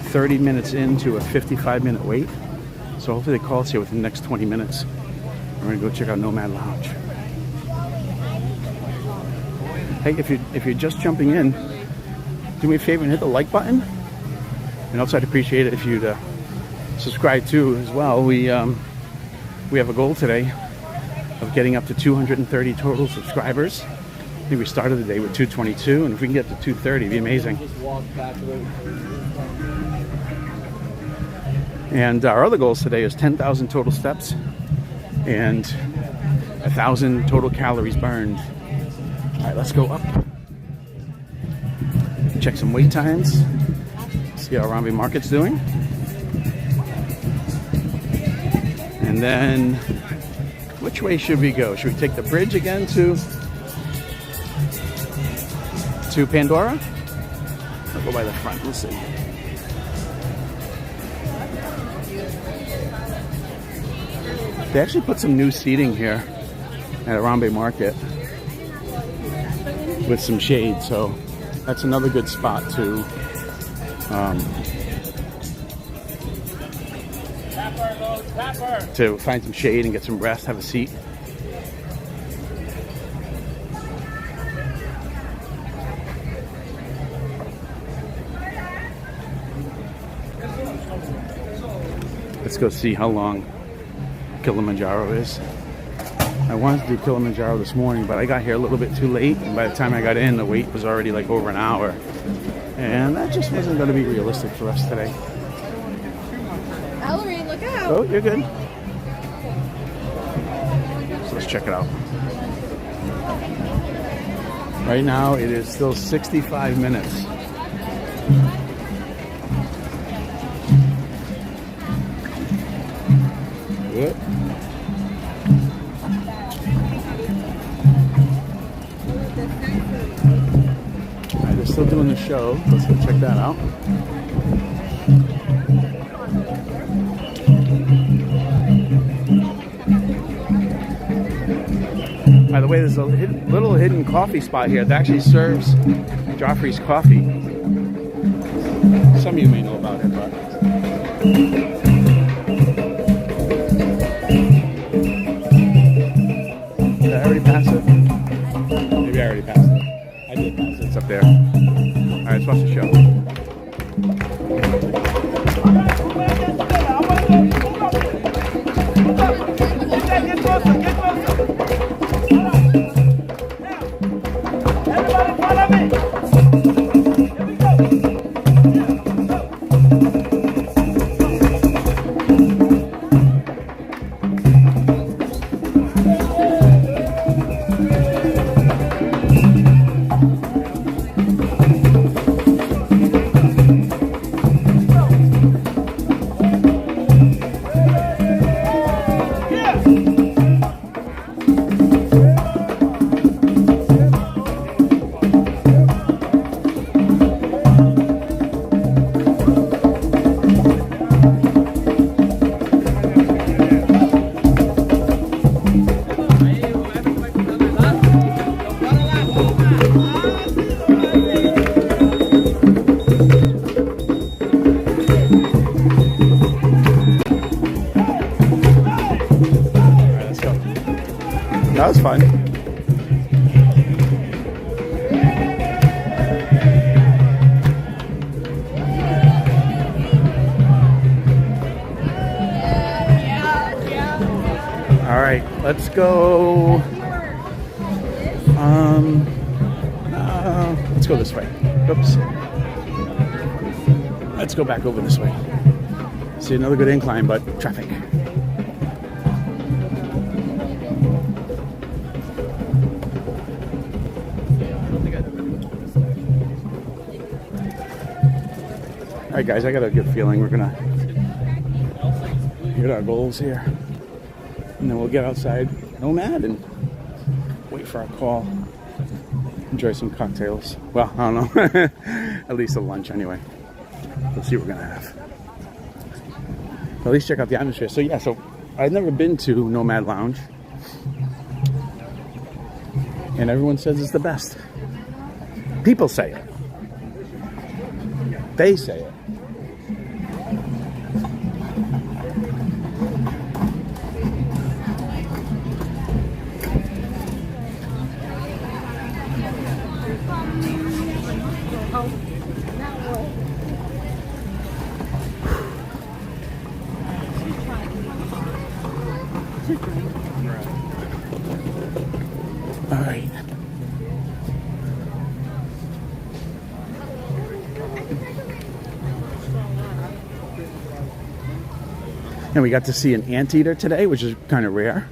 30 minutes into a 55-minute wait. So hopefully they call us here within the next 20 minutes. We're going to go check out Nomad Lounge. Hey, if you're just jumping in, do me a favor and hit the like button. And also I'd appreciate it if you'd subscribe too as well. We have a goal today of getting up to 230 total subscribers. I think we started the day with 222, and if we can get to 230, it'd be amazing. And our other goals today is 10,000 total steps and 1,000 total calories burned. All right, let's go up. Check some wait times. See how Harambe Market's doing. And then, which way should we go? Should we take the bridge again to Pandora? I'll go by the front. We'll see. They actually put some new seating here at Harambe Market with some shade, so that's another good spot to find some shade and get some rest, have a seat. Let's go see how long Kilimanjaro is. I wanted to do Kilimanjaro this morning, but I got here a little bit too late, and by the time I got in, the wait was already like over an hour, and that just wasn't going to be realistic for us today. Valerie, look out! Oh, you're good. So let's check it out. Right now, it is still 65 minutes. Good. Alright, they're still doing the show. Let's go check that out. By the way, there's a little hidden coffee spot here that actually serves Joffrey's coffee. Some of you may know about it, but... Did I already pass it? Maybe I already passed it. I did pass it. It's up there. Alright, let's watch the show. That was fun. All right, let's go. Let's go this way. Oops. Let's go back over this way. See another good incline, but traffic. All right, guys, I got a good feeling we're gonna hit our goals here, and then we'll get outside Nomad and wait for our call. Enjoy some cocktails. Well, I don't know. At least a lunch anyway. Let's see what we're gonna have. At least check out the atmosphere. So yeah, so I've never been to Nomad Lounge, and everyone says it's the best. People say it. They say it. All right. And we got to see an anteater today, which is kind of rare.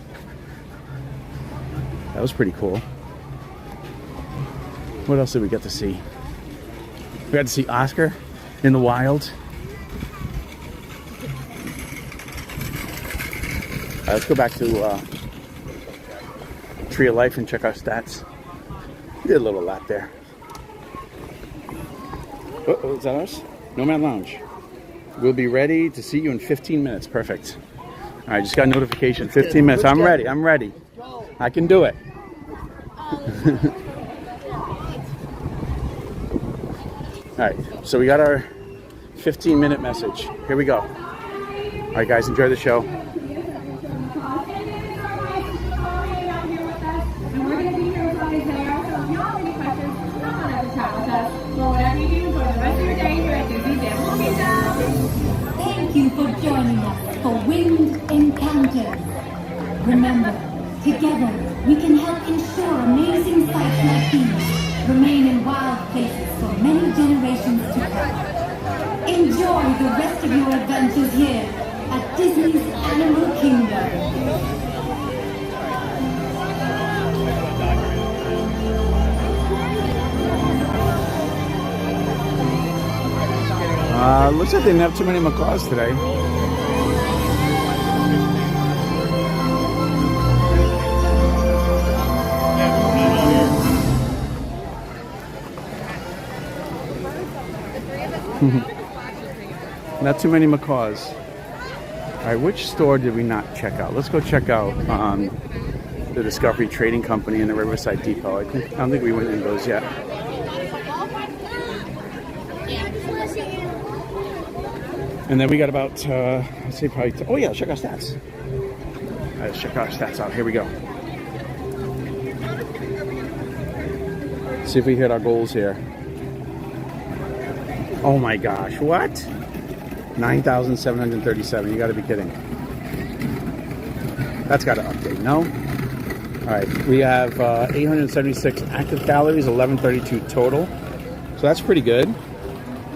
That was pretty cool. What else did we get to see? We got to see Oscar in the wild. Let's go back to Tree of Life and check our stats. We did a little lap there. Oh, is that us? Nomad Lounge. We'll be ready to see you in 15 minutes. Perfect. All right, just got a notification. 15 minutes. I'm ready. I'm ready. I can do it. All right, so we got our 15-minute message. Here we go. All right, guys, enjoy the show. Thank you for joining us for Wind Encounters. Remember, together we can help ensure amazing sights like these remain in wild places for many generations to come. Enjoy the rest of your adventures here at Disney's Animal Kingdom. Looks like they didn't have too many macaws today. Not too many macaws. All right, which store did we not check out? Let's go check out the Discovery Trading Company in the Riverside Depot. I don't think we went in those yet. And then we got about, let's say probably, oh yeah, check our stats. Let's check our stats out. Here we go. See if we hit our goals here. Oh my gosh, what? 9,737. You got to be kidding. That's got to update, no? All right, we have 876 active calories, 1132 total. So that's pretty good.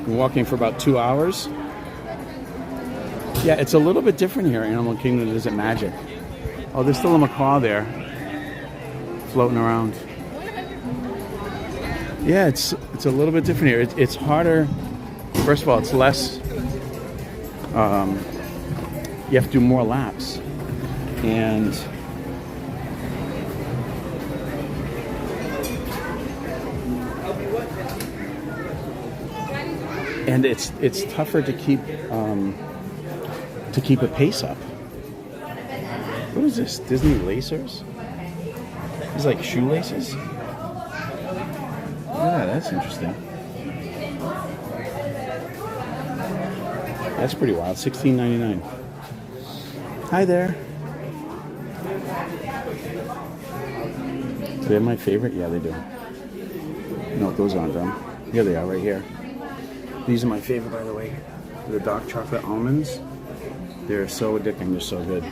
We're walking for about 2 hours. Yeah, it's a little bit different here in Animal Kingdom than it is at Magic. Oh, there's still a macaw there floating around. Yeah, it's a little bit different here. It's harder. First of all, it's less. You have to do more laps, and it's tougher to keep a pace up. What is this? Disney lacers? These like shoelaces? Yeah, that's interesting. That's pretty wild. $16.99. Hi there. Do they have my favorite? Yeah, they do. No, those aren't them. Here they are, right here. These are my favorite, by the way. The dark chocolate almonds. They're so addicting. They're so good. Do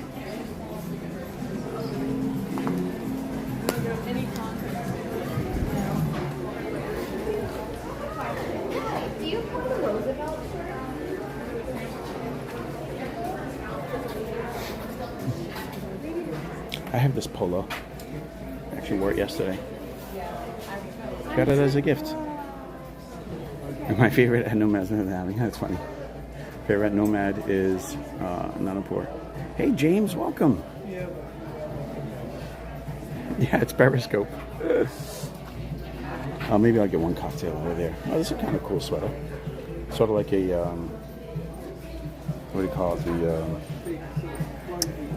you have the Roosevelt? I have this polo. I actually wore it yesterday. Got it as a gift. And my favorite at Nomad, that's funny. Favorite Nomad is Nanapur. Hey James, welcome. Yeah, it's Periscope. Maybe I'll get one cocktail over there. Oh, this is a kind of cool sweater. Sort of like a, what do you call it?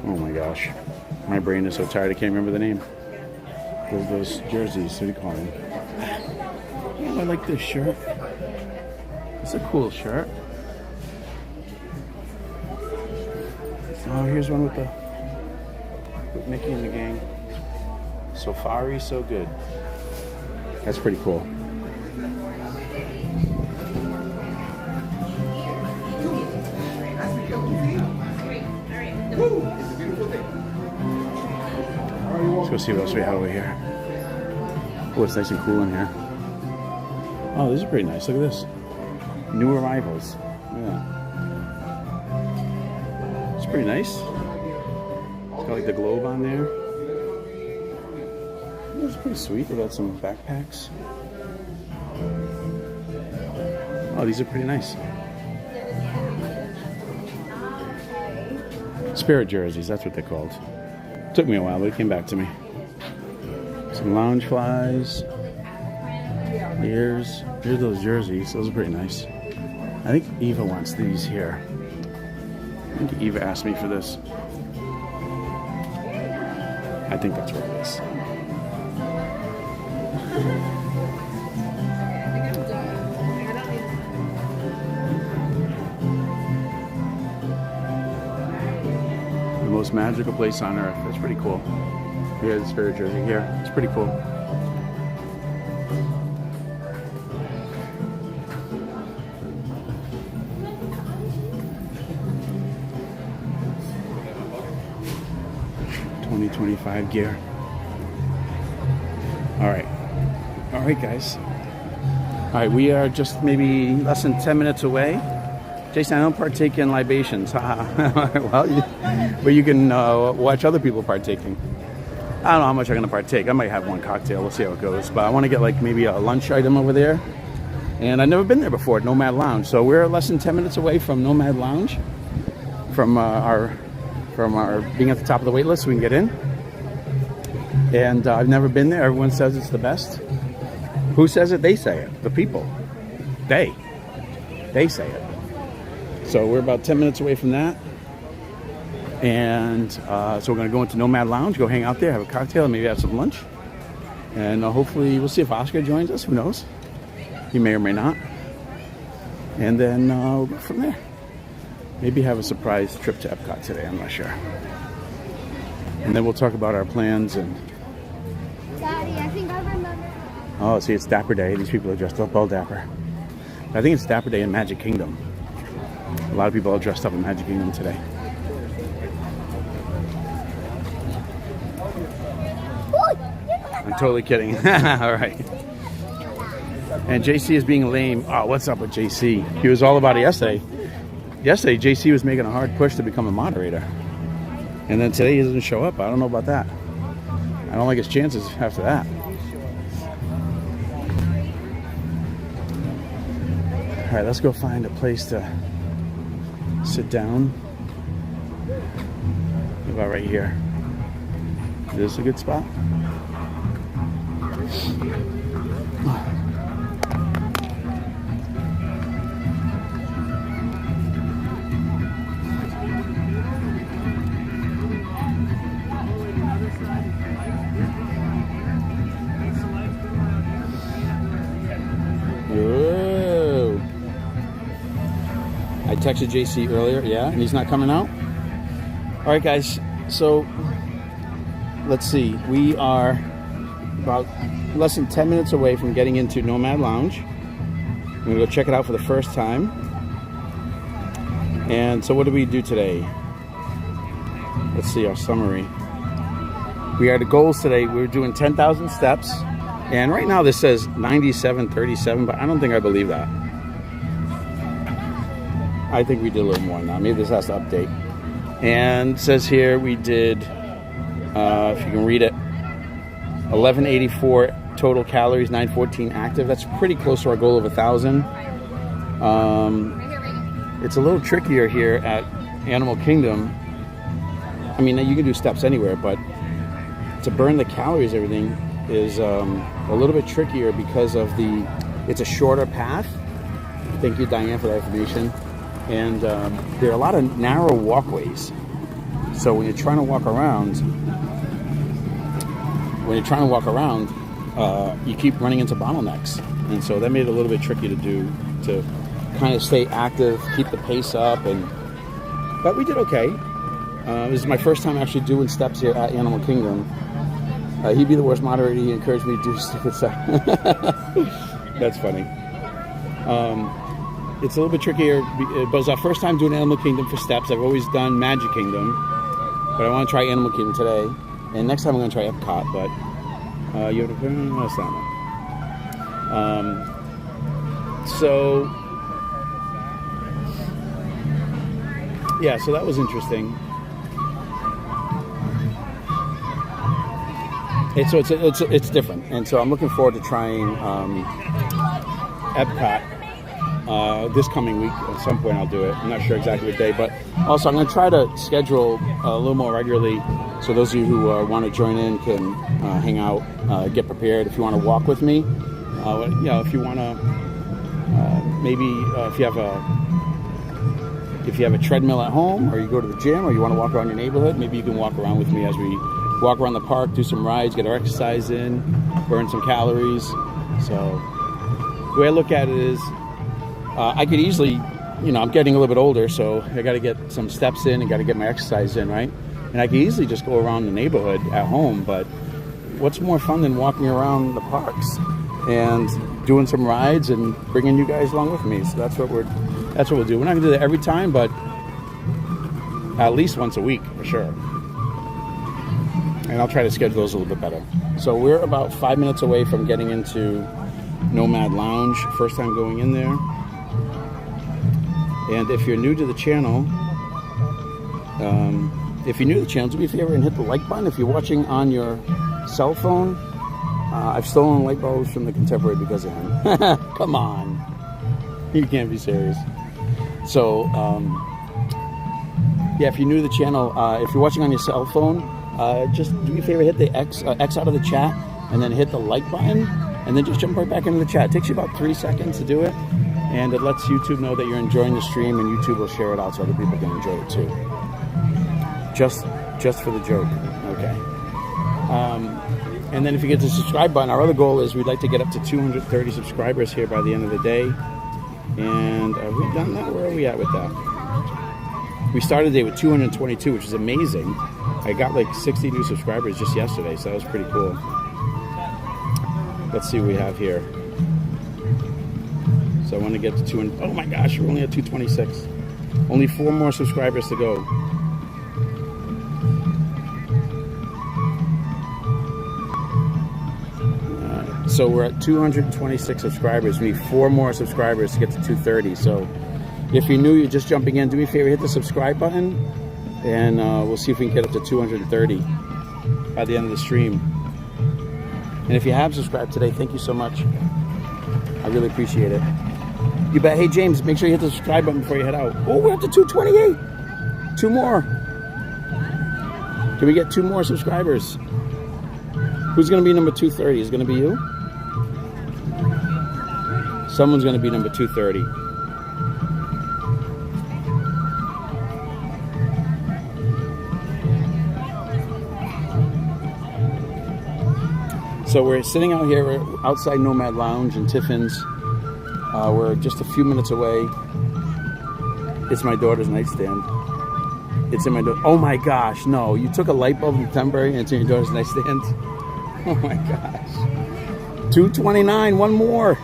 Oh my gosh. My brain is so tired I can't remember the name. Those jerseys, what do you call them? Oh, I like this shirt. It's a cool shirt. Oh, here's one with Mickey and the gang. So far, so good. That's pretty cool. Let's go see what else we have over here. Oh, it's nice and cool in here. Oh, these are pretty nice. Look at this. New arrivals. Yeah. It's pretty nice. It's got like the globe on there. It's pretty sweet. They got some backpacks. Oh, these are pretty nice. Spirit jerseys, that's what they're called. Took me a while, but it came back to me. Some lounge flies. Here's those jerseys. Those are pretty nice. I think Eva wants these here. I think Eva asked me for this. I think that's what it is. The most magical place on earth. That's pretty cool. Here's the Spirit jersey here. It's pretty cool. $20.25 gear. All right, guys. All right, we are just maybe less than 10 minutes away. Jason, I don't partake in libations. Well, but you can watch other people partaking. I don't know how much I'm going to partake. I might have one cocktail. We'll see how it goes. But I want to get like maybe a lunch item over there. And I've never been there before at Nomad Lounge. So we're less than 10 minutes away from Nomad Lounge. From our being at the top of the wait list so we can get in. And I've never been there. Everyone says it's the best. Who says it? They say it. The people. They say it. So we're about 10 minutes away from that. And so we're going to go into Nomad Lounge, go hang out there, have a cocktail, and maybe have some lunch. And hopefully we'll see if Oscar joins us. Who knows? He may or may not. And then we'll go from there. Maybe have a surprise trip to Epcot today. I'm not sure. And then we'll talk about our plans and... Daddy, I think I remember. Oh, see, it's Dapper Day. These people are dressed up all dapper. I think it's Dapper Day in Magic Kingdom. A lot of people are dressed up in Magic Kingdom today. I'm totally kidding. All right. And JC is being lame. Oh, what's up with JC? He was all about it yesterday. Yesterday, JC was making a hard push to become a moderator. And then today he doesn't show up. I don't know about that. I don't like his chances after that. All right, let's go find a place to sit down. What about right here? Is this a good spot? Whoa. I texted JC earlier, yeah, and he's not coming out. All right, guys, so let's see. We are about less than 10 minutes away from getting into Nomad Lounge. I'm gonna go check it out for the first time. And so what did we do today? Let's see our summary. We had the goals today. We were doing 10,000 steps. And right now this says 97:37, but I don't think I believe that. I think we did a little more now. Maybe this has to update. And it says here we did, if you can read it, 1184 total calories, 914 active. That's pretty close to our goal of 1,000. It's a little trickier here at Animal Kingdom. I mean, you can do steps anywhere, but to burn the calories, everything is a little bit trickier because of it's a shorter path. Thank you, Diane, for that information. And there are a lot of narrow walkways. So when you're trying to walk around, you keep running into bottlenecks. And so that made it a little bit tricky to do, to kind of stay active, keep the pace up. But we did okay. This is my first time actually doing steps here at Animal Kingdom. He'd be the worst moderator. He encouraged me to do stupid stuff. That's funny. It's a little bit trickier, but it was our first time doing Animal Kingdom for steps. I've always done Magic Kingdom, but I want to try Animal Kingdom today. And next time I'm going to try Epcot, but you have to put in that's not so yeah, so that was interesting. It's different, and so I'm looking forward to trying Epcot this coming week. At some point I'll do it. I'm not sure exactly what day, but also I'm going to try to schedule a little more regularly, so those of you who want to join in can hang out, get prepared. If you want to walk with me, if you want to, maybe if you have a treadmill at home, or you go to the gym, or you want to walk around your neighborhood, maybe you can walk around with me as we walk around the park, do some rides, get our exercise in, burn some calories. So the way I look at it is, I could easily, I'm getting a little bit older, so I got to get some steps in and got to get my exercise in, right? And I could easily just go around the neighborhood at home, but what's more fun than walking around the parks and doing some rides and bringing you guys along with me? So that's what we'll do. We're not gonna do that every time, but at least once a week for sure. And I'll try to schedule those a little bit better. So we're about 5 minutes away from getting into Nomad Lounge. First time going in there. And if you're new to the channel, do me a favor and hit the like button. If you're watching on your cell phone, I've stolen light bulbs from the Contemporary because of him. Come on. You can't be serious. So, if you're new to the channel, if you're watching on your cell phone, just do me a favor, hit the X out of the chat, and then hit the like button, and then just jump right back into the chat. It takes you about 3 seconds to do it, and it lets YouTube know that you're enjoying the stream, and YouTube will share it out so other people can enjoy it too. Just for the joke. Okay. And then if you get the subscribe button, our other goal is we'd like to get up to 230 subscribers here by the end of the day. And have we done that? Where are we at with that? We started the day with 222, which is amazing. I got like 60 new subscribers just yesterday, so that was pretty cool. Let's see what we have here. So I want to get to 200. Oh my gosh, we're only at 226. Only 4 more subscribers to go. So we're at 226 subscribers. We need 4 more subscribers to get to 230. So if you're new, you're just jumping in, do me a favor, hit the subscribe button, and we'll see if we can get up to 230 by the end of the stream. And if you have subscribed today, thank you so much. I really appreciate it. You bet. Hey, James, make sure you hit the subscribe button before you head out. Oh, we're up to 228. 2 more. Can we get 2 more subscribers? Who's going to be number 230? Is it going to be you? Someone's going to be number 230. So we're sitting out here outside Nomad Lounge and Tiffens. We're just a few minutes away. It's my daughter's nightstand. It's in my oh my gosh, no. You took a light bulb from Contemporary and it's in your daughter's nightstand? Oh my gosh. 229, one more.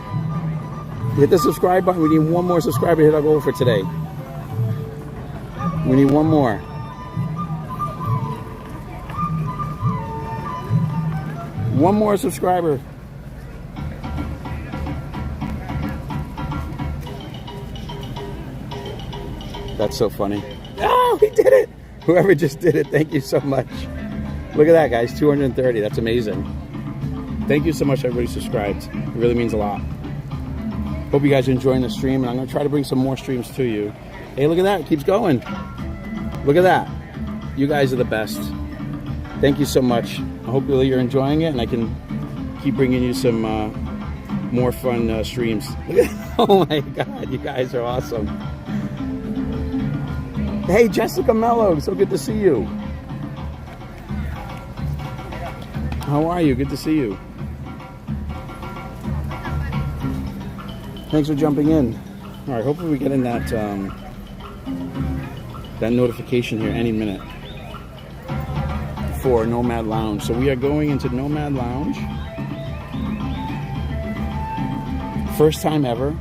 Hit the subscribe button. We need one more subscriber to hit our goal for today. We need one more. One more subscriber. That's so funny. Oh, he did it! Whoever just did it, thank you so much. Look at that, guys, 230. That's amazing. Thank you so much, everybody subscribed. It really means a lot. Hope you guys are enjoying the stream, and I'm going to try to bring some more streams to you. Hey, look at that. It keeps going. Look at that. You guys are the best. Thank you so much. I hope you're enjoying it, and I can keep bringing you some more fun streams. Oh, my God. You guys are awesome. Hey, Jessica Mello. So good to see you. How are you? Good to see you. Thanks for jumping in. All right, hopefully we get in that that notification here any minute for Nomad Lounge. So we are going into Nomad Lounge. First time ever.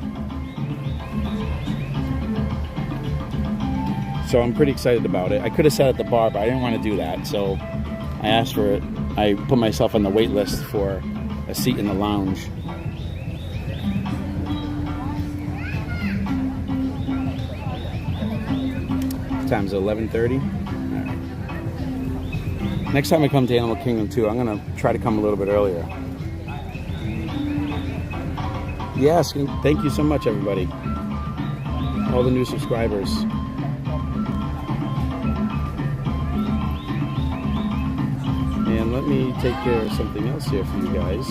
So I'm pretty excited about it. I could have sat at the bar, but I didn't want to do that. So I asked for it. I put myself on the wait list for a seat in the lounge. Time's 11:30. Right. Next time I come to Animal Kingdom 2, I'm gonna try to come a little bit earlier. Yes, thank you so much, everybody. All the new subscribers. And let me take care of something else here for you guys.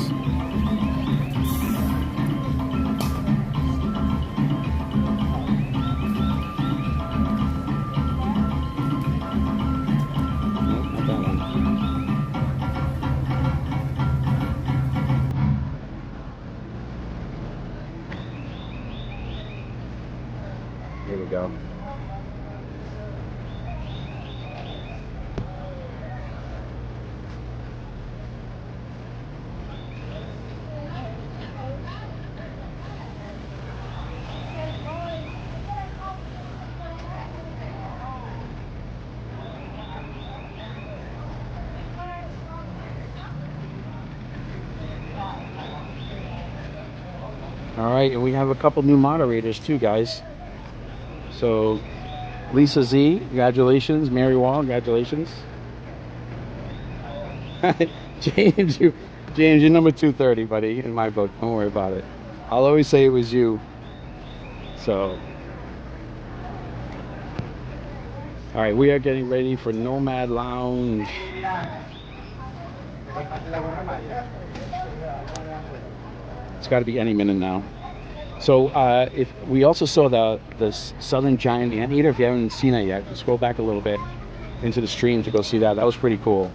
Here we go. All right, and we have a couple new moderators too, guys. So, Lisa Z, congratulations. Mary Wall, congratulations. James, you're number 230, buddy, in my book. Don't worry about it. I'll always say it was you. So, all right, we are getting ready for Nomad Lounge. It's got to be any minute now. So if we also saw the Southern Giant Anteater. If you haven't seen it yet, scroll back a little bit into the stream to go see that. That was pretty cool.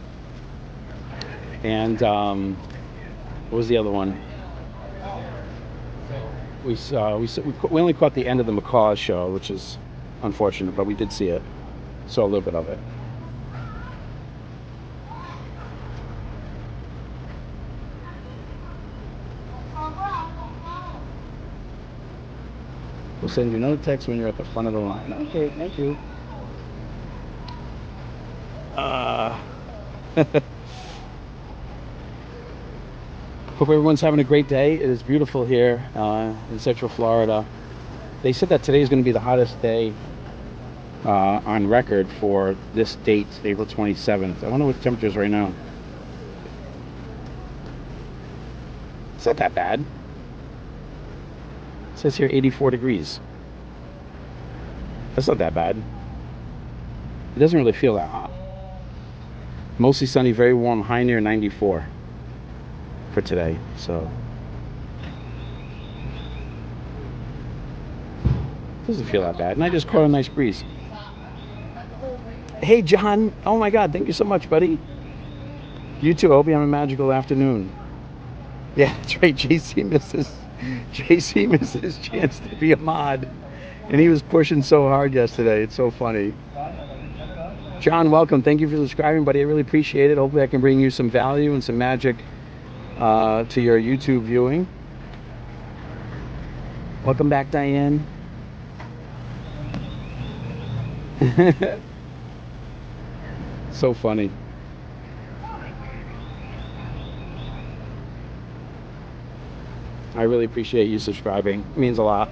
And what was the other one? We only caught the end of the macaw show, which is unfortunate, but we did see it. Saw a little bit of it. We'll send you another text when you're at the front of the line. Okay, thank you. Hope everyone's having a great day. It is beautiful here in Central Florida. They said that today is going to be the hottest day on record for this date, April 27th. I wonder what the temperature is right now. It's not that bad. It says here 84 degrees. That's not that bad. It doesn't really feel that hot. Mostly sunny, very warm, high near 94 for today. So doesn't feel that bad. And I just caught a nice breeze. Hey John, oh my God, thank you so much, buddy. You too. I hope you have a magical afternoon. Yeah, that's right. JC misses his chance to be a mod, and he was pushing so hard yesterday. It's so funny. John, welcome. Thank you for subscribing, buddy. I really appreciate it. Hopefully I can bring you some value and some magic to your YouTube viewing. Welcome back, Diane. So funny. I really appreciate you subscribing. It means a lot.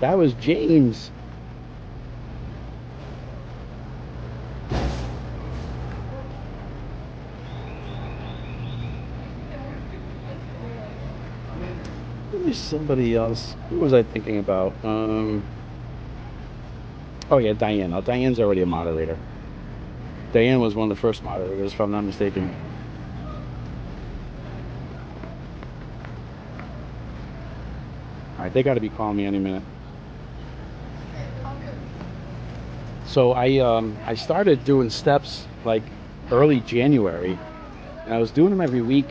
That was James. There's somebody else. Who was I thinking about? Oh yeah, Diane. Oh, Diane's already a moderator. Diane was one of the first moderators, if I'm not mistaken. Alright, they gotta be calling me any minute. So I started doing steps like early January, and I was doing them every week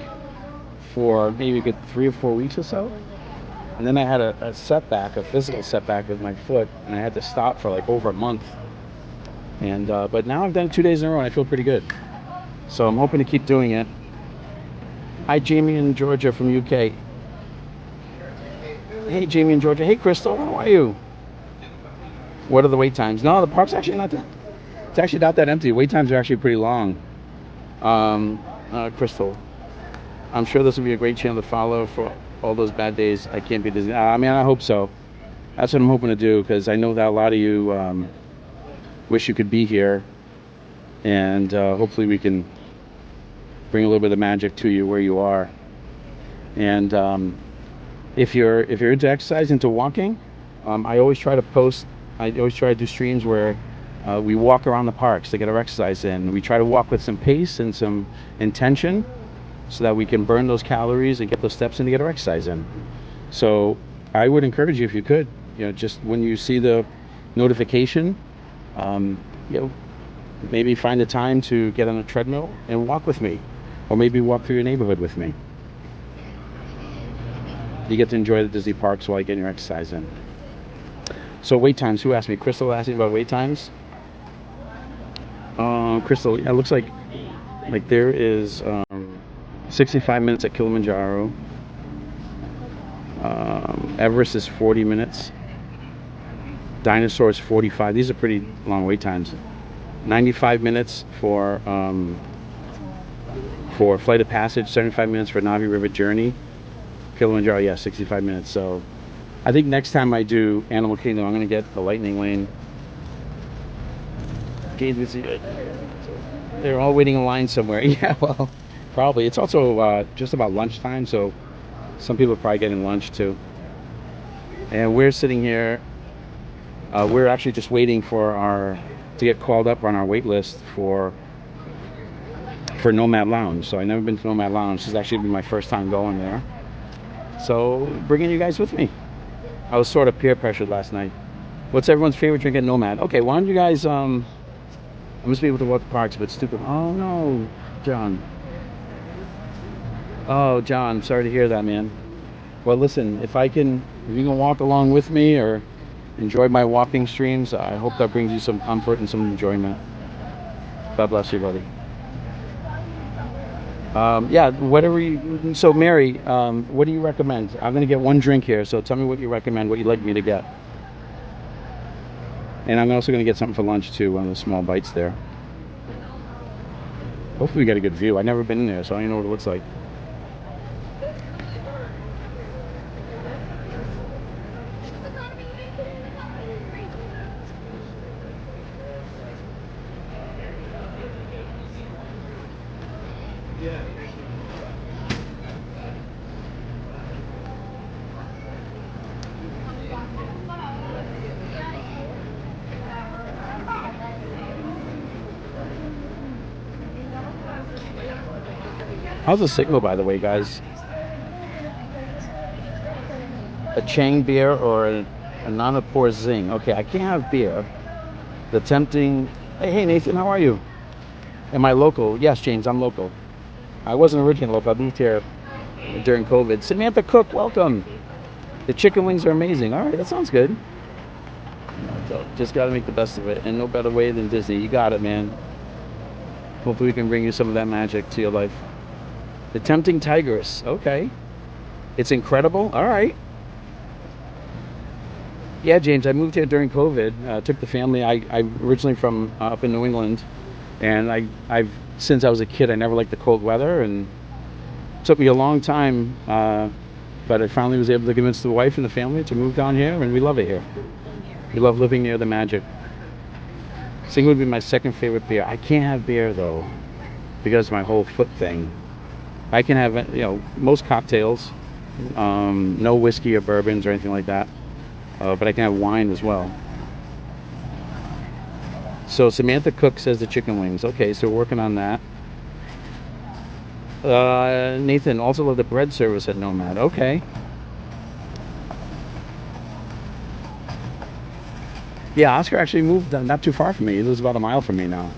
for maybe a good 3 or 4 weeks or so. And then I had a setback, a physical setback with my foot, and I had to stop for like over a month. And but now I've done it 2 days in a row, and I feel pretty good. So I'm hoping to keep doing it. Hi, Jamie and Georgia from UK. Hey, Jamie and Georgia. Hey, Crystal. How are you? What are the wait times? No, the park's actually not that. It's actually not that empty. Wait times are actually pretty long. Crystal, I'm sure this will be a great channel to follow for all those bad days I can't be Disney. I mean, I hope so. That's what I'm hoping to do, because I know that a lot of you wish you could be here, and hopefully we can bring a little bit of magic to you where you are. And if you're into exercise, into walking, I always try to post. I always try to do streams where we walk around the parks to get our exercise in. We try to walk with some pace and some intention, so that we can burn those calories and get those steps in to get our exercise in. So I would encourage you, if you could, just when you see the notification, maybe find a time to get on a treadmill and walk with me, or maybe walk through your neighborhood with me. You get to enjoy the Disney parks while you get your exercise in. So wait times, who asked me? Crystal asked me about wait times. Crystal, it looks like there is 65 minutes at Kilimanjaro. Everest is 40 minutes. Dinosaur is 45. These are pretty long wait times. 95 minutes for Flight of Passage. 75 minutes for Navi River Journey. Kilimanjaro, yeah, 65 minutes. So I think next time I do Animal Kingdom, I'm going to get the Lightning Lane. They're all waiting in line somewhere. Yeah, well, probably. It's also just about lunchtime, so some people are probably getting lunch too. And we're sitting here. We're actually just waiting for to get called up on our wait list for Nomad Lounge. So I've never been to Nomad Lounge. This is actually been my first time going there. So bringing you guys with me. I was sort of peer pressured last night. What's everyone's favorite drink at Nomad? Okay, why don't you guys I'm supposed to be able to walk the parks, but stupid. Oh no, John. Oh, John, sorry to hear that, man. Well, listen, if you can walk along with me or enjoy my walking streams, I hope that brings you some comfort and some enjoyment. God bless you, buddy. Yeah, whatever you. So, Mary, what do you recommend? I'm gonna get one drink here, so tell me what you recommend. What you'd like me to get. And I'm also gonna get something for lunch too. One of the small bites there. Hopefully, we get a good view. I've never been in there, so I don't know what it looks like. How's the signal, by the way, guys? A Chang beer or a Nanapur Zing? Okay, I can't have beer. The tempting. Hey, Nathan, how are you? Am I local? Yes, James, I'm local. I wasn't originally local. I moved here during COVID. Samantha Cook, welcome. The chicken wings are amazing. All right, that sounds good. So just got to make the best of it, and no better way than Disney. You got it, man. Hopefully we can bring you some of that magic to your life. The Tempting Tigress. Okay. It's incredible. All right. Yeah, James, I moved here during COVID. Took the family. I'm originally from up in New England, and I've since I was a kid, I never liked the cold weather, and it took me a long time, but I finally was able to convince the wife and the family to move down here, and we love it here. We love living near the magic. Sing would be my second favorite beer. I can't have beer though, because of my whole foot thing. I can have, you know, most cocktails, no whiskey or bourbons or anything like that, but I can have wine as well. So Samantha Cook says the chicken wings. Okay, so we're working on that. Nathan also loved the bread service at Nomad. Okay. Yeah, Oscar actually moved not too far from me. He lives about a mile from me now.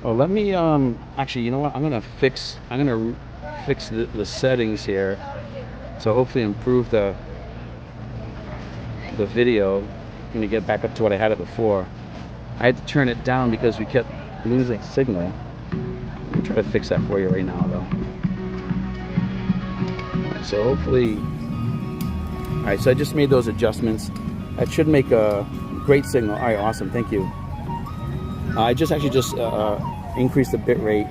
Oh, let me actually, you know what? I'm gonna fix the settings here to hopefully improve the video when you get back up to what I had it before. I had to turn it down because we kept losing signal. Let me try to fix that for you right now though. So hopefully, all right, so I just made those adjustments. That should make a great signal. All right, awesome, thank you. I just increased the bit rate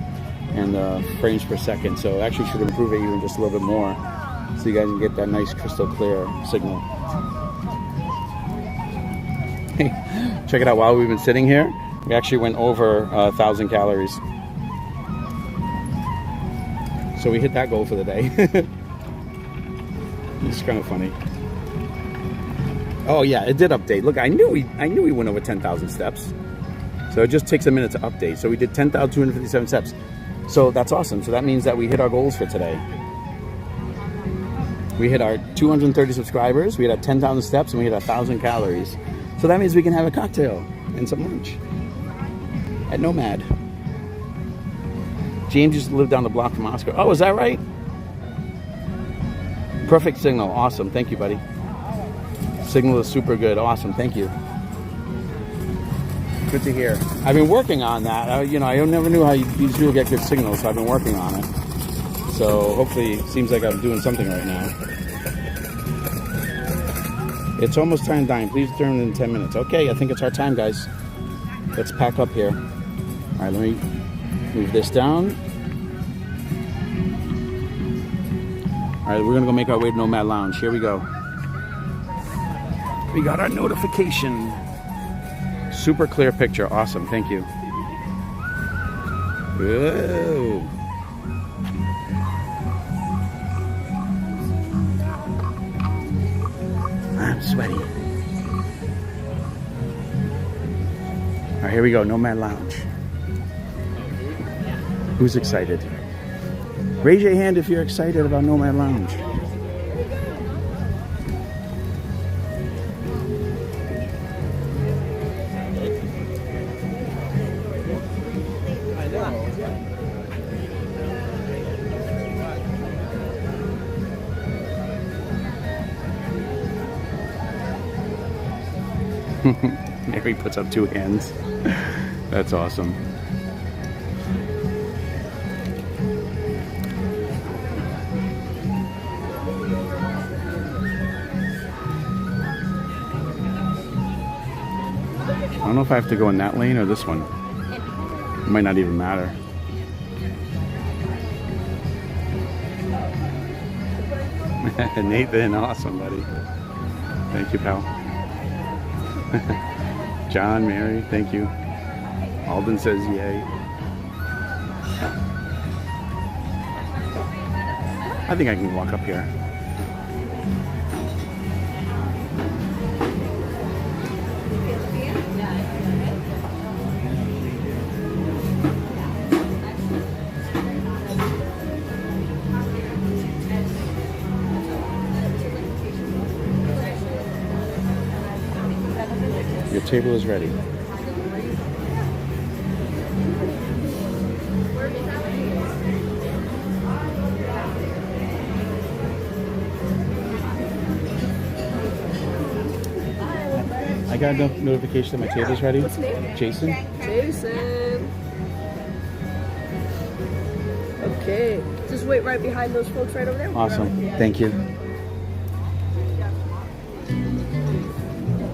and the frames per second, so it actually should improve it even just a little bit more, so you guys can get that nice crystal clear signal. Hey, check it out, while we've been sitting here, we actually went over 1,000 calories. So we hit that goal for the day. It's kind of funny. Oh yeah, it did update. Look, I knew we went over 10,000 steps. So it just takes a minute to update. So we did 10,257 steps. So that's awesome. So that means that we hit our goals for today. We hit our 230 subscribers, we hit our 10,000 steps, and we hit 1,000 calories. So that means we can have a cocktail and some lunch at Nomad. James used to live down the block from Oscar. Oh, is that right? Perfect signal. Awesome. Thank you, buddy. Signal is super good. Awesome. Thank you. Good to hear. I've been working on that. You know, I never knew how these people get good signals, so I've been working on it. So hopefully it seems like I'm doing something right now. It's almost time, Dine. Please return in 10 minutes. Okay, I think it's our time, guys. Let's pack up here. All right, let me move this down. All right, we're gonna go make our way to Nomad Lounge. Here we go. We got our notification. Super clear picture. Awesome. Thank you. Whoa. I'm sweaty. All right, here we go. Nomad Lounge. Who's excited? Raise your hand if you're excited about Nomad Lounge. Mary puts up 2 hands. That's awesome. I don't know if I have to go in that lane or this one. It might not even matter. Nathan, awesome, buddy. Thank you, pal. John, Mary, thank you. Alden says yay. I think I can walk up here. Your table is ready. I got a notification that my table's ready. What's your name? Jason. Jason. Okay. Just wait right behind those folks right over there. Awesome. Thank you.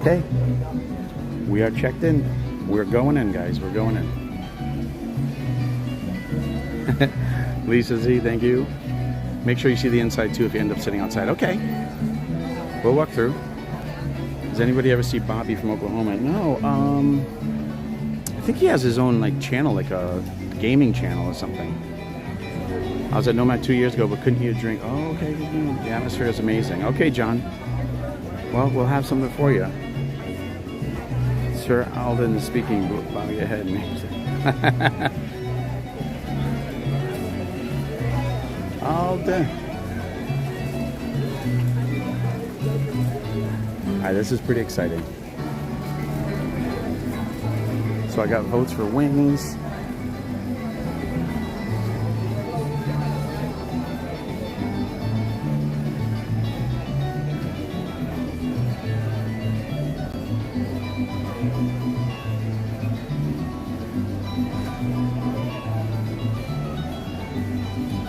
Okay. We are checked in. We're going in, guys. We're going in. Lisa Z, thank you. Make sure you see the inside too if you end up sitting outside. Okay. We'll walk through. Does anybody ever see Bobby from Oklahoma? No. I think he has his own like channel, like a gaming channel or something. I was at Nomad 2 years ago, but couldn't hear a drink. Oh, okay. The atmosphere is amazing. Okay, John. Well, we'll have something for you. Sir Alden is speaking. Bobby ahead. Alden. Alright, this is pretty exciting. So I got votes for wings.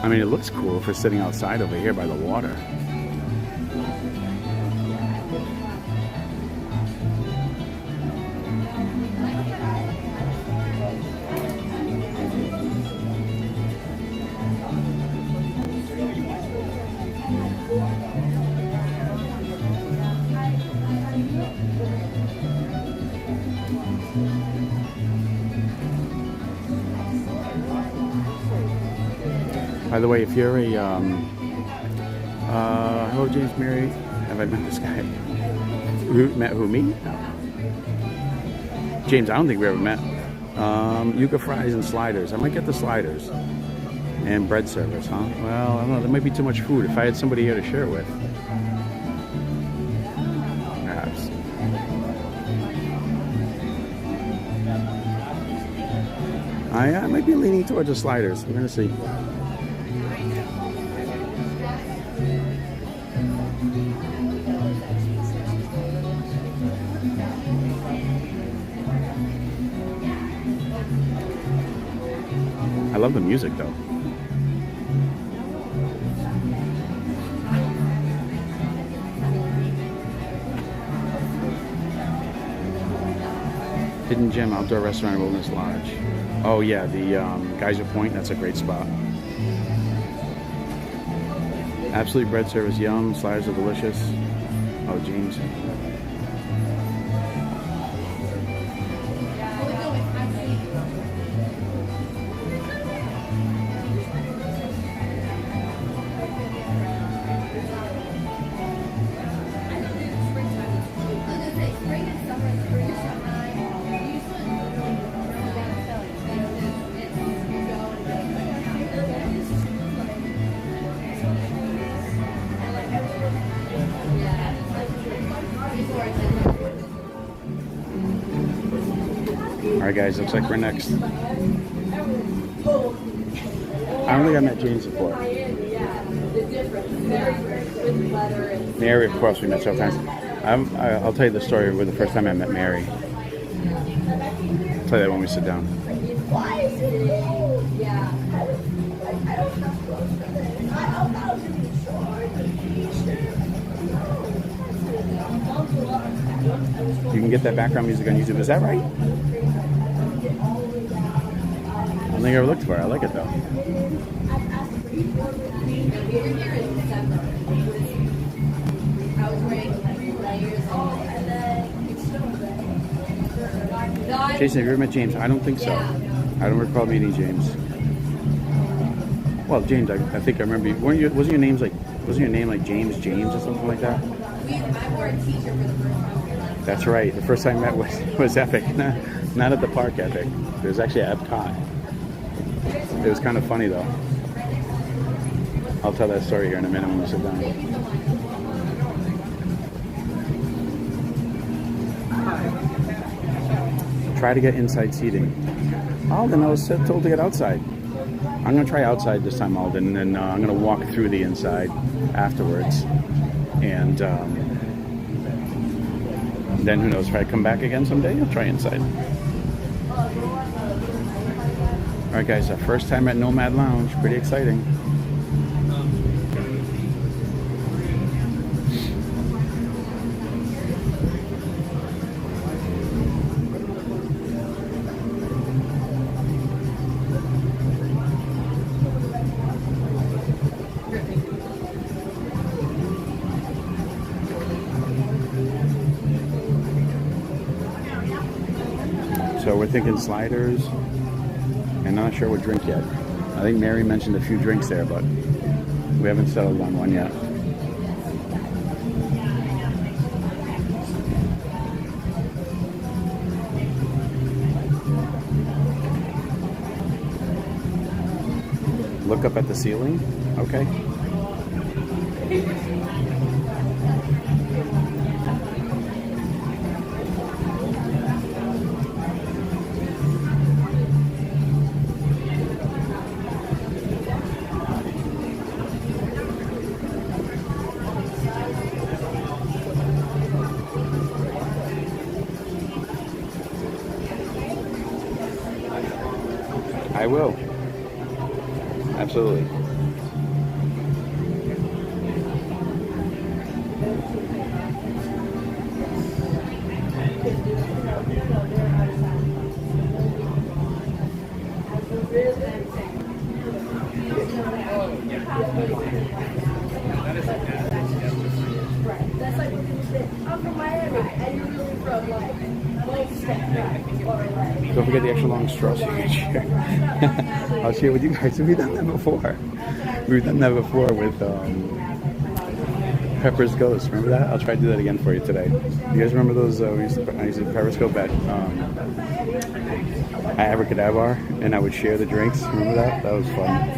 I mean, it looks cool if we're sitting outside over here by the water. By the way, if you're a, hello James Mary, have I met this guy? Met who, me? No. James, I don't think we ever met. Yuca fries and sliders. I might get the sliders. And bread service, huh? Well, I don't know, there might be too much food if I had somebody here to share with. Perhaps. I might be leaning towards the sliders. We're gonna see. I love the music though. Hidden Gem Outdoor Restaurant Wilderness Lodge. Oh yeah, the Geyser Point, that's a great spot. Absolute bread service, yum, sliders are delicious. Oh, James. Alright guys, looks like we're next. I don't think I met James before. Mary, of course, we met several times. I'll tell you the story with the first time I met Mary. I'll tell you that when we sit down. You can get that background music on YouTube. Is that right? I don't think I ever looked for it. I like it though. Jason, have you ever met James? I don't think so. I don't recall meeting James. Well, James, I think I remember. Wasn't your name like James or something like that? That's right. The first time I met was epic. Not at the park epic. It was actually at Epcot. It was kind of funny though. I'll tell that story here in a minute when we sit down. Try to get inside seating. Alden, I was told to get outside. I'm going to try outside this time, Alden, and then I'm going to walk through the inside afterwards. And Then who knows, if I come back again someday, I'll try inside. Alright guys, our first time at Nomad Lounge. Pretty exciting. So we're thinking sliders, and not sure what drink yet. I think Mary mentioned a few drinks there, but we haven't settled on one yet. Look up at the ceiling? Okay. I will. Absolutely. That's like when people say, I'm from Miami, and you're really from like Don't forget the extra long straw so you can share. I'll share with you guys. We've done that before. We've done that before with Pepper's Ghost. Remember that? I'll try to do that again for you today. You guys remember those? I used to Periscope at Abracadabra, and I would share the drinks. Remember that? That was fun.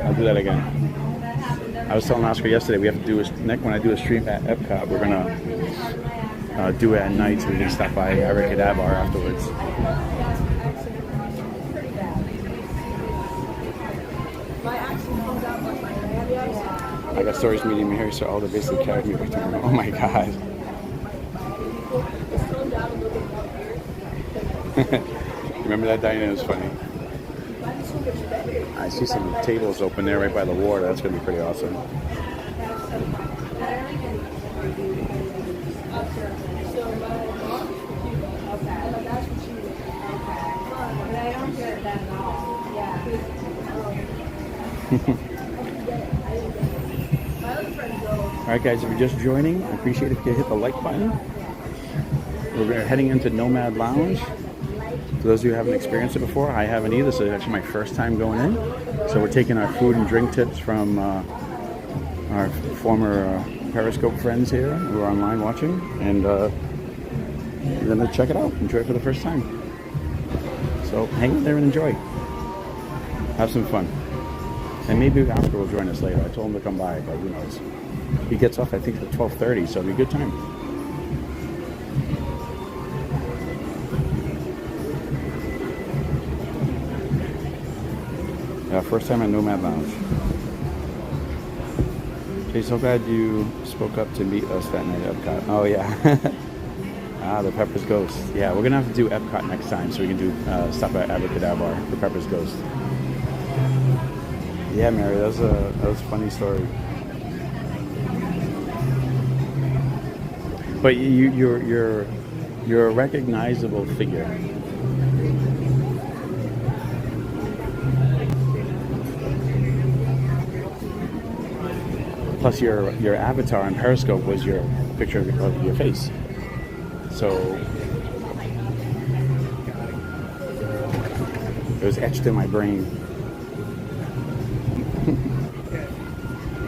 I'll do that again. I was telling Oscar yesterday we have to do when I do a stream at Epcot, we're gonna do it at night so we can stop by Abracadabra afterwards. I got stories meeting me here, so all the basically carried me back to home. Oh my god. Remember that, Diana? It was funny. I see some tables open there right by the water. That's going to be pretty awesome. Alright guys, if you're just joining, I appreciate it if you hit the like button. We're heading into Nomad Lounge. For those of you who haven't experienced it before, I haven't either, so it's actually my first time going in. So we're taking our food and drink tips from our former Periscope friends here who are online watching, and we're going to check it out, enjoy it for the first time. So hang in there and enjoy. Have some fun. And maybe Oscar will join us later. I told him to come by, but who knows. He gets off, I think, at 12:30, so it'll be a good time. Yeah, first time at Nomad Lounge. Okay, so glad you spoke up to meet us that night at Epcot. Oh, yeah. The Pepper's Ghost. Yeah, we're going to have to do Epcot next time, so we can do stop at Abracadabra for Pepper's Ghost. Yeah, Mary, that was a funny story. But you're a recognizable figure. Plus, your avatar on Periscope was your picture of your face. So it was etched in my brain.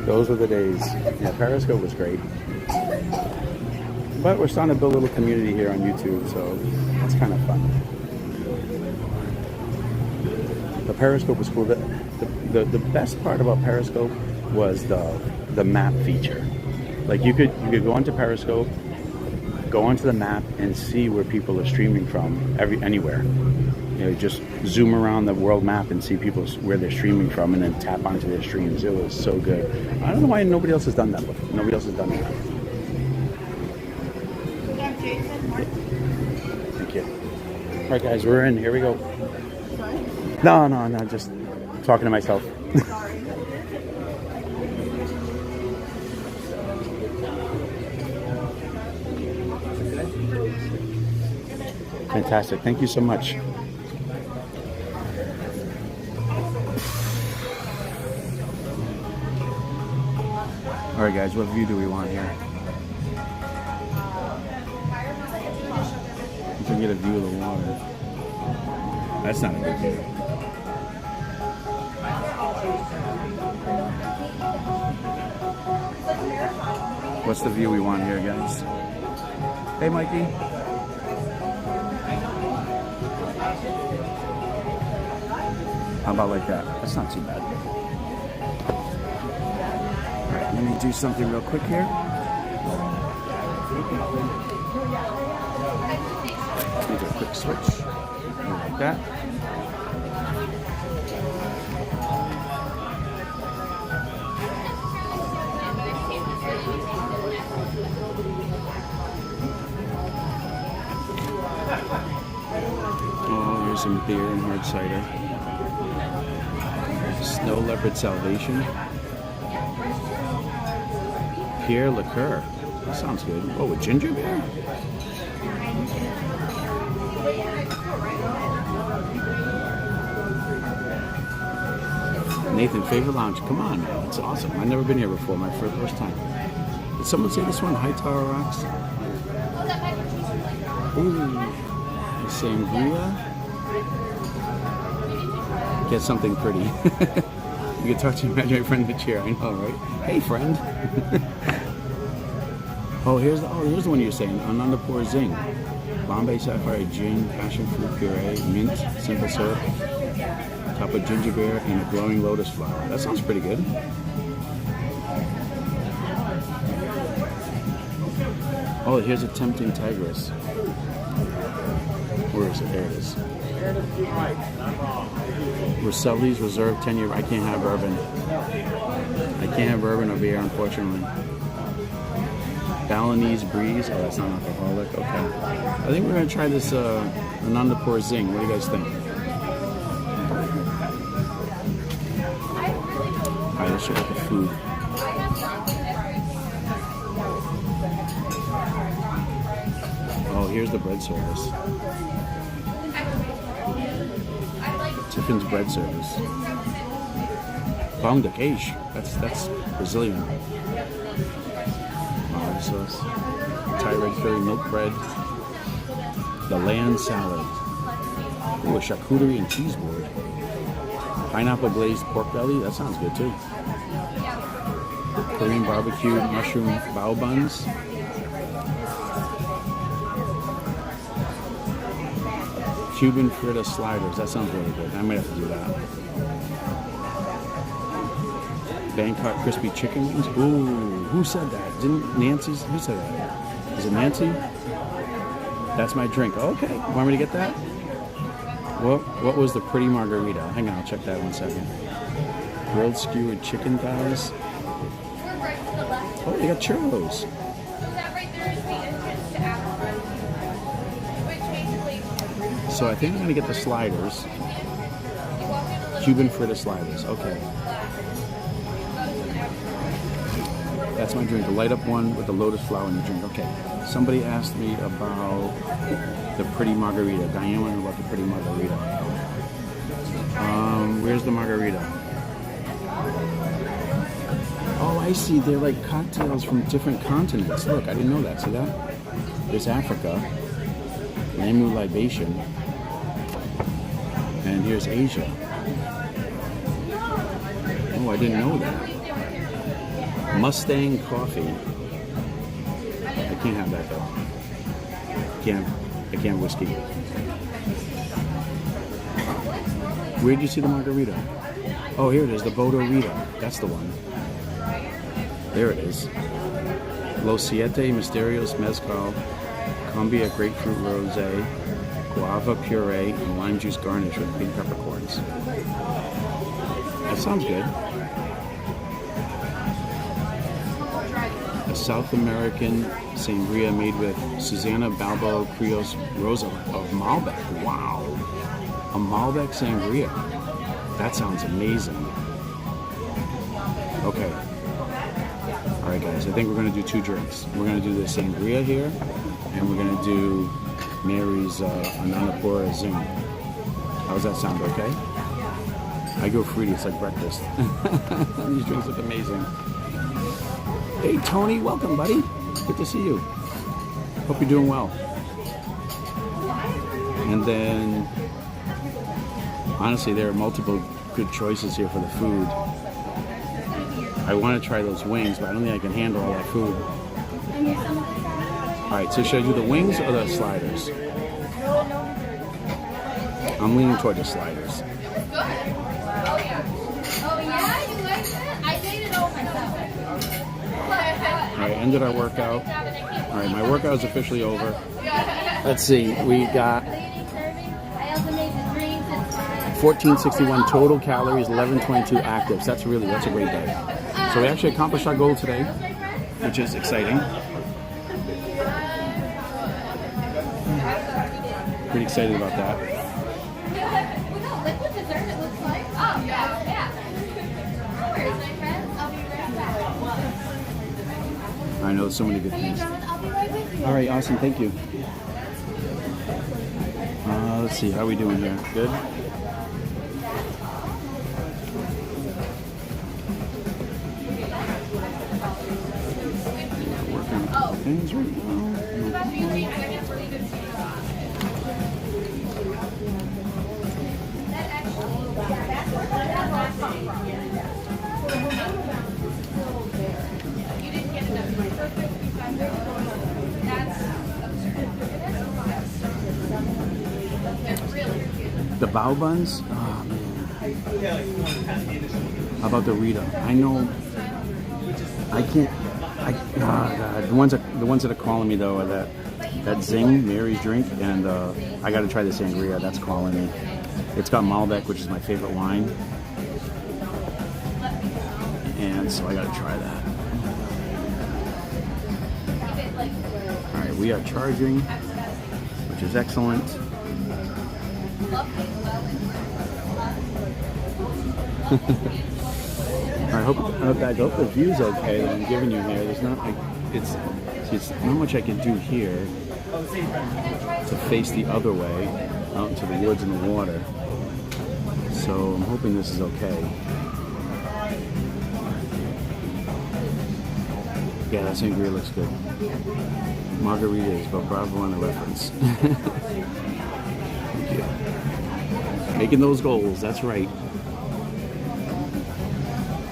Those were the days. Yeah, Periscope was great. But we're starting to build a little community here on YouTube, so that's kind of fun. The Periscope was cool. The best part about Periscope was the map feature. Like you could go onto Periscope, go onto the map, and see where people are streaming from anywhere. You know, just zoom around the world map and see people where they're streaming from, and then tap onto their streams. It was so good. I don't know why nobody else has done that before. Nobody else has done that. Thank you. All right, guys, we're in. Here we go. No, just talking to myself. Fantastic. Thank you so much. All right, guys, what view do we want here? You can get a view of the water. That's not a good view. What's the view we want here, guys? Hey, Mikey. How about like that? That's not too bad. Alright, let me do something real quick here. Let me do a quick switch. Like that. Oh, here's some beer and hard cider. Snow Leopard Salvation. Pierre Liqueur. That sounds good. Oh, with ginger beer? Nathan, favorite lounge. Come on, man. That's awesome. I've never been here before. My first time. Did someone say this one? High Tower Rocks? Ooh. Sangria. Get something pretty. You can talk to your imaginary friend in the chair. I know, right? Hey, friend. Here's the one you're saying. Anandapur Zing. Bombay Sapphire Gin, Passion Fruit Puree, Mint, Simple Syrup, top of ginger beer, and a glowing lotus flower. That sounds pretty good. Oh, here's a tempting tigress. Where is it? There it is. Rosselli's Reserve 10-year. I can't have bourbon. I can't have bourbon or beer, unfortunately. Balinese Breeze. Oh, that's not alcoholic. Okay. I think we're going to try this Anandapur Zing. What do you guys think? Alright, let's check out the food. Oh, here's the bread service. Tiffens bread service. Pão de queijo. That's Brazilian. Olive sauce. Thai red curry milk bread. The land salad. Ooh, a charcuterie and cheese board. Pineapple glazed pork belly. That sounds good too. Korean barbecue mushroom bao buns. Cuban fritter sliders. That sounds really good. I might have to do that. Bangkok crispy chicken wings. Ooh, who said that? Didn't Nancy's? Who said that? Is it Nancy? That's my drink. Okay. Want me to get that? What was the pretty margarita? Hang on, I'll check that 1 second. Grilled skewered chicken thighs. Oh, they got churros. So I think I'm gonna get the sliders. Cuban fritter sliders. Okay. That's my drink. A light up one with the lotus flower in the drink. Okay. Somebody asked me about the pretty margarita. Diane wanted about the pretty margarita. Where's the margarita? Oh, I see. They're like cocktails from different continents. Look, I didn't know that. See that? There's Africa. Lamu libation. And here's Asia. Oh, I didn't know that. Mustang coffee. I can't have that though. I can't whiskey. Where'd you see the margarita? Oh, here it is, the Bodo Rita. That's the one. There it is. Los Siete Misterios Mezcal, Cumbia Grapefruit Rosé, Guava Puree, and lime juice garnish with pink peppercorns. That sounds good. a South American sangria made with Susana Balbo Crios Rosa of Malbec. Wow. A Malbec sangria. That sounds amazing. Okay. All right, guys. I think we're going to do 2 drinks. We're going to do the sangria here, and we're going to do Mary's Ananapura Zing. How does that sound? Okay? I go fruity. It's like breakfast. These drinks look amazing. Hey, Tony. Welcome, buddy. Good to see you. Hope you're doing well. And then, honestly, there are multiple good choices here for the food. I want to try those wings, but I don't think I can handle all that food. All right, so should I do the wings or the sliders? I'm leaning toward the sliders. Oh yeah, you like it? I made it all myself. All right, ended our workout. All right, my workout is officially over. Let's see, we got 1461 total calories, 1122 actives. That's a great day. So we actually accomplished our goal today, which is exciting. Pretty excited about that. Liquid dessert, it looks like. Oh, yeah. Where's my friends? I'll be right back. I know so many good things. I'll be right with you. All right, awesome. Thank you. Let's see, how are we doing here? Good? Working things right now. The bao buns? Oh, man. How about the Rita? I know. I can't. God. The ones that are calling me though are that Zing, Mary's drink, and I got to try the sangria. That's calling me. It's got Malbec, which is my favorite wine, and so I got to try that. All right, we are charging, which is excellent. I hope the view's okay that I'm giving you here. There's not like it's not much I can do here to face the other way out into the woods and the water. So I'm hoping this is okay. Yeah, that sangria looks good. Margaritas, but bravo on the reference. Thank you. Making those goals, that's right.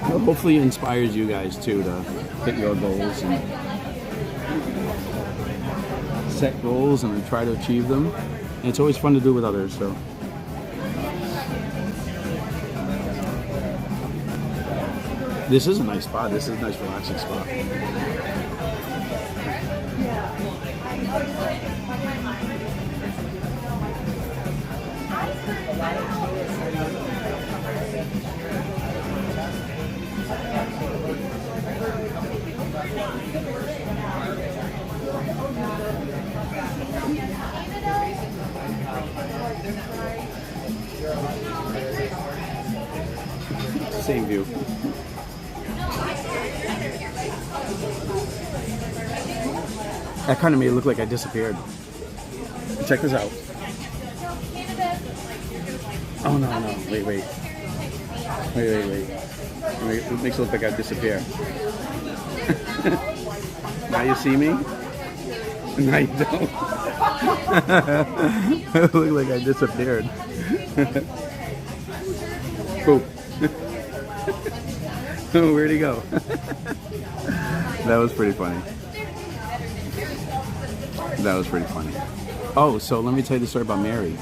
Well, hopefully it inspires you guys too to hit your goals and set goals and try to achieve them. And it's always fun to do with others, so. This is a nice spot. This is a nice relaxing spot. Same view. That kind of made it look like I disappeared. Check this out. Oh no, wait. It makes it look like I disappear. Now you see me? No, you don't. It looked like I disappeared. Boop. Where'd he go? That was pretty funny. Oh, so let me tell you the story about Mary.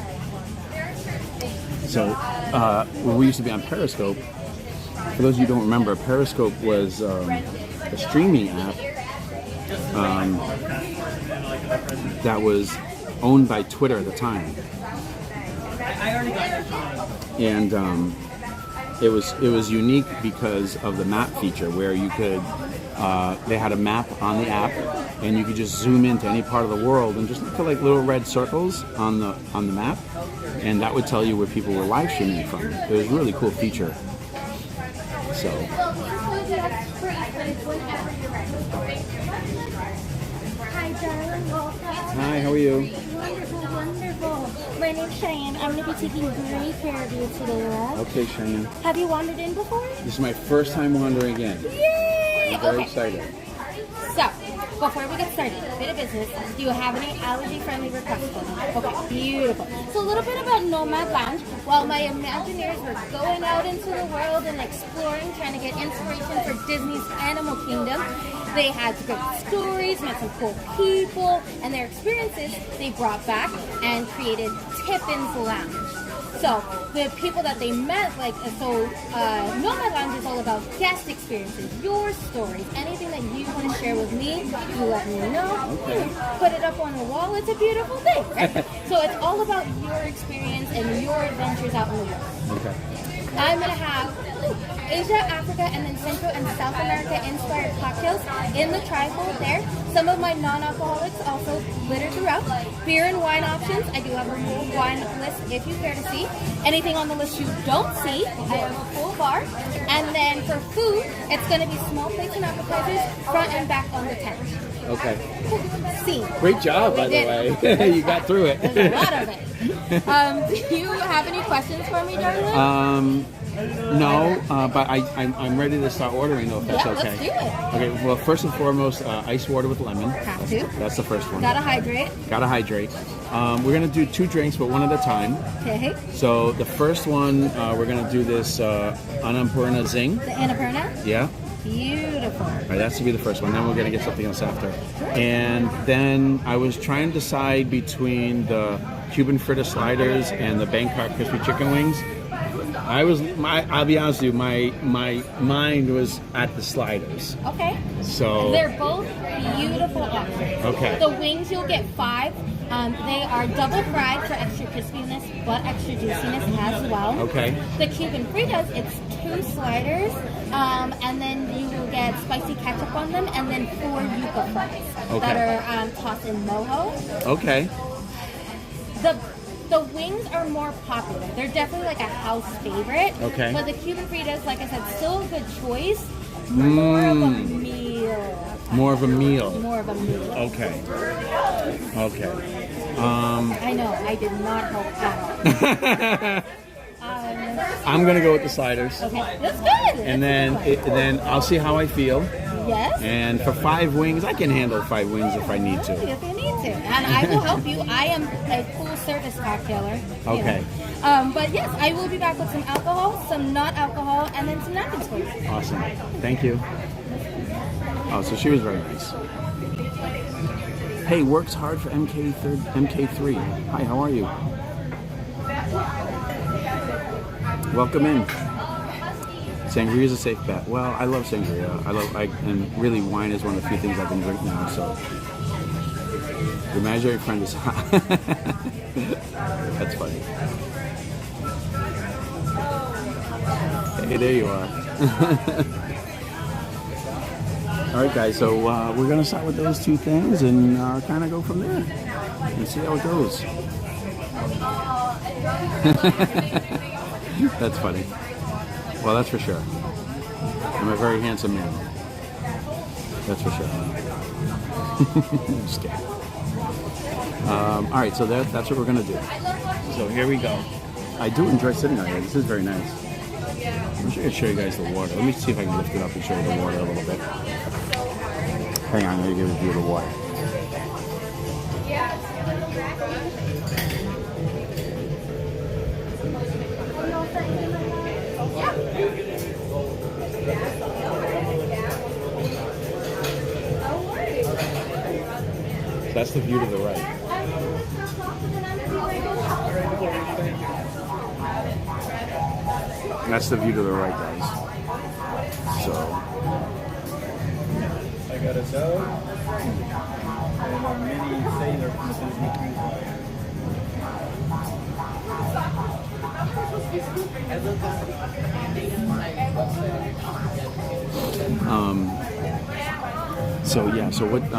So, when we used to be on Periscope, for those of you who don't remember, Periscope was a streaming app that was owned by Twitter at the time. And it was unique because of the map feature, where you could they had a map on the app, and you could just zoom into any part of the world and just look for like little red circles on the map, and that would tell you where people were live streaming from. It was a really cool feature. So. Hi, darling. Hi, how are you? Wonderful, wonderful. My name's Cheyenne. I'm going to be taking great care of you today, love. Okay, Cheyenne. Have you wandered in before? This is my first time wandering in. Yay! I'm very excited. So, before we get started, a bit of business. Do you have any allergy-friendly requests for me? Okay, beautiful. So a little bit about Nomad Lounge. While my Imagineers were going out into the world and exploring, trying to get inspiration for Disney's Animal Kingdom, they had great stories, met some cool people, and their experiences they brought back and created Tiffens Lounge. So the people that they met, Nomad Lounge is all about guest experiences, your stories, anything that you want to share with me, you let me know. Okay. Put it up on the wall. It's a beautiful thing, right? So it's all about your experience and your adventures out in the world. Okay. I'm going to have Asia, Africa, and then Central and South America inspired cocktails in the trifold there. Some of my non-alcoholics also littered throughout. Beer and wine options. I do have a full wine list if you care to see. Anything on the list you don't see, I have a full bar. And then for food, it's going to be small plates and appetizers, front and back on the tent. Okay. See. Great job, by the way. You got through it. There's a lot of it. Do you have any questions for me, darling? No, but I'm ready to start ordering though, if that's Yeah, okay. let's do it. Okay, well, first and foremost, ice water with lemon. Have to. That's the first one. Gotta hydrate. Gotta hydrate. We're gonna do 2 drinks, but one at a time. Okay. So the first one, we're gonna do this Annapurna Zing. The Annapurna. Yeah. Beautiful. All right, that's to be the first one. Then we're gonna get something else after. And then I was trying to decide between the Cuban fritter sliders and the Bangkok crispy chicken wings. I'll be honest with you, my mind was at the sliders. Okay. So They're both beautiful options. Okay. The wings, you'll get 5. They are double fried for extra crispiness, but extra juiciness as well. Okay. The Cuban fritas, it's 2 sliders, and then you will get spicy ketchup on them, and then 4 yuca fries that are tossed in mojo. Okay. The wings are more popular. They're definitely like a house favorite. Okay. But the Cuban fritas, like I said, still a good choice. More of a meal. More of a meal. More of a meal. Okay. Okay. I know, I did not help out. I'm gonna go with the sliders. Okay, that's good. And then I'll see how I feel. Yes. And for 5 wings, I can handle 5 wings if I need to. If you need to. And I will help you. I am a full service cocktailer. Okay. But yes, I will be back with some alcohol, some not alcohol, and then some napkins for you. Awesome. Thank you. Oh, so she was very nice. Hey, works hard for MK3. Hi, how are you? Welcome in. Sangria is a safe bet. Well, I love sangria. And really wine is one of the few things I can drink now, so. Your imaginary friend is hot. That's funny. Hey, there you are. All right, guys, so we're going to start with those 2 things and kind of go from there and see how it goes. That's funny. Well, that's for sure. I'm a very handsome man. That's for sure. Just kidding. All right, so that's what we're going to do. So here we go. I do enjoy sitting out here. This is very nice. I'm sure I can show you guys the water. Let me see if I can lift it up and show you the water a little bit. Hang on, let me give you a view of the water. That's the view to the right. That's the view to the right, guys. So. I got a dog and a mini sailor from the Disney Cruise Line. So yeah, so what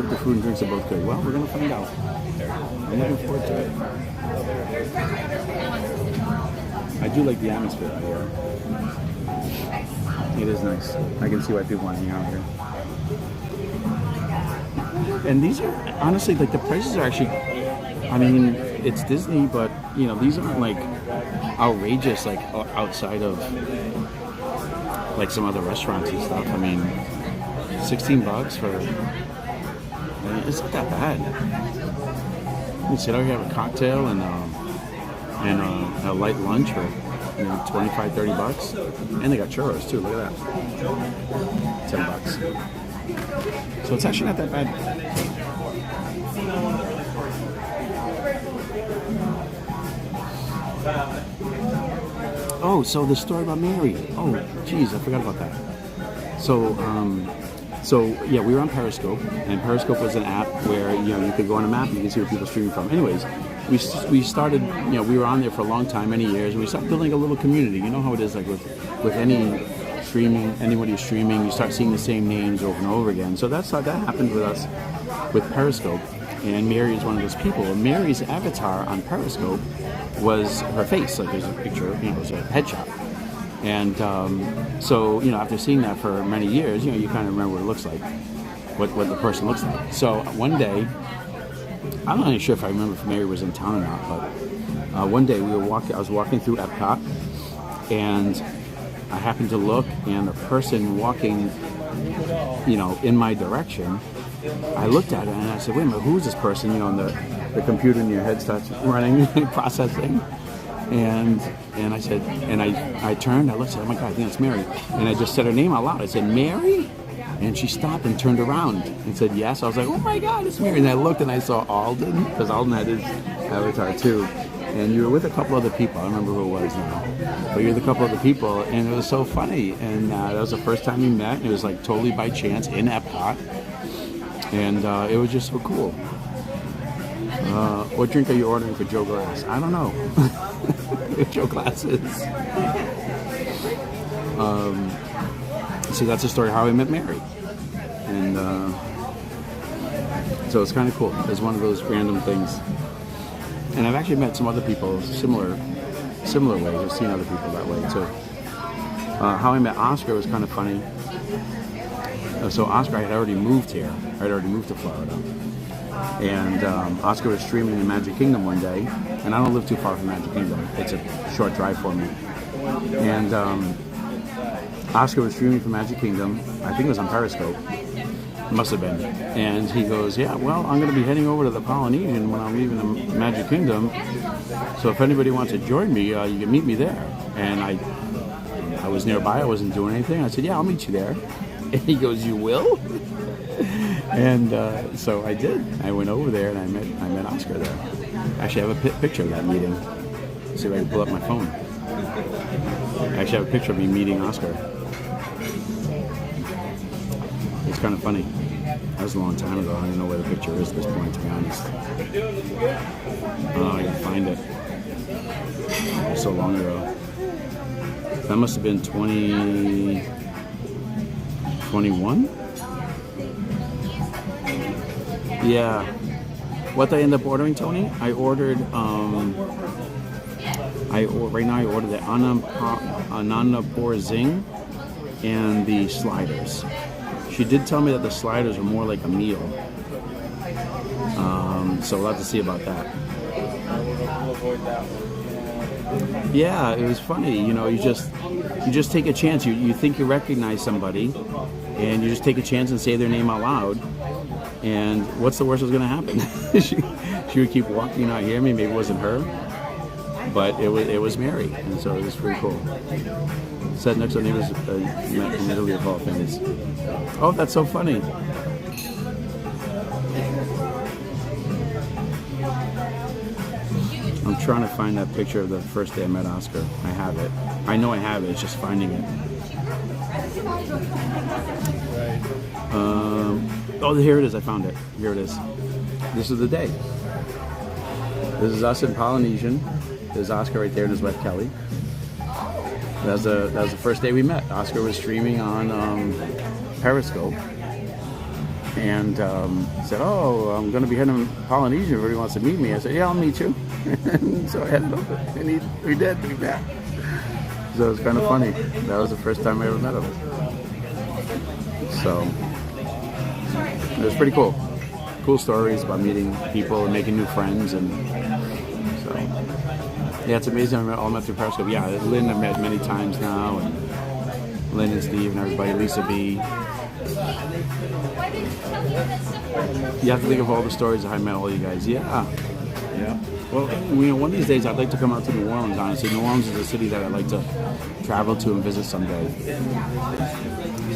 the food and drinks are both good? Well, we're gonna find out. I'm looking forward to it. I do like the atmosphere out here. It is nice. I can see why people want to hang out here. And these are honestly like the prices are actually. I mean, it's Disney, but you know these aren't like outrageous like outside of like some other restaurants and stuff. I mean, $16 for. I mean, it's not that bad. You can sit out here, have a cocktail and a light lunch for $25-30, and they got churros too. Look at that, $10. So it's actually not that bad. Oh, so the story about Mary. Oh, geez, I forgot about that. So yeah, we were on Periscope, and Periscope was an app where you could go on a map and you can see where people are streaming from. Anyways, we started, we were on there for a long time, many years, and we started building a little community. You know how it is, like with any streaming, anybody who's streaming, you start seeing the same names over and over again. So that happened with us with Periscope, and Mary is one of those people. And Mary's avatar on Periscope was her face, like there's a picture, it was a headshot. And so, after seeing that for many years, you kind of remember what it looks like, what the person looks like. So one day, I'm not even sure if I remember if Mary was in town or not, but one day I was walking through Epcot, and I happened to look, and the person walking, in my direction, I looked at it and I said, wait a minute, who's this person? And the computer in your head starts running, processing. And I said, and I turned, I looked, I said, oh my God, I think it's Mary. And I just said her name out loud. I said, Mary? And she stopped and turned around and said, yes. I was like, oh my God, it's Mary. And I looked and I saw Alden, because Alden had his avatar too. And you were with a couple other people. I don't remember who it was now. But you were with a couple other people, and it was so funny. And that was the first time we met, and it was like totally by chance in Epcot. And it was just so cool. What drink are you ordering for Joe Glass? I don't know. Joe Glasses. So that's the story how I met Mary. And so it's kind of cool. It's one of those random things. And I've actually met some other people similar ways. I've seen other people that way too. How I met Oscar was kind of funny. So Oscar had already moved here. I had already moved to Florida. And Oscar was streaming in Magic Kingdom one day. And I don't live too far from Magic Kingdom. It's a short drive for me. And Oscar was streaming from Magic Kingdom. I think it was on Periscope. Must have been. And he goes, yeah, well, I'm going to be heading over to the Polynesian when I'm leaving the Magic Kingdom. So if anybody wants to join me, you can meet me there. And I was nearby. I wasn't doing anything. I said, yeah, I'll meet you there. And he goes, you will? And so I did. I went over there and I met Oscar there. Actually, I have a picture of that meeting. Let's see if I can pull up my phone. I actually have a picture of me meeting Oscar. It's kind of funny. That was a long time ago. I don't even know where the picture is at this point, to be honest. Oh, I can find it. It was so long ago. That must have been 2021? Yeah. What did I end up ordering, Tony? I ordered, right now I ordered the Anandapur Zing and the sliders. She did tell me that the sliders were more like a meal. So we'll have to see about that. Yeah, it was funny. You just take a chance. You think you recognize somebody, and you just take a chance and say their name out loud. And what's the worst that's going to happen? she would keep walking, not hear me. Maybe it wasn't her, but it was Mary, and so it was pretty cool. Said next door neighbors in Italy of all things. Oh, that's so funny. I'm trying to find that picture of the first day I met Oscar. I have it. I know I have it. It's just finding it. Oh, here it is. I found it. Here it is. This is the day. This is us in Polynesian. There's Oscar right there and his wife Kelly. That was the first day we met. Oscar was streaming on Periscope, and said, "Oh, I'm going to be heading to Polynesia. If everybody wants to meet me." I said, "Yeah, I'll meet you." And so I headed over, and we did. We met. So it was kind of funny. That was the first time I ever met him. So it was pretty cool. Cool stories about meeting people and making new friends, and so yeah, it's amazing. I all met through Periscope. Yeah, Lynn I've met many times now, and Lynn and Steve and everybody, Lisa B. You have to think of all the stories of how I met all you guys. Yeah. Well, one of these days I'd like to come out to New Orleans. Honestly, New Orleans is a city that I'd like to travel to and visit someday.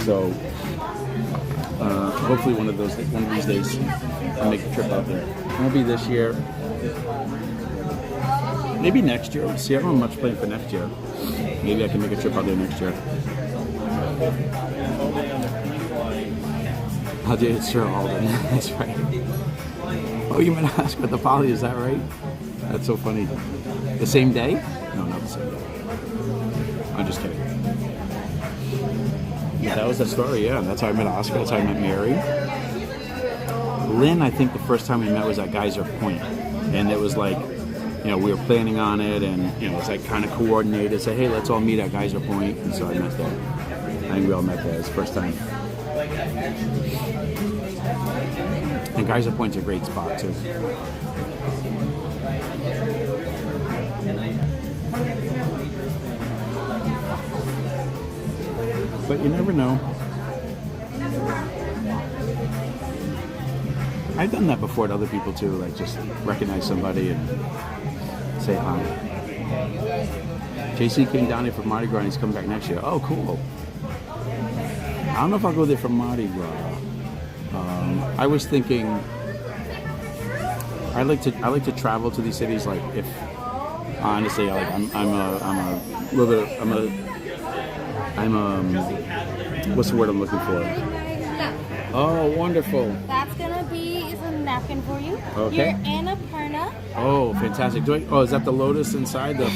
So hopefully one of these days I'll make a trip out there. It won't be this year. Maybe next year. See, I don't have much planned for next year. Maybe I can make a trip out there next year. I'll do it, Sir Alden. That's right. Oh, you meant to ask about the poly, is that right? That's so funny. The same day? No, not the same day. I'm just kidding. Yeah, that was the story, yeah. That's how I met Oscar. That's how I met Mary. Lynn, I think the first time we met was at Geyser Point. And it was like, we were planning on it, and, it was like kind of coordinated. Say, hey, let's all meet at Geyser Point. And so I met there. I think we all met there. It was the first time. And Geyser Point's a great spot, too. But you never know. I've done that before to other people too, like just recognize somebody and say hi. JC came down here for Mardi Gras and he's coming back next year. Oh, cool. I don't know if I'll go there for Mardi Gras. I was thinking I like to travel to these cities. Like if honestly, like what's the word I'm looking for? Oh, wonderful. That's gonna be some napkin for you. Okay. Your Annapurna. Oh, fantastic. Is that the lotus inside the?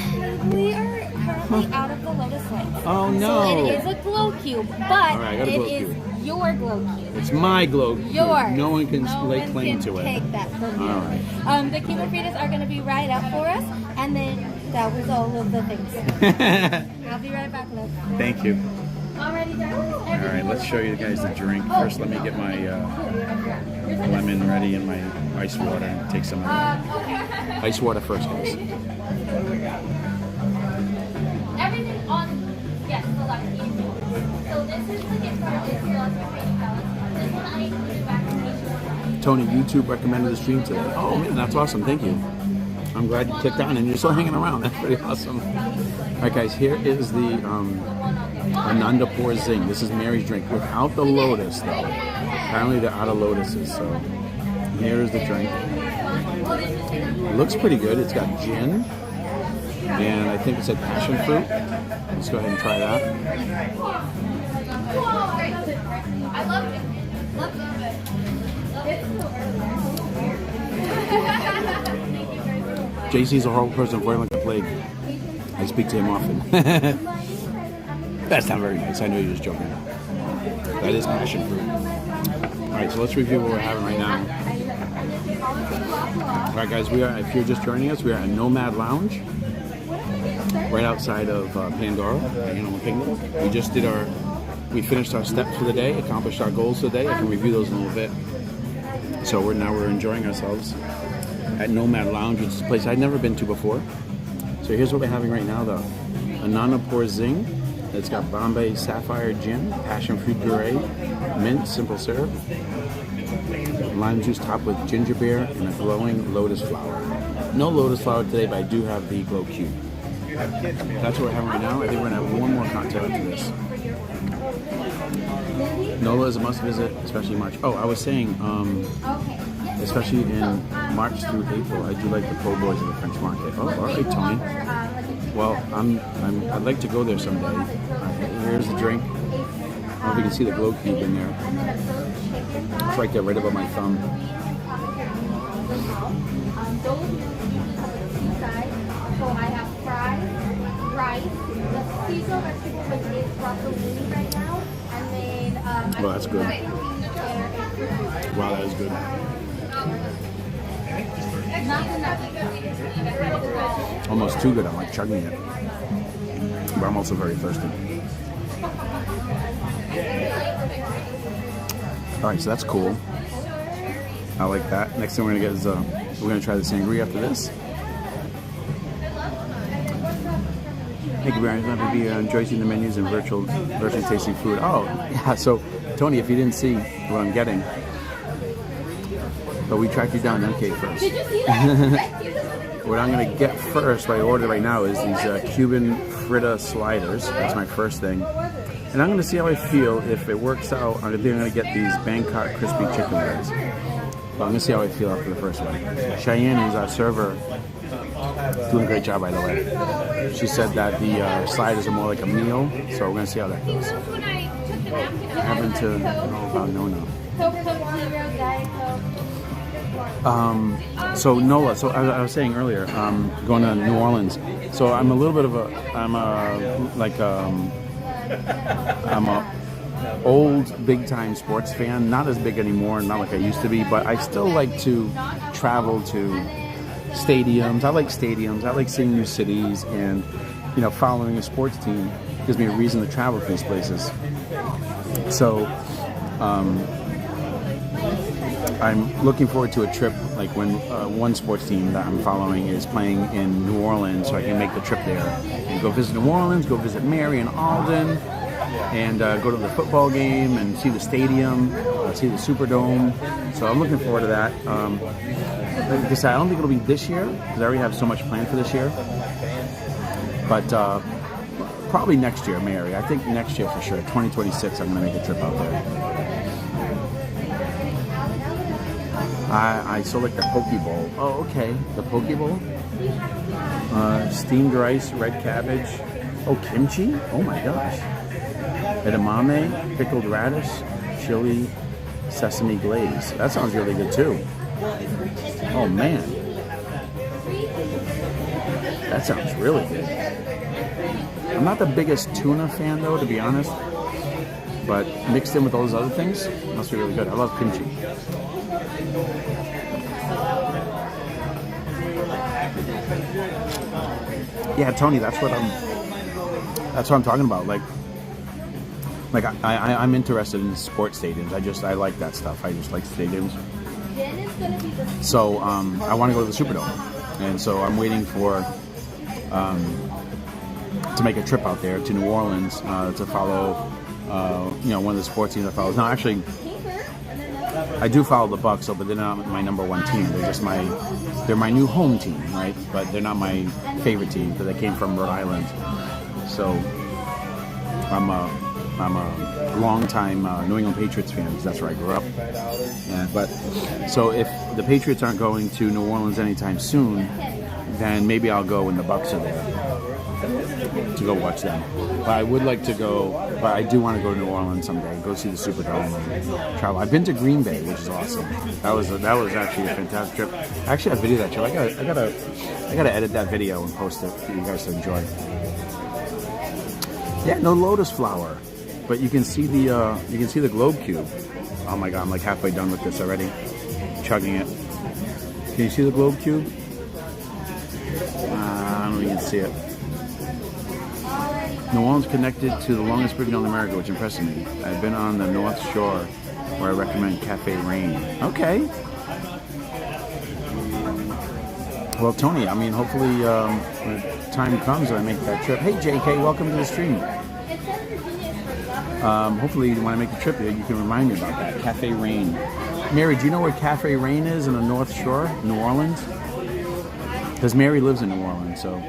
We are currently out of the lotus lights. Oh no. So it is a glow cube, but All right, I got a it glow is cube. your glow cube. It's my glow cube. Yours. No one can lay one claim can to it. Take that from you. All right. The Cuban fritas are going to be right up for us, and then that was all of the things. I'll be right back, love. Thank you. Alrighty, darling. All right, let's show you guys the drink. First, let me get my lemon ready and my ice water and take some of that. Ice water first, guys. Everything on, yes, the left. So this is the gift card. This is the last balance. This one I included back in case. Tony, YouTube recommended the stream today. Oh man, that's awesome. Thank you. I'm glad you clicked on and you're still hanging around. That's pretty awesome. All right, guys, here is the Ananda Pour Zing. This is Mary's drink without the lotus, though. Apparently they're out of lotuses, so here is the drink. It looks pretty good. It's got gin, and I think it said passion fruit. Let's go ahead and try that. I love it. JC's a horrible person, avoiding like the plague. I speak to him often. That's not very nice. I know you're just joking. That is passion fruit. Alright, so let's review what we're having right now. Alright guys, if you're just joining us, we are at Nomad Lounge. Right outside of Pandora. We finished our steps for the day, accomplished our goals for the day. I can review those in a little bit. So we're enjoying ourselves at Nomad Lounge, which is a place I'd never been to before. So here's what we're having right now, though. Ananda Pour Zing. It's got Bombay Sapphire Gin, passion fruit puree, mint, simple syrup, lime juice topped with ginger beer, and a glowing lotus flower. No lotus flower today, but I do have the glow cube. That's what we're having right now. I think we're going to have one more cocktail after this. NOLA is a must visit, especially March. Oh, I was saying, especially in March through April, I do like the po' boys in the French market. Oh, all right, Tony. Well, I'd like to go there someday. Here's the drink. I don't know if you can see the glow cube in there. It's right there, right above my thumb. So I have fries, rice, the seasonal vegetable which is broccolini right now, and then Well, that's good. peanut butter and Wow, that is good. Almost too good. I'm like chugging it. But I'm also very thirsty. Alright, so that's cool. I like that. Next thing we're gonna get is we're gonna try the sangria after this. Thank you very much. Be enjoying the menus and virtually tasting food. Oh, yeah. So, Tony, if you didn't see what I'm getting, but we tracked you down MK first. Did you see that? What I'm gonna get first, what I ordered right now, is these Cuban Frita sliders. That's my first thing. And I'm gonna see how I feel. If it works out, I think I'm gonna get these Bangkok crispy chicken legs. But I'm gonna see how I feel after the first one. Cheyenne, who's our server, doing a great job, by the way. She said that the sliders are more like a meal, so we're gonna see how that goes. I happen to know about Nona. So Nola, so I was saying earlier, going to New Orleans. So I'm a little bit of I'm a old big time sports fan, not as big anymore, not like I used to be, but I still like to travel to stadiums. I like stadiums. I like seeing new cities, and following a sports team gives me a reason to travel to these places. So I'm looking forward to a trip like when one sports team that I'm following is playing in New Orleans, so I can make the trip there and go visit New Orleans, go visit Mary and Alden, and go to the football game and see the stadium, see the Superdome. So I'm looking forward to that. Like I said, I don't think it'll be this year because I already have so much planned for this year. But probably next year, Mary. I think next year for sure. 2026, I'm going to make a trip out there. I still like the Poke Bowl. Oh, okay. The Poke Bowl. Steamed rice, red cabbage. Oh, kimchi? Oh my gosh. Edamame, pickled radish, chili, sesame glaze. That sounds really good too. Oh man. That sounds really good. I'm not the biggest tuna fan though, to be honest. But mixed in with all those other things, must be really good. I love kimchi. Yeah, Tony, that's what I'm talking about. Like I'm interested in sports stadiums. I like that stuff. I just like stadiums. So I want to go to the Superdome, and so I'm waiting for to make a trip out there to New Orleans to follow one of the sports teams I follow. Now, actually, I do follow the Bucks, but they're not my number one team. They're my new home team, right? But they're not my favorite team because I came from Rhode Island. So I'm a long-time New England Patriots fan because that's where I grew up. But so if the Patriots aren't going to New Orleans anytime soon, then maybe I'll go when the Bucks are there to go watch them. But I would like to go. But I do want to go to New Orleans someday. Go see the Superdome and travel. I've been to Green Bay, which is awesome. That was actually a fantastic trip. I actually have video of that trip. I gotta edit that video and post it for you guys to enjoy. Yeah, no lotus flower. But you can see the globe cube. Oh my god, I'm like halfway done with this already. Chugging it. Can you see the globe cube? I don't even see it. New Orleans connected to the longest bridge in America, which impressed me. I've been on the North Shore, where I recommend Cafe Rain. Okay. Well, Tony, I mean, hopefully when the time comes and I make that trip. Hey, JK, welcome to the stream. Hopefully when I make the trip, you can remind me about that. Cafe Rain. Mary, do you know where Cafe Rain is in the North Shore, New Orleans? Because Mary lives in New Orleans, so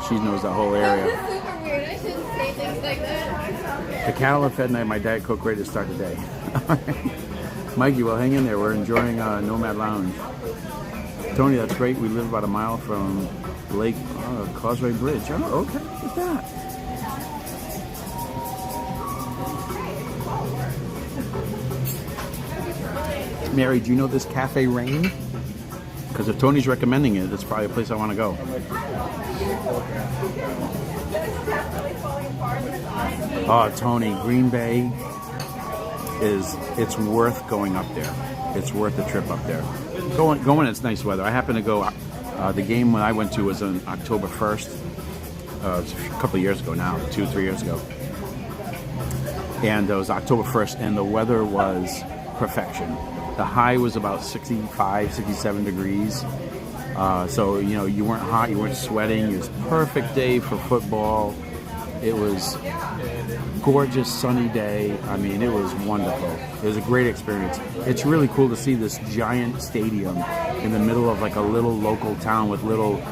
she knows that whole area. That's super weird. I shouldn't say things like that. The cattle are fed and I have my Diet Coke ready to start the day. Mikey, well, hang in there. We're enjoying Nomad Lounge. Tony, that's great. We live about a mile from Lake Causeway Bridge. Oh, okay. Look at that. Mary, do you know this Cafe Rain? Because if Tony's recommending it, it's probably a place I want to go. Oh, Tony, Green Bay. it's worth going up there. It's worth the trip up there. Going when it's nice weather. I happen to go. The game when I went to was on October 1st. It's a couple of years ago now, 2-3 years ago. And it was October 1st, and the weather was perfection. The high was about 65, 67 degrees. So, you know, you weren't hot, you weren't sweating. It was a perfect day for football. It was gorgeous sunny day. I mean, it was wonderful. It was a great experience. It's really cool to see this giant stadium in the middle of like a little local town with little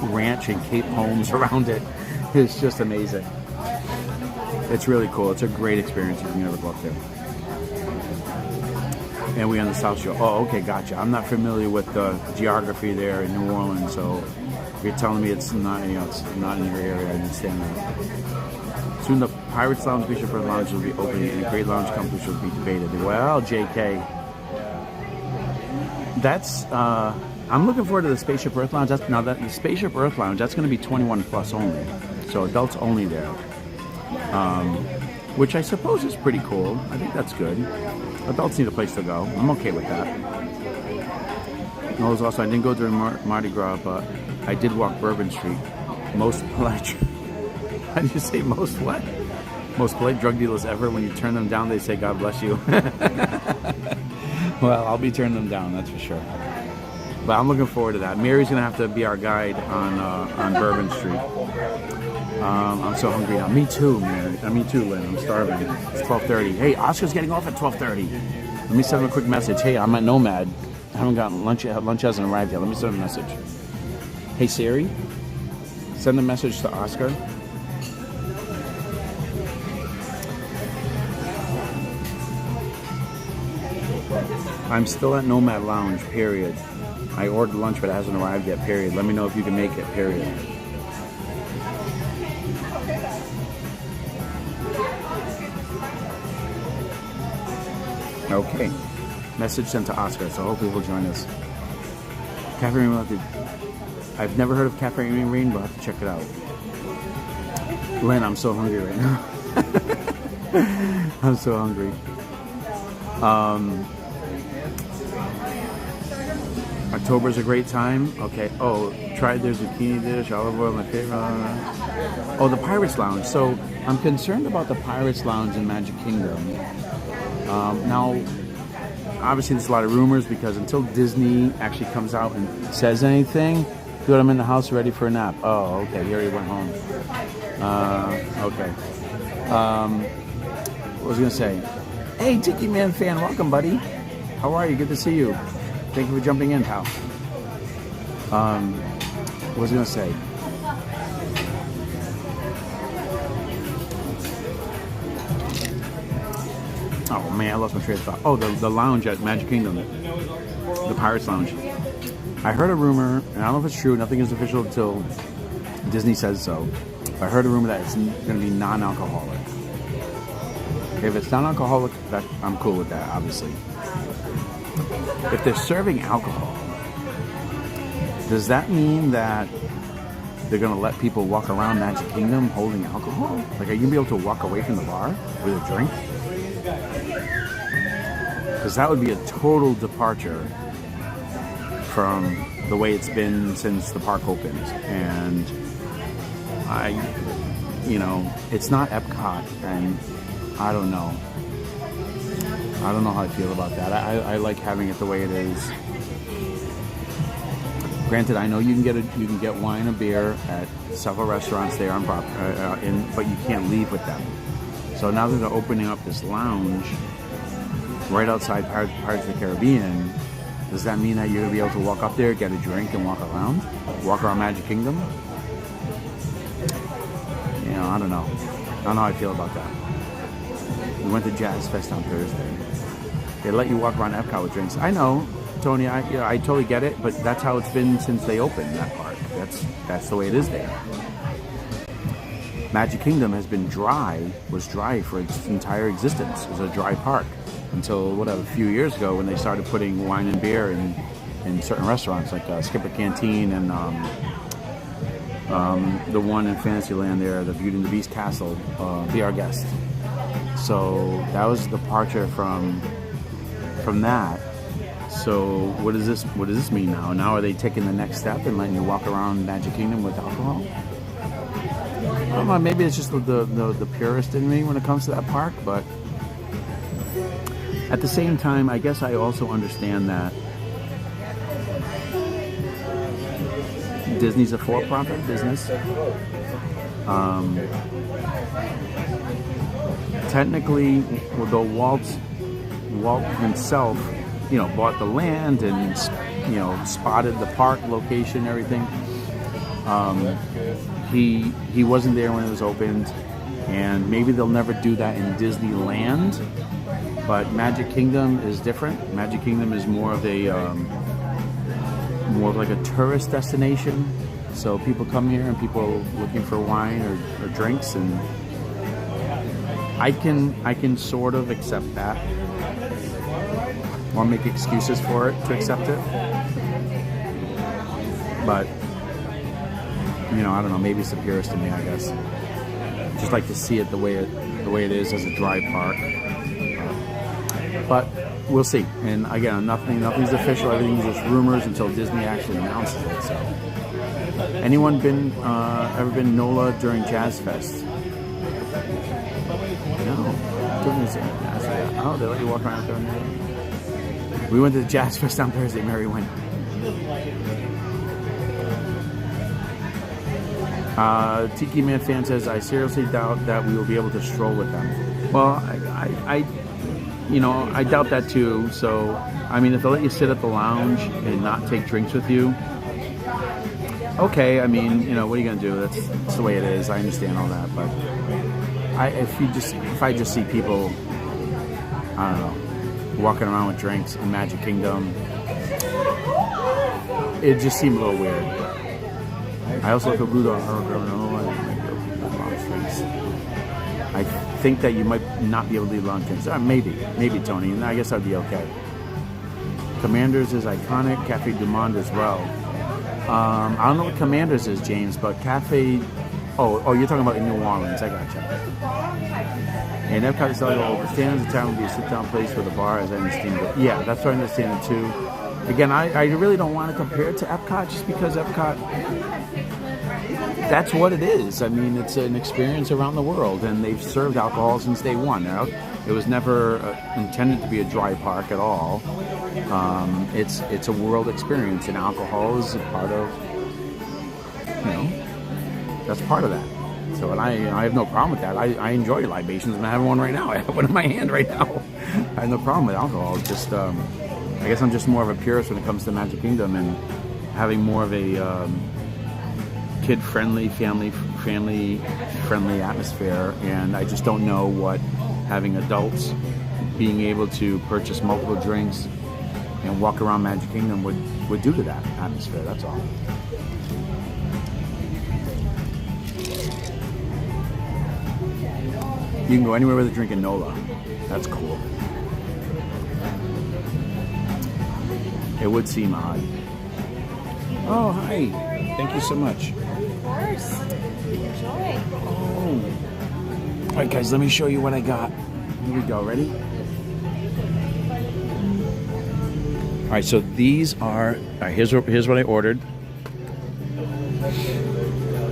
ranch and Cape homes around it. It's just amazing. It's really cool. It's a great experience if you can ever go up there. And we're on the South Shore. Oh, okay, gotcha. I'm not familiar with the geography there in New Orleans, so if you're telling me it's not, you know, it's not in your area, I understand that. Soon the Pirates Lounge, Bishop Earth Lounge will be opening, and Great Lounge Company will be debated. Well, JK, that's. I'm looking forward to the Spaceship Earth Lounge. Now that the Spaceship Earth Lounge, that's going to be 21 plus only, so adults only there. Which I suppose is pretty cool. I think that's good. Adults need a place to go. I'm okay with that. Also, I didn't go during Mardi Gras, but I did walk Bourbon Street. Most polite. How do you say most what? Most polite drug dealers ever. When you turn them down, they say, "God bless you." Well, I'll be turning them down, that's for sure. But I'm looking forward to that. Mary's gonna have to be our guide on Bourbon Street. I'm so hungry now. Me too, man. Me too, Lynn. I'm starving. It's 12:30. Hey, Oscar's getting off at 12:30. Let me send him a quick message. Hey, I'm at Nomad. I haven't gotten lunch yet. Lunch hasn't arrived yet. Let me send him a message. Hey, Siri, send a message to Oscar. I'm still at Nomad Lounge, period. I ordered lunch, but it hasn't arrived yet, period. Let me know if you can make it, period. Okay. Message sent to Oscar, so hopefully he'll join us. Cafe Rain, I've never heard of Cafe Rain, but I'll have to check it out. Lynn, I'm so hungry right now. I'm so hungry. October's a great time. Okay. Oh, tried their zucchini dish, olive oil, my favorite. Oh, the Pirates Lounge. So I'm concerned about the Pirates Lounge in Magic Kingdom. Now, obviously there's a lot of rumors because until Disney actually comes out and says anything, dude, I'm in the house ready for a nap. Oh, okay. He already went home. Okay. What was I going to say? Hey, Tiki Man fan, welcome, buddy. How are you? Good to see you. Thank you for jumping in, pal. What was I going to say? Oh, man, I lost my train of thought. Oh, the lounge at Magic Kingdom. The Pirates Lounge. I heard a rumor, and I don't know if it's true. Nothing is official until Disney says so. I heard a rumor that it's going to be non-alcoholic. If it's non-alcoholic, I'm cool with that, obviously. If they're serving alcohol, does that mean that they're going to let people walk around Magic Kingdom holding alcohol? Like, are you going to be able to walk away from the bar with a drink? Because that would be a total departure from the way it's been since the park opened. And it's not Epcot, and I don't know. I don't know how I feel about that. I like having it the way it is. Granted, I know you can get wine or beer at several restaurants there on but you can't leave with them. So now that they're opening up this lounge right outside Pirates of the Caribbean, does that mean that you're gonna be able to walk up there, get a drink, and walk around Magic Kingdom? I don't know. I don't know how I feel about that. We went to Jazz Fest on Thursday. They let you walk around Epcot with drinks. I know, Tony. I totally get it, but that's how it's been since they opened that park. That's the way it is there. Magic Kingdom was dry for its entire existence. It was a dry park until a few years ago when they started putting wine and beer in certain restaurants like Skipper Canteen and the one in Fantasyland there, the Beauty and the Beast Castle. Be our guest. So that was the departure from that. So what does this mean now? Now are they taking the next step and letting you walk around Magic Kingdom with alcohol? I don't know, maybe it's just the purist in me when it comes to that park, but at the same time, I guess I also understand that Disney's a for-profit business. Technically, although Walt himself, bought the land and, spotted the park location and everything, he wasn't there when it was opened, and maybe they'll never do that in Disneyland. But Magic Kingdom is different. Magic Kingdom is more of like a tourist destination. So people come here and people looking for wine or drinks, and I can sort of accept that, or make excuses for it to accept it. But I don't know. Maybe it's the purist in me, I guess. Just like to see it the way it is as a dry park. But we'll see. And again, nothing's official. Everything's just rumors until Disney actually announces it. So, anyone ever been NOLA during Jazz Fest? No. Oh, they let you walk around there. We went to the Jazz Fest on Thursday. Mary went. Tiki Man fan says, I seriously doubt that we will be able to stroll with them. Well, I doubt that too. So, I mean, if they let you sit at the lounge and not take drinks with you, okay. I mean, what are you gonna do? That's the way it is. I understand all that, but if I just see people, I don't know, walking around with drinks in Magic Kingdom, it just seemed a little weird. I also look at Rudolph. I think that you might not be able to leave long drinks. Maybe Tony, and I guess I'd be okay. Commanders is iconic. Cafe Du Monde as well. I don't know what Commanders is, James, but Cafe. Oh, you're talking about in New Orleans. I gotcha. And Epcot is all the standards of town would be a sit-down place for the bar, as I understand it. Yeah, that's what I understand it too. Again, I really don't want to compare it to Epcot, just because Epcot, that's what it is. I mean, it's an experience around the world, and they've served alcohol since day one. It was never intended to be a dry park at all. It's a world experience, and alcohol is a part of, that's part of that. So, and I have no problem with that. I enjoy libations, and I have one right now. I have one in my hand right now. I have no problem with alcohol. It's just, I guess I'm just more of a purist when it comes to Magic Kingdom, and having more of a kid-friendly, family-friendly atmosphere. And I just don't know what having adults being able to purchase multiple drinks and walk around Magic Kingdom would do to that atmosphere. That's all. You can go anywhere with a drink in NOLA. That's cool. It would seem odd. Oh, hi. Thank you so much. Of course. Enjoy. Oh. All right, guys, let me show you what I got. Here we go. Ready? All right, so these are... All right, here's what I ordered.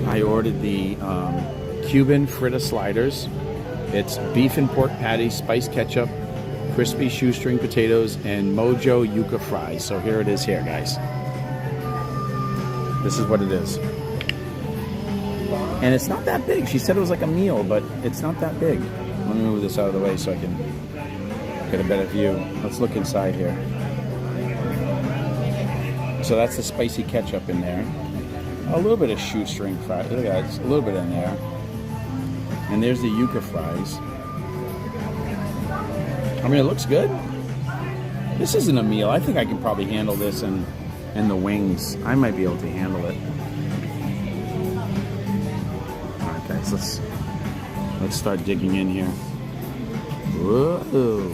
I ordered the Cuban Fritta sliders. It's beef and pork patties, spiced ketchup, crispy shoestring potatoes, and mojo yuca fries. So here it is here, guys. This is what it is. And it's not that big. She said it was like a meal, but it's not that big. Let me move this out of the way so I can get a better view. Let's look inside here. So that's the spicy ketchup in there. A little bit of shoestring fries. Look at that, just a little bit in there. And there's the yuca fries. I mean, it looks good. This isn't a meal. I think I can probably handle this and the wings. I might be able to handle it. All right, guys, let's start digging in here. Whoa.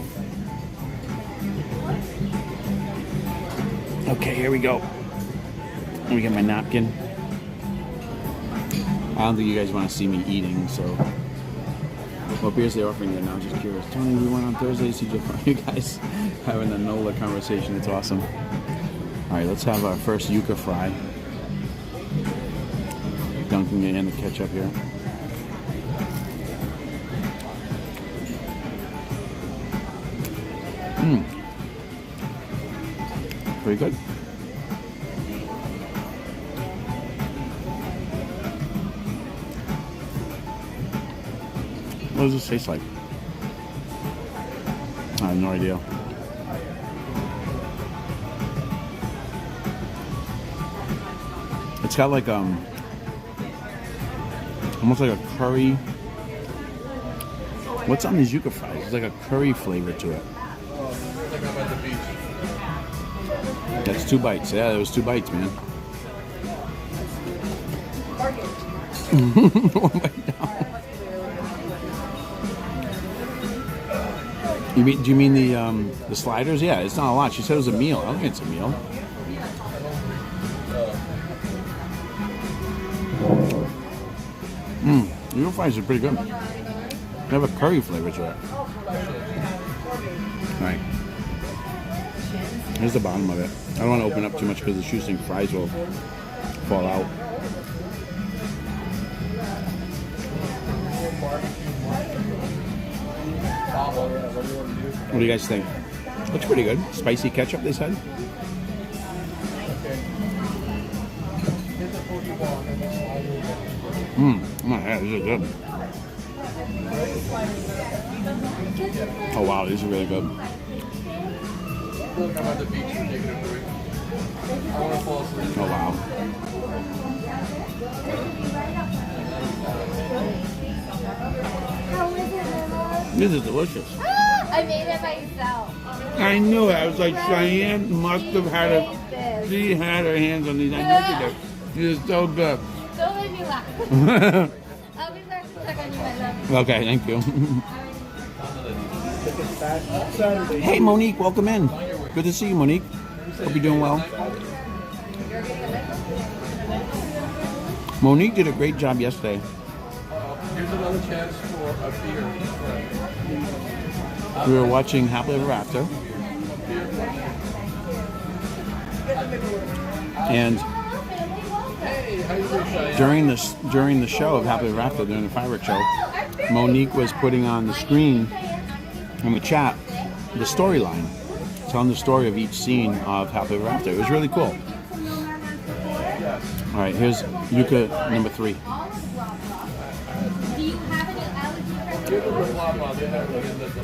Okay, here we go. Let me get my napkin. I don't think you guys want to see me eating, so What beers they offering there now? Just curious. Tony, we went on Thursday to see you guys having a NOLA conversation. It's awesome. All right, let's have our first yuca fry. Dunking it in the ketchup here. Pretty good. What does this taste like? I have no idea. It's got like almost like a curry. What's on these yuca fries? It's like a curry flavor to it. That's 2 bites. Yeah, there was 2 bites, man. One bite down. Do you mean the sliders? Yeah, it's not a lot. She said it was a meal. I don't think it's a meal. Your fries are pretty good. They have a curry flavor to it. All right. Here's the bottom of it. I don't want to open up too much because the shoestring fries will fall out. What do you guys think? Looks pretty good. Spicy ketchup, they said. Oh my God, these are good. Oh wow, these are really good. Oh wow. This is delicious. I made it myself. I knew it. I was like, Cheyenne must have had a. She had her hands on these. I know she did. It is so good. Don't make me laugh. I'll be back to check on you, my love. Okay, thank you. Hey, Monique, welcome in. Good to see you, Monique. Hope you're doing well. Monique did a great job yesterday. Here's another chance for a beer. We were watching Happily Ever After. And during the show of Happily Ever After, during the fireworks show, Monique was putting on the screen in the chat the storyline, telling the story of each scene of Happily Ever After. It was really cool. All right, here's yuca number 3. Do you have any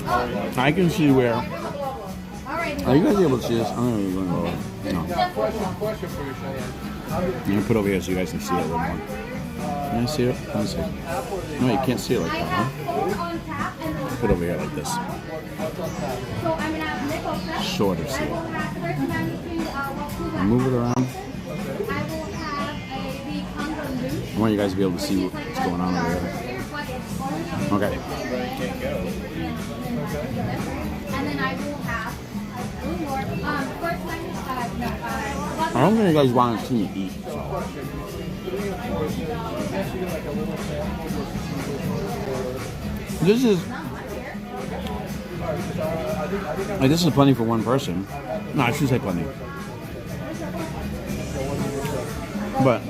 allergy? I can see where. Alright. Are you guys able to see this? I'm going to go over. No. Question for you, Cheyenne. I'm going to put it over here so you guys can see it a little more. Can I see it? Let me see. No, you can't see it like that, huh? Put it over here like this. Shorter see it. Move it around. I want you guys to be able to see what's going on over here. Okay. And then I will have more. I don't think you guys want to see me eat. So. This is plenty for one person. No, I should say plenty. But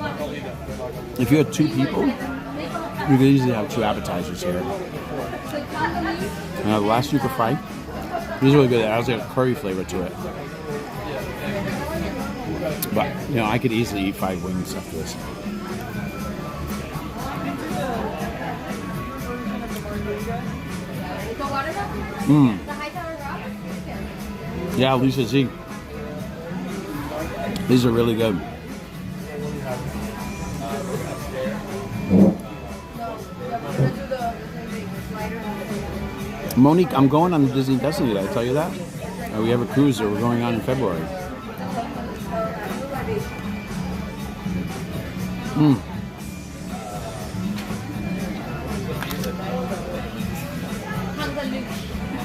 if you had 2 people, you could easily have 2 appetizers here. The last yuca fry, this is really good. It has like a curry flavor to it. But, you know, I could easily eat 5 wings after this. Yeah, Lisa Z. These are really good. Monique, I'm going on the Disney Destiny. Did I tell you that? We have a cruise that we're going on in February.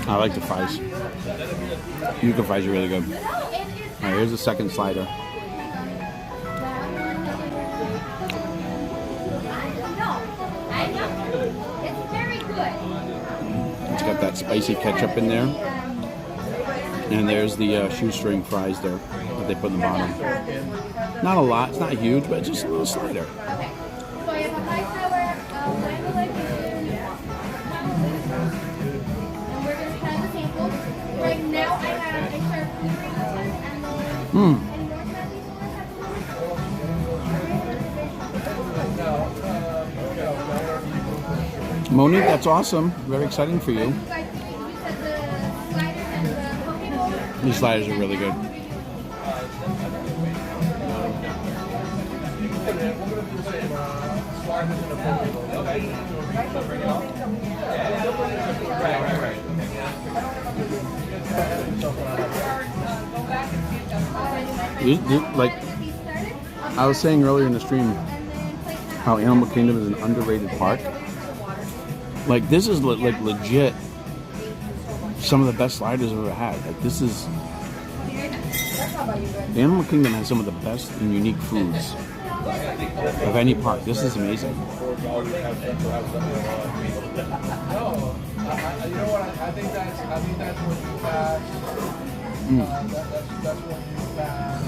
I like the fries. Yuca fries are really good. Alright, here's the second slider. got that spicy ketchup in there. And there's the shoestring fries there that they put in the bottom. Not a lot, it's not huge, but just a little slider. Okay. So I have a high tower, when will I be and we're going to try the sample. Right now I have a charcuterie and then Monique, that's awesome. Very exciting for you. you said the sliders and the poke bowl. These sliders are really good. Like I was saying earlier in the stream, how Animal Kingdom is an underrated park. Like this is like legit some of the best sliders I've ever had. Like this is the Animal Kingdom has some of the best and unique foods of any park. This is amazing. You know what? I think that's what you pass. That's what you pass.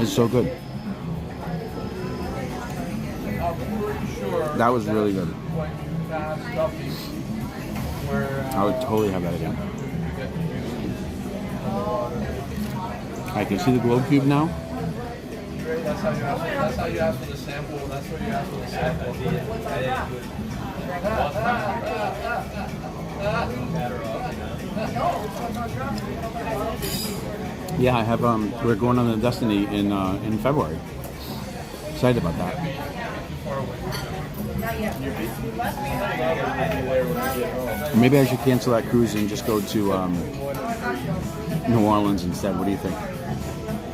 It's so good. I'm pretty sure That was really good. when you pass Duffy, where I would totally have that again. I can see the globe cube now. that's how you ask for the sample. That's what you ask for the sample. Yeah, I have. We're going on the Destiny in February. Excited about that. Maybe I should cancel that cruise and just go to New Orleans instead. What do you think?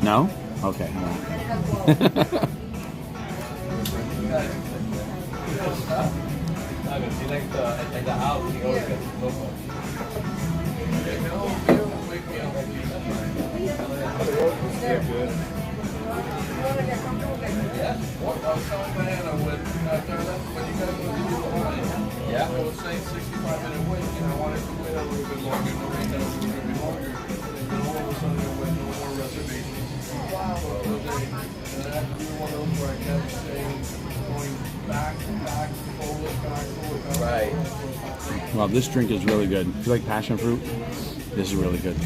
No? Okay. All right. Yeah. I was saying 65-minute wait, and I wanted to wait a little bit longer, knowing that it was going to be longer. And then all of a sudden, there were no more reservations. Wow. And that was one of those where I kept saying, going back, forward, back. Right. Well, this drink is really good. If you like passion fruit, this is really good.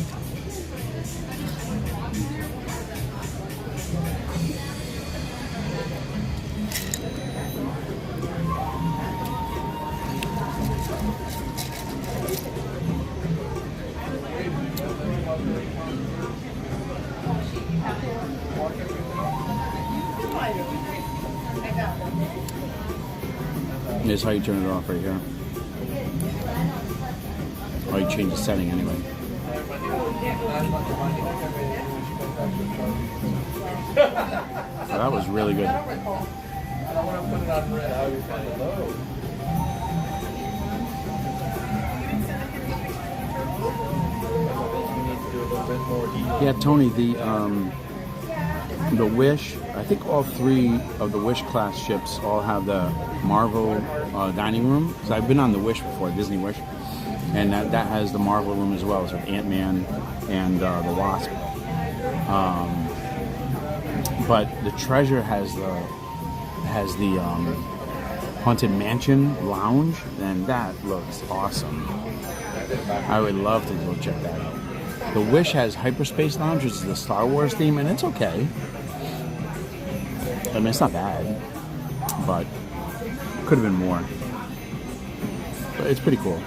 This is how you turn it off right here. Or you change the setting anyway. Oh, that was really good. I don't want to put it on red. How you find it low? Yeah, Tony, the Wish, I think all three of the Wish class ships all have the Marvel dining room. So I've been on the Wish before, Disney Wish, and that has the Marvel room as well, so Ant-Man and the Wasp. But the Treasure has the Haunted Mansion Lounge, and that looks awesome. I would love to go check that out. The Wish has Hyperspace Lounge, which is the Star Wars theme, and it's okay. I mean, it's not bad, but could have been more. But it's pretty cool.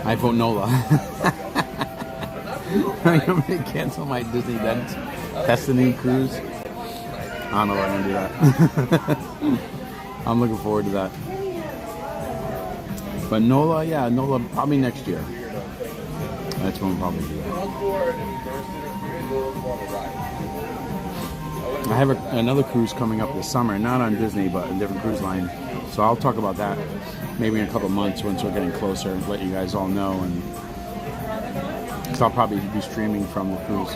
I vote NOLA. I'm going to cancel my Disney Destiny cruise. I don't know if I'm going to do that. I'm looking forward to that. But NOLA, yeah, NOLA probably next year. That's when we'll probably do that. I have another cruise coming up this summer, not on Disney, but a different cruise line. So I'll talk about that maybe in a couple months once we're getting closer, let you guys all know. And So I'll probably be streaming from the cruise.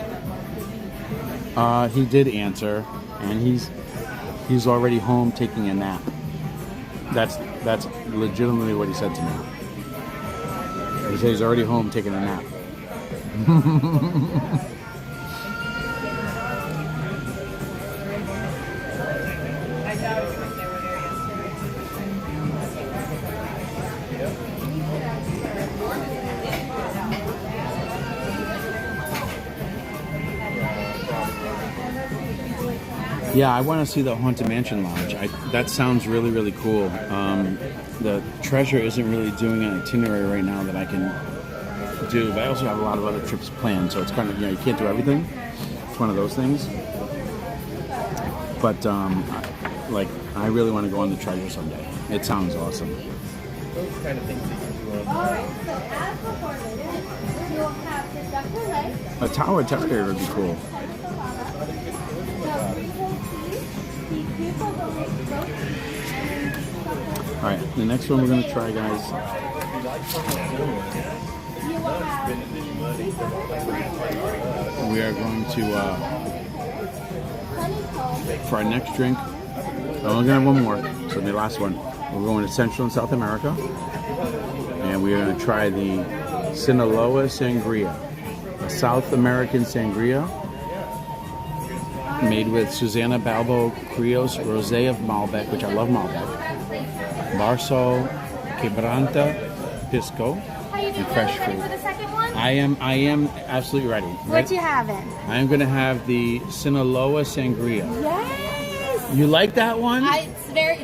He did answer, and he's already home taking a nap. That's legitimately what he said to me. He said he's already home taking a nap. Yeah, I want to see the Haunted Mansion Lounge. That sounds really, really cool. The Treasure isn't really doing an itinerary right now that I can do, but I also have a lot of other trips planned, so it's kind of, you can't do everything. It's one of those things. But, I really want to go on the Treasure someday. It sounds awesome. Those kind of things that you do on Alright, so as before later, you'll have the Dr. Light. A tower tester would be cool. Alright, the next one we're going to try, guys. We are going to, for our next drink, I'm only going to have one more, so the last one. We're going to Central and South America, and we're going to try the Sinaloa Sangria, a South American sangria made with Susana Balbo Criollos Rosé of Malbec, which I love Malbec, Barso Quebranta Pisco, and fresh fruit. For the second one? I am absolutely ready. What you having? I am going to have the Sinaloa Sangria. Yes! You like that one?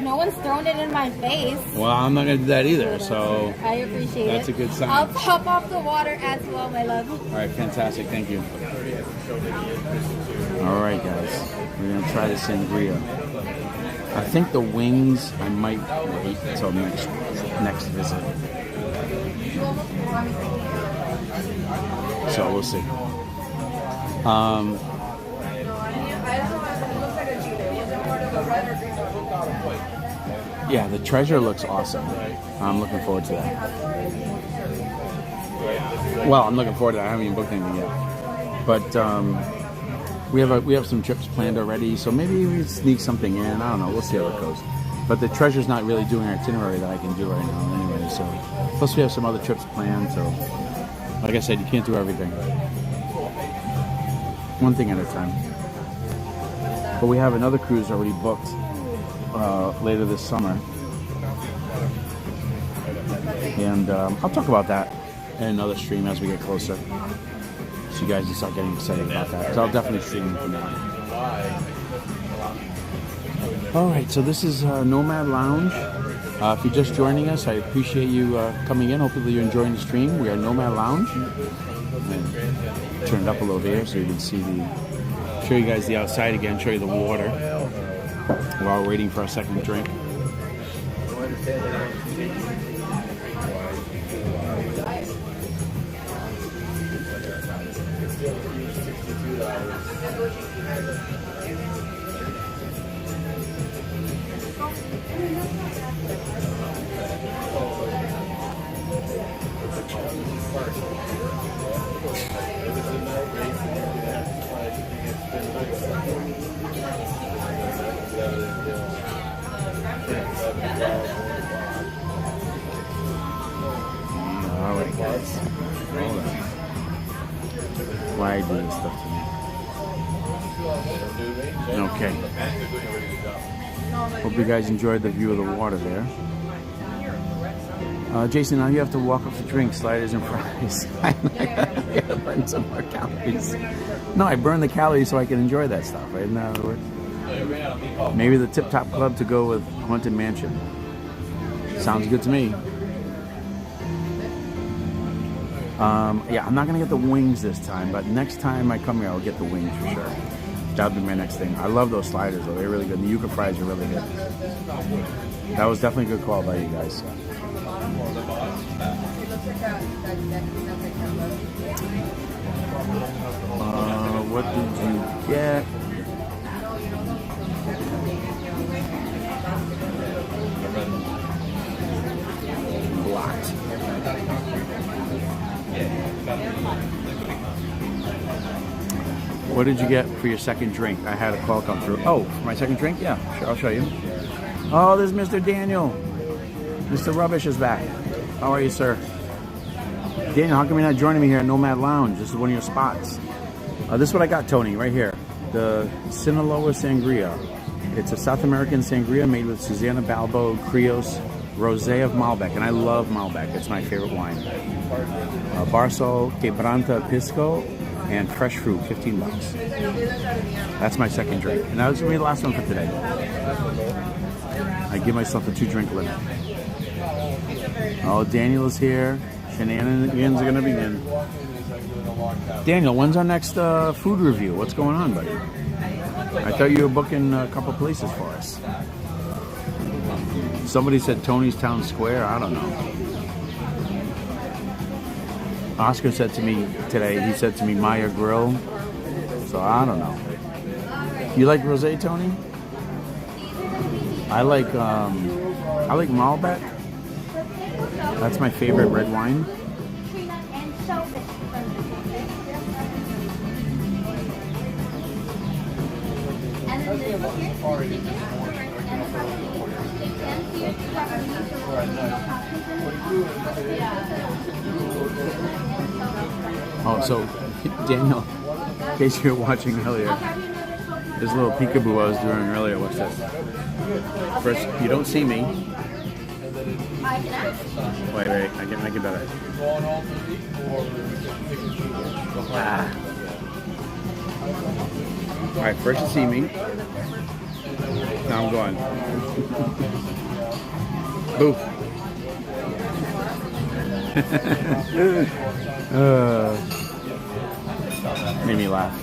No one's thrown it in my face. Well, I'm not going to do that either, so I appreciate that's it. a good sign. I'll pop off the water as well, my love. All right, fantastic. Thank you. All right, guys. We're going to try the sangria. I think the wings, I might wait until next visit. So we'll see. Yeah, the Treasure looks awesome. I'm looking forward to that. Well, I'm looking forward to that. I haven't even booked anything yet. But we have some trips planned already, so maybe we sneak something in. I don't know. We'll see how it goes. But the Treasure's not really doing an itinerary that I can do right now anyway. So plus we have some other trips planned. So like I said, you can't do everything. One thing at a time. But we have another cruise already booked later this summer. And I'll talk about that in another stream as we get closer. So you guys can start getting excited about that. So I'll definitely stream from that. Alright, so this is Nomad Lounge. If you're just joining us, I appreciate you coming in. Hopefully you're enjoying the stream. We are Nomad Lounge. And turn it up a little bit here so you can see show you guys the outside again, show you the water while we're waiting for our second drink. Alright guys, hold on. Why do this stuff to me? Okay. Hope you guys enjoyed the view of the water there. Jason, now you have to walk up the drink, sliders and fries. I gotta burn some more calories. No, I burn the calories so I can enjoy that stuff, right? In other words. Maybe the Tip Top Club to go with Haunted Mansion. Sounds good to me. Yeah, I'm not gonna get the wings this time, but next time I come here, I'll get the wings for sure. That'll be my next thing. I love those sliders though; they're really good. The yuca fries are really good. That was definitely a good call by you guys. What did you get? Blocked. What did you get for your second drink? I had a call come through. Oh, for my second drink? Yeah, sure, I'll show you. Oh, there's Mr. Daniel. Mr. Rubbish is back. How are you, sir? Daniel, how come you're not joining me here at Nomad Lounge? This is one of your spots. This is what I got, Tony, right here. The Sinaloa Sangria. It's a South American sangria made with Susana Balbo Crios Rosé of Malbec. And I love Malbec. It's my favorite wine. Barso Quebranta Pisco and fresh fruit, 15 bucks. That's my second drink. And that was going to be the last one for today. I give myself a 2-drink limit. Oh, Daniel is here. Shenanigans are going to begin. Daniel, when's our next food review? What's going on, buddy? I thought you were booking a couple places for us. Somebody said Tony's Town Square. I don't know. Oscar said to me today, he said to me, Maya Grill. So I don't know. You like rosé, Tony? I like Malbec. That's my favorite red wine. Oh, so Daniel, in case you're watching earlier, this little peekaboo I was doing earlier. What's this? First, you don't see me. Wait, I can make it better. Ah. All right, first you see me. Now I'm going. Boo. Made me laugh.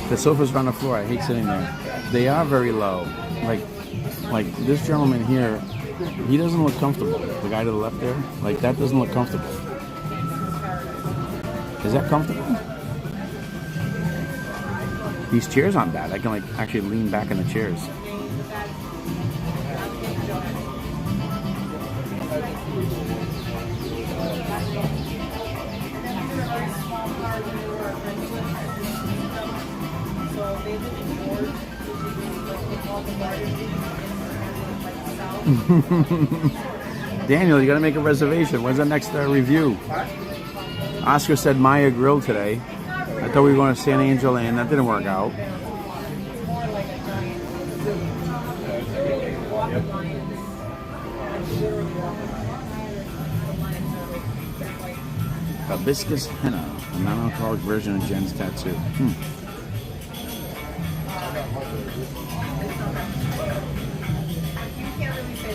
The sofas are on the floor. I hate sitting there. They are very low. Like this gentleman here, he doesn't look comfortable. The guy to the left there, like that doesn't look comfortable. Is that comfortable? These chairs aren't bad. I can like actually lean back in the chairs. Daniel, you gotta make a reservation. When's the next review? Oscar said Maya Grill today. I thought we were going to San Angelo and that didn't work out. Hibiscus henna, a non-alcoholic version of Jen's tattoo.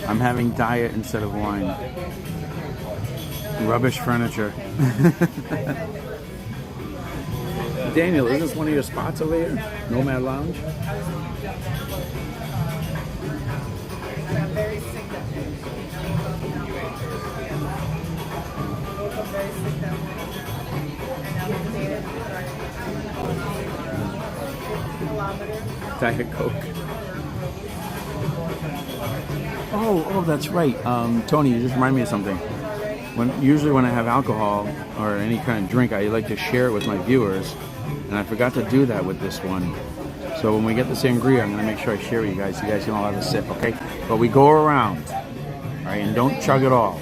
I'm having diet instead of wine. Rubbish furniture. Daniel, is this one of your spots over here? Nomad Lounge? Diet Coke. Oh, that's right. Tony, you just reminded me of something. Usually when I have alcohol or any kind of drink, I like to share it with my viewers, and I forgot to do that with this one. So when we get the sangria, I'm going to make sure I share with you guys. You guys can all have a sip, okay? But we go around, all right, and don't chug it all.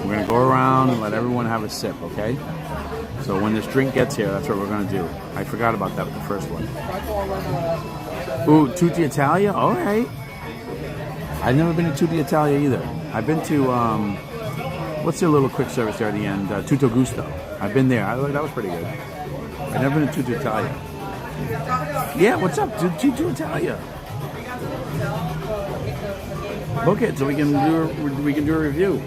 We're going to go around and let everyone have a sip, okay? So when this drink gets here, that's what we're going to do. I forgot about that with the first one. Ooh, Tutti Italia? All right. I've never been to Tutti Italia either. I've been to, what's their little quick service there at the end? Tutto Gusto. I've been there. That was pretty good. I've never been to Tutti Italia. Yeah, what's up? Tutti Italia. Book it so we can do a review.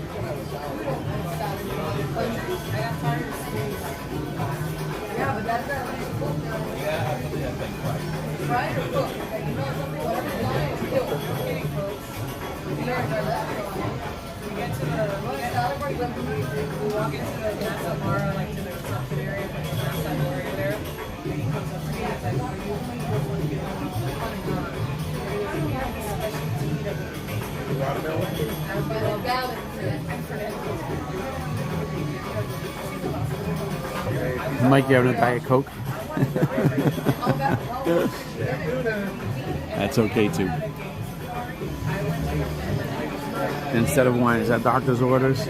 Mike, you having a Diet Coke? That's okay too. Instead of wine, is that doctor's orders?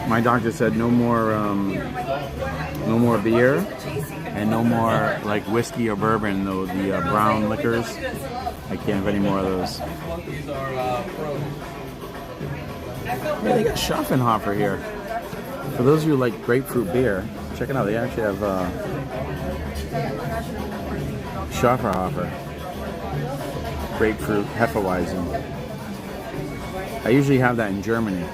My doctor said no more beer and no more like whiskey or bourbon, though the brown liquors. I can't have any more of those. Yeah, they got Schaffenhofer here. For those of you who like grapefruit beer, check it out. They actually have Schaffenhofer. Grapefruit Hefeweizen. I usually have that in Germany.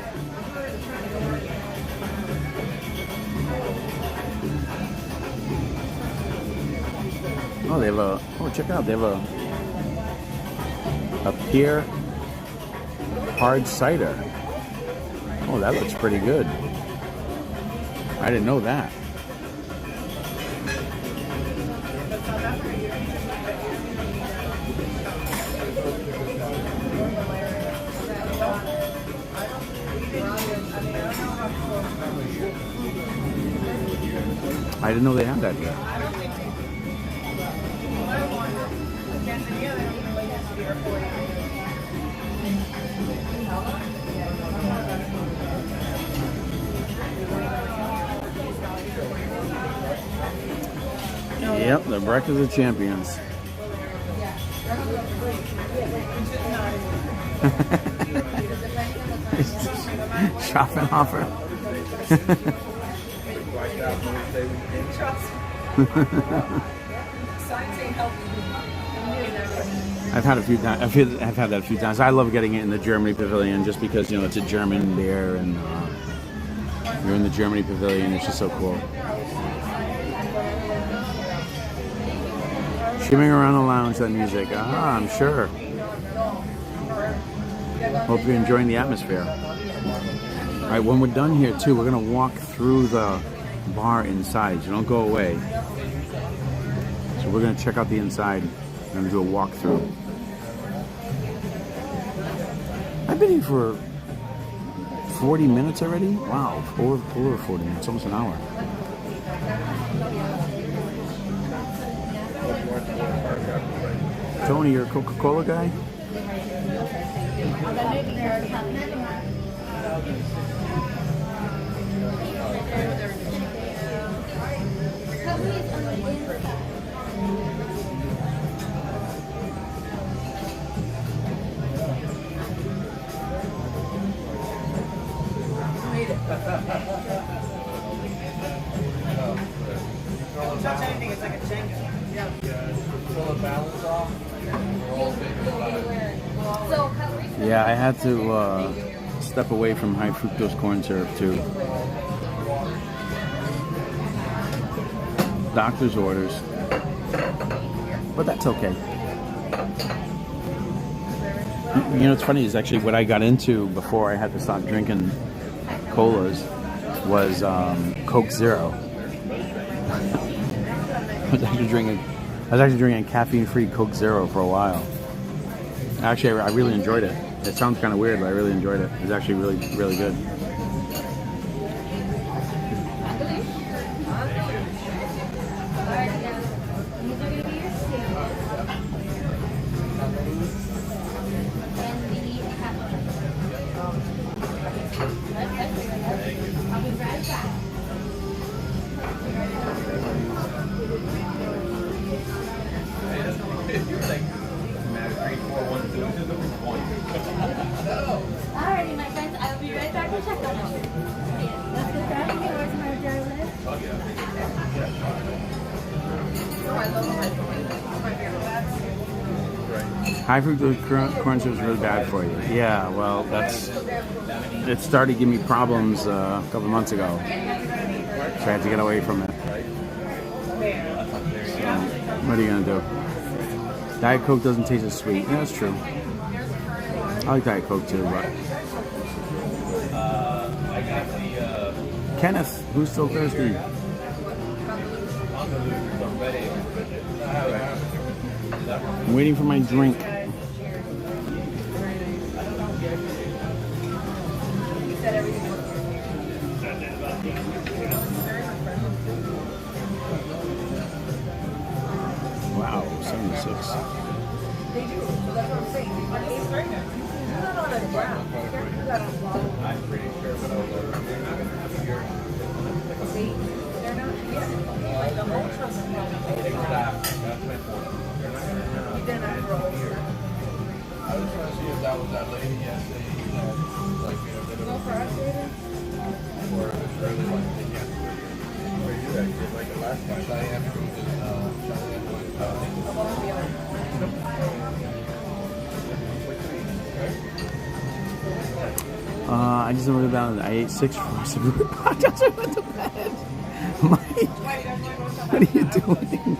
Oh, they have a. Oh, check it out. They have a pear hard cider. Oh, that looks pretty good. I didn't know that. I didn't know they had that here. Yep, the Breakfast of Champions. Schaffenhofer. I've had a few times. I've had that a few times. I love getting it in the Germany Pavilion just because, you know, it's a German beer and you're in the Germany Pavilion. It's just so cool. Shimming around the lounge, that music. Ah, I'm sure. Hope you're enjoying the atmosphere. All right, when we're done here too, we're gonna walk through the bar inside. So don't go away. So we're gonna check out the inside. We're gonna do a walkthrough. I've been here for 40 minutes already. Wow, over 40 minutes, almost an hour. Tony, you're a Coca-Cola guy? Don't touch anything, it's like a Jenga. Yeah. Pull the balance off. We're all thinking about it. Yeah, I had to step away from high fructose corn syrup too. Doctor's orders. But that's okay. You know what's funny is actually what I got into before I had to stop drinking colas was Coke Zero. I was actually drinking caffeine-free Coke Zero for a while. Actually, I really enjoyed it. It sounds kind of weird, but I really enjoyed it. It was actually really, really good. Alrighty, my friends, I will be right back to check on you. Let's get that. Where's my driver? High fructose corn syrup is really bad for you. Yeah, well, it started giving me problems a couple months ago, so I had to get away from it. So, what are you gonna do? Diet Coke doesn't taste as sweet. Yeah, that's true. I like Diet Coke too, but Kenneth, who's still thirsty? I'm waiting for my drink. $76. I was trying to see if that was that lady yesterday, like, you know, or if it's really like they can't do it. Where you actually, like the last time, Cheyenne proved it, Cheyenne I just went down. I ate 6 frogs. I just went to bed. Mike, what are you doing?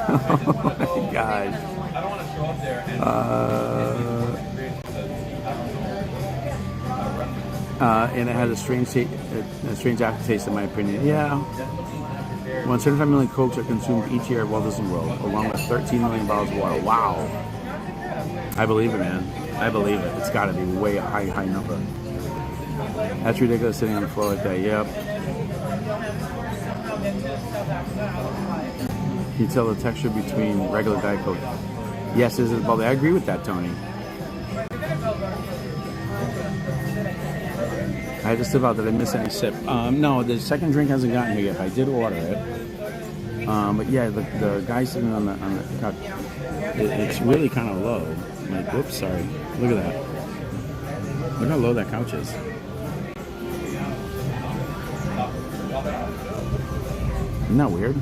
Oh my gosh. I don't want to show up there and it has a strange aftertaste, in my opinion. Yeah. 175 million Cokes are consumed each year at Walt Disney World, along with 13 million bottles of water. Wow. I believe it, man. I believe it. It's got to be way a high number. That's ridiculous sitting on the floor like that. Yep. Can you tell the texture between regular Diet Coke? Yes, is it bubbly? I agree with that, Tony. I just about did I miss any sip? No, the second drink hasn't gotten here yet. I did order it. But yeah, the guy sitting on the couch, it's really kind of low. Like, whoops, sorry. Look at that. Look how low that couch is. Isn't that weird?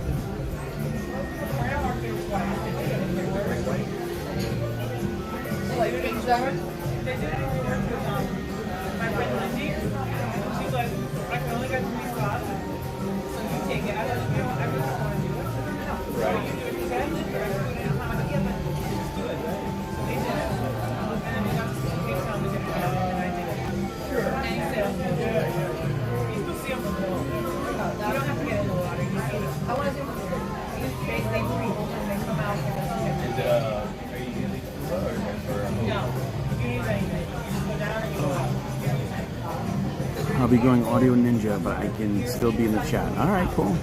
I'll be going Audio Ninja, but I can still be in the chat. All right, cool.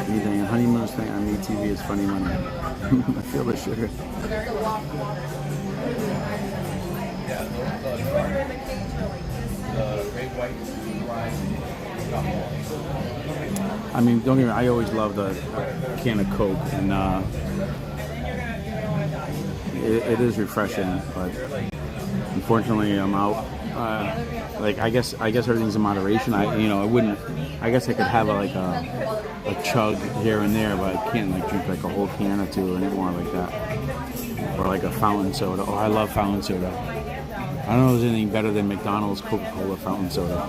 Anything, a honeymoon thing on ETV is funny money. I feel the sugar. I mean, don't get me wrong, I always love the can of Coke, and it is refreshing, but unfortunately I'm out. Like I guess everything's in moderation. I guess I could have a chug here and there, but I can't like drink like a whole can or two anymore like that. Or like a fountain soda. Oh, I love fountain soda. I don't know if there's anything better than McDonald's Coca-Cola fountain soda.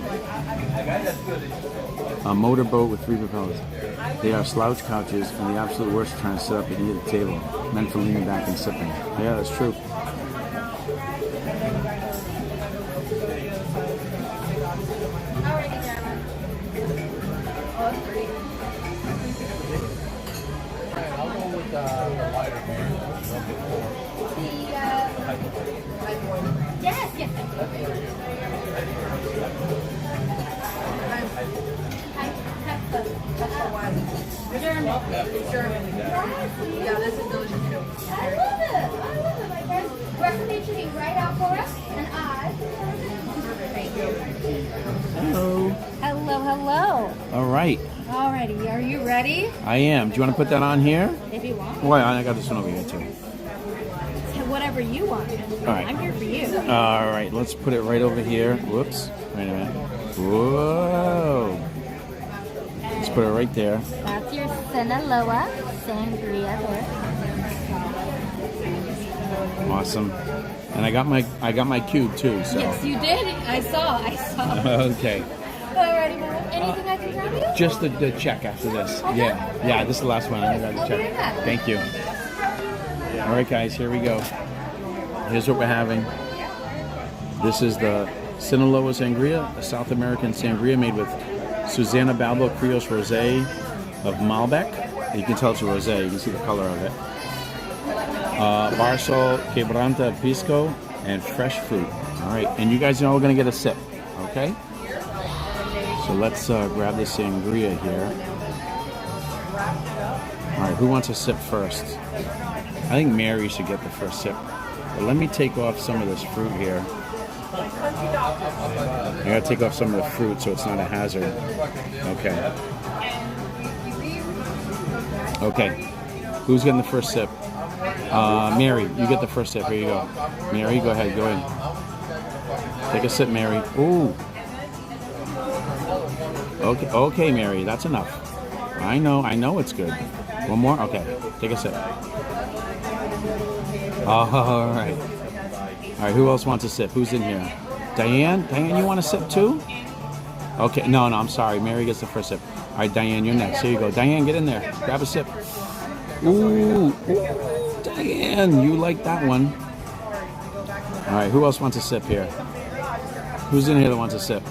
A motorboat with 3 propellers. They are slouch couches, and the absolute worst are trying to sit up at either table, meant for leaning back and sipping. Yeah, that's true. Yes. German. Yeah, this is delicious too. I love it, my friend. Recipe should be right out for us, and thank you. Hello. All right. Alrighty, are you ready? I am. Do you want to put that on here? If you want. Well, I got this one over here too. Whatever you want. All right. I'm here for you. All right, let's put it right over here. Whoops. Wait a minute. Whoa. Let's put it right there. That's your Sinaloa sangria there. Awesome. And I got my cube too. So. Yes, you did. I saw. Okay. Alrighty, anything I can grab you? Just the check after this. Okay. Yeah. This is the last one. I got the check. Thank you. All right, guys. Here we go. Here's what we're having. This is the Sinaloa Sangria, a South American sangria made with Susana Balbo Criollo Rosé of Malbec. You can tell it's a rosé. You can see the color of it. Barsol, Quebranta Pisco, and fresh fruit. All right, and you guys are all going to get a sip, okay? So let's grab the sangria here. All right, who wants a sip first? I think Mary should get the first sip. But let me take off some of this fruit here. I gotta take off some of the fruit so it's not a hazard. Okay. Okay. Who's getting the first sip? Mary, you get the first sip. Here you go. Mary, go ahead. Go ahead. Take a sip, Mary. Ooh. Okay, okay, Mary. That's enough. I know it's good. One more? Okay. Take a sip. All right. All right, who else wants a sip? Who's in here? Diane? Diane, you want a sip too? Okay, no, I'm sorry. Mary gets the first sip. All right, Diane, you're next. Here you go. Diane, get in there. Grab a sip. Ooh, Diane, you like that one. All right, who else wants a sip here? Who's in here that wants a sip?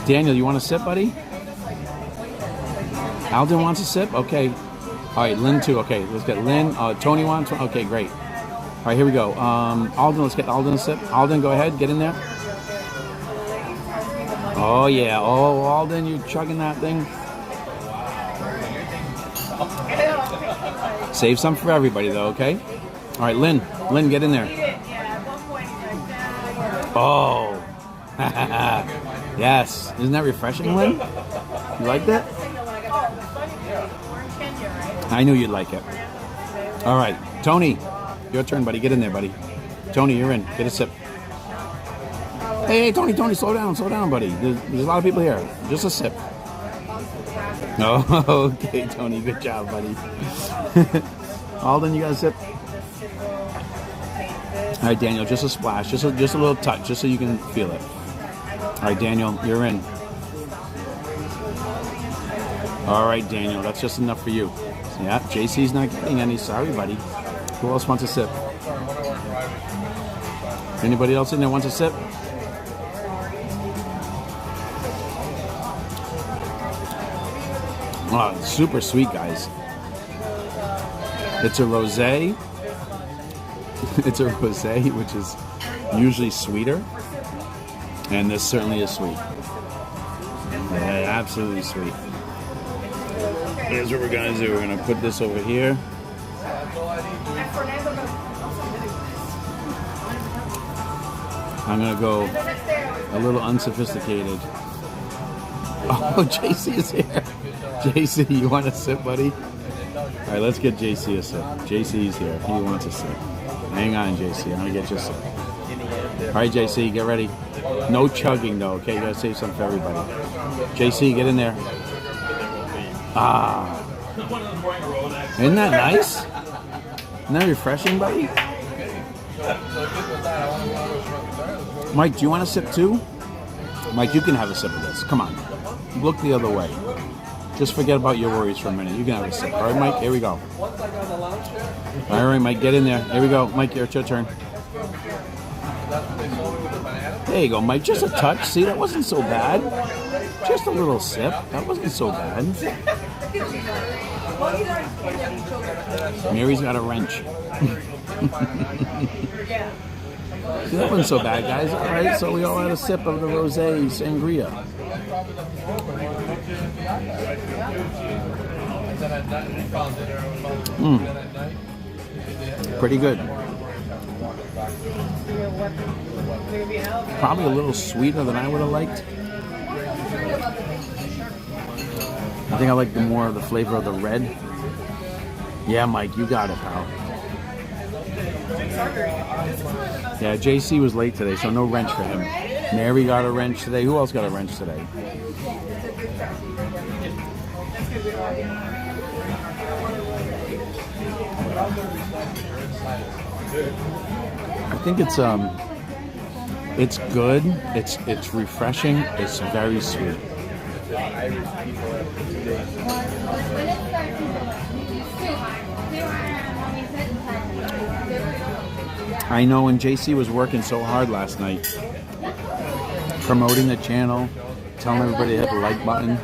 Daniel, you want a sip, buddy? Alden wants a sip? Okay. All right, Lynn too. Okay, let's get Lynn. Tony wants one. Okay, great. All right, here we go. Alden, let's get Alden a sip. Alden, go ahead. Get in there. Oh, yeah. Oh, Alden, you chugging that thing? Save some for everybody, though, okay? All right, Lynn. Lynn, get in there. Oh. Yes. Isn't that refreshing, Lynn? You like that? I knew you'd like it. All right. Tony, your turn, buddy. Get in there, buddy. Tony, you're in. Get a sip. Hey, Tony, slow down, buddy. There's a lot of people here. Just a sip. Oh, okay, Tony. Good job, buddy. Alden, you got a sip? All right, Daniel, just a splash. Just a little touch, just so you can feel it. All right, Daniel, you're in. All right, Daniel, that's just enough for you. Yeah, JC's not getting any. Sorry, buddy. Who else wants a sip? Anybody else in there wants a sip? Oh, it's super sweet, guys. It's a rosé. It's a rosé, which is usually sweeter. And this certainly is sweet. Yeah, absolutely sweet. Here's what we're going to do. We're going to put this over here. I'm going to go a little unsophisticated. Oh, JC is here. JC, you want a sip, buddy? All right, let's get JC a sip. JC's here. He wants a sip. Hang on, JC. I'm going to get you a sip. All right, JC, get ready. No chugging, though, okay? You got to save some for everybody. JC, get in there. Ah. Isn't that nice? Isn't that refreshing, buddy? Mike, do you want a sip, too? Mike, you can have a sip of this. Come on. Look the other way. Just forget about your worries for a minute. You can have a sip. All right, Mike? Here we go. All right, Mike, get in there. Here we go. Mike, it's your turn. There you go, Mike. Just a touch. See, that wasn't so bad. Just a little sip. That wasn't so bad. Mary's got a wrench. See, that wasn't so bad, guys. All right, so we all had a sip of the rosé sangria. Pretty good. Probably a little sweeter than I would have liked. I think I like the more of the flavor of the red. Yeah, Mike, you got it, pal. Yeah, JC was late today, so no wrench for him. Mary got a wrench today. Who else got a wrench today? I think it's good. It's refreshing. It's very sweet. I know when JC was working so hard last night, promoting the channel, telling everybody to hit the like button.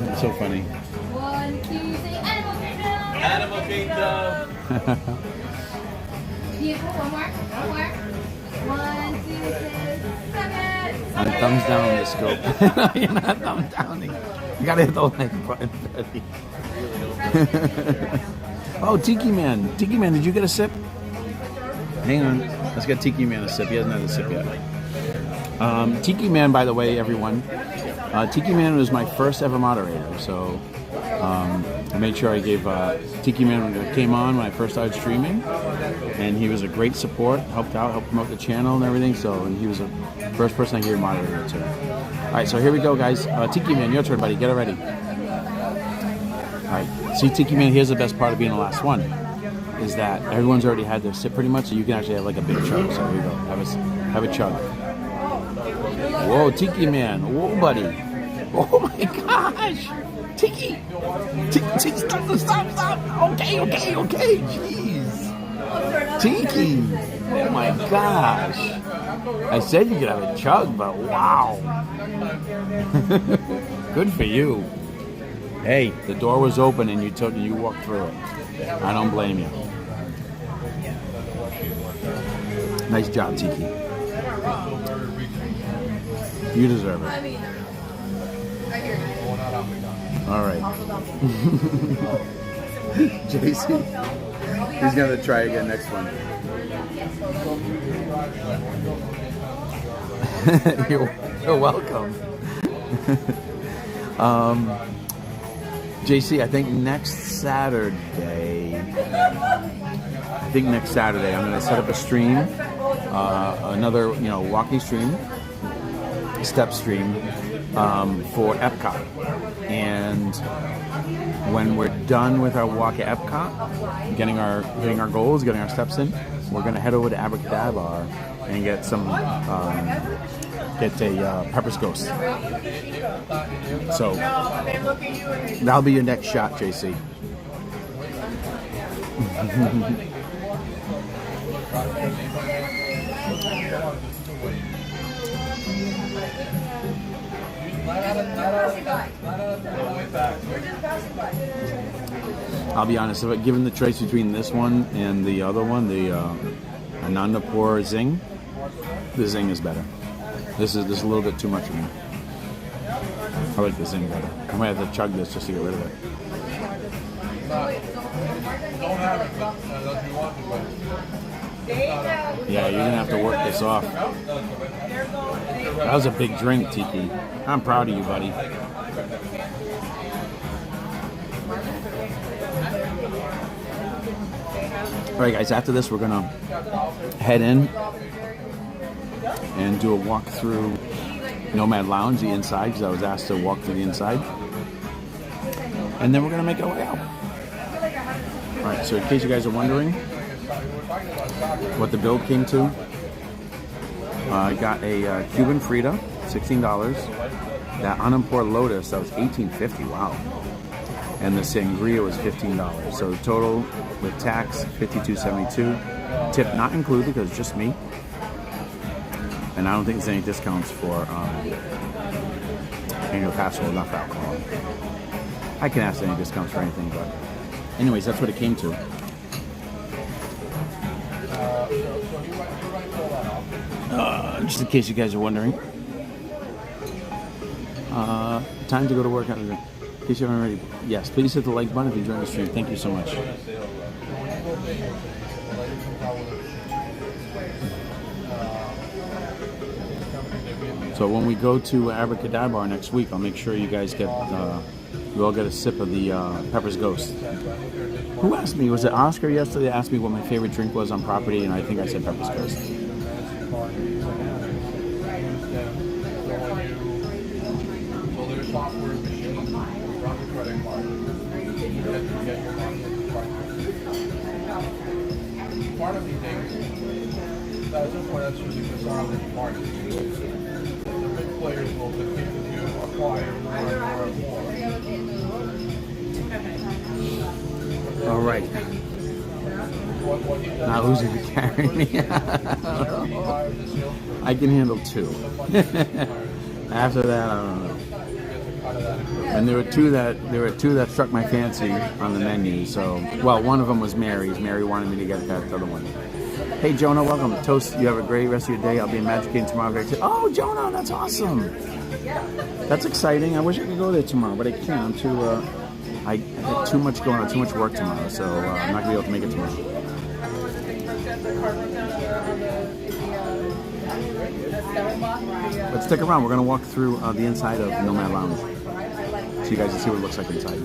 It's so funny. 1, 2, 3, Animal Kingdom! Animal Kingdom. Beautiful. One more. 1, 2, 3, 7. And thumbs down the scope. You're not thumbs downing. You gotta hit the like button, buddy. Oh, Tiki Man. Tiki Man, did you get a sip? Hang on. Let's get Tiki Man a sip. He hasn't had a sip yet. Tiki Man, by the way, everyone. Tiki Man was my first ever moderator, so I made sure I gave Tiki Man when it came on when I first started streaming, and he was a great support, helped promote the channel and everything, and he was the first person I gave a moderator to. Alright, so here we go, guys. Tiki Man, your turn, buddy. Get it ready. Alright, see, Tiki Man, here's the best part of being the last one, is that everyone's already had their sip pretty much, so you can actually have like a big chug. So here you go. Have a chug. Whoa, Tiki Man. Whoa, buddy. Oh my gosh. Tiki. Tiki, stop. Okay. Jeez. Tiki. Oh my gosh. I said you could have a chug, but wow. Good for you. Hey, the door was open and you walked through it. I don't blame you. Nice job, Tiki. You deserve it. All right. JC, he's going to try again next one. You're welcome. JC, I think next Saturday I'm going to set up a stream, another walking stream, step stream for Epcot. And when we're done with our walk at Epcot, getting our goals, getting our steps in, we're going to head over to Abracadabra and get a Pepper's Ghost. So that'll be your next shot, JC. I'll be honest, if given the choice between this one and the other one, the Anandapur Zing, the Zing is better. This is a little bit too much for me. I like the Zing better. I might have to chug this just to get rid of it. Don't have it, but unless you want to. Yeah, you're gonna have to work this off. That was a big drink, Tiki. I'm proud of you, buddy. Alright guys, after this we're gonna head in and do a walk through Nomad Lounge, the inside, because I was asked to walk through the inside. And then we're gonna make our way out. Alright, so in case you guys are wondering what the bill came to, I got a Cuban Frida, $16. That Anandapur Lotus, that was $18.50. Wow. And the Sangria was $15. So total with tax, $52.72. Tip not included because it's just me. And I don't think there's any discounts for annual pass or enough alcohol. I can ask any discounts for anything, but anyways, that's what it came to. Just in case you guys are wondering. Time to go to work. In case you haven't already. Yes, please hit the like button if you enjoyed the stream. Thank you so much. So when we go to Abracadabra next week, I'll make sure you guys get, you all get a sip of the Pepper's Ghost. Who asked me? Was it Oscar yesterday? Asked me what my favorite drink was on property, and I think I said Pepper's Ghost. Part of me thinks that's usually the solid part. The big players will continue to acquire more and more. All right. Now who's going to carry me? I can handle 2. After that, I don't know. And there were two that struck my fancy on the menu. So, well, one of them was Mary's. Mary wanted me to get that other one. Hey Jonah, welcome. Toast, you have a great rest of your day. I'll be in Magic Kingdom tomorrow. Very soon. Oh Jonah, that's awesome. That's exciting. I wish I could go there tomorrow, but I can't. I'm too. I have too much going on, too much work tomorrow, so I'm not gonna be able to make it tomorrow. But stick around. We're gonna walk through the inside of Nomad Lounge, so you guys can see what it looks like inside.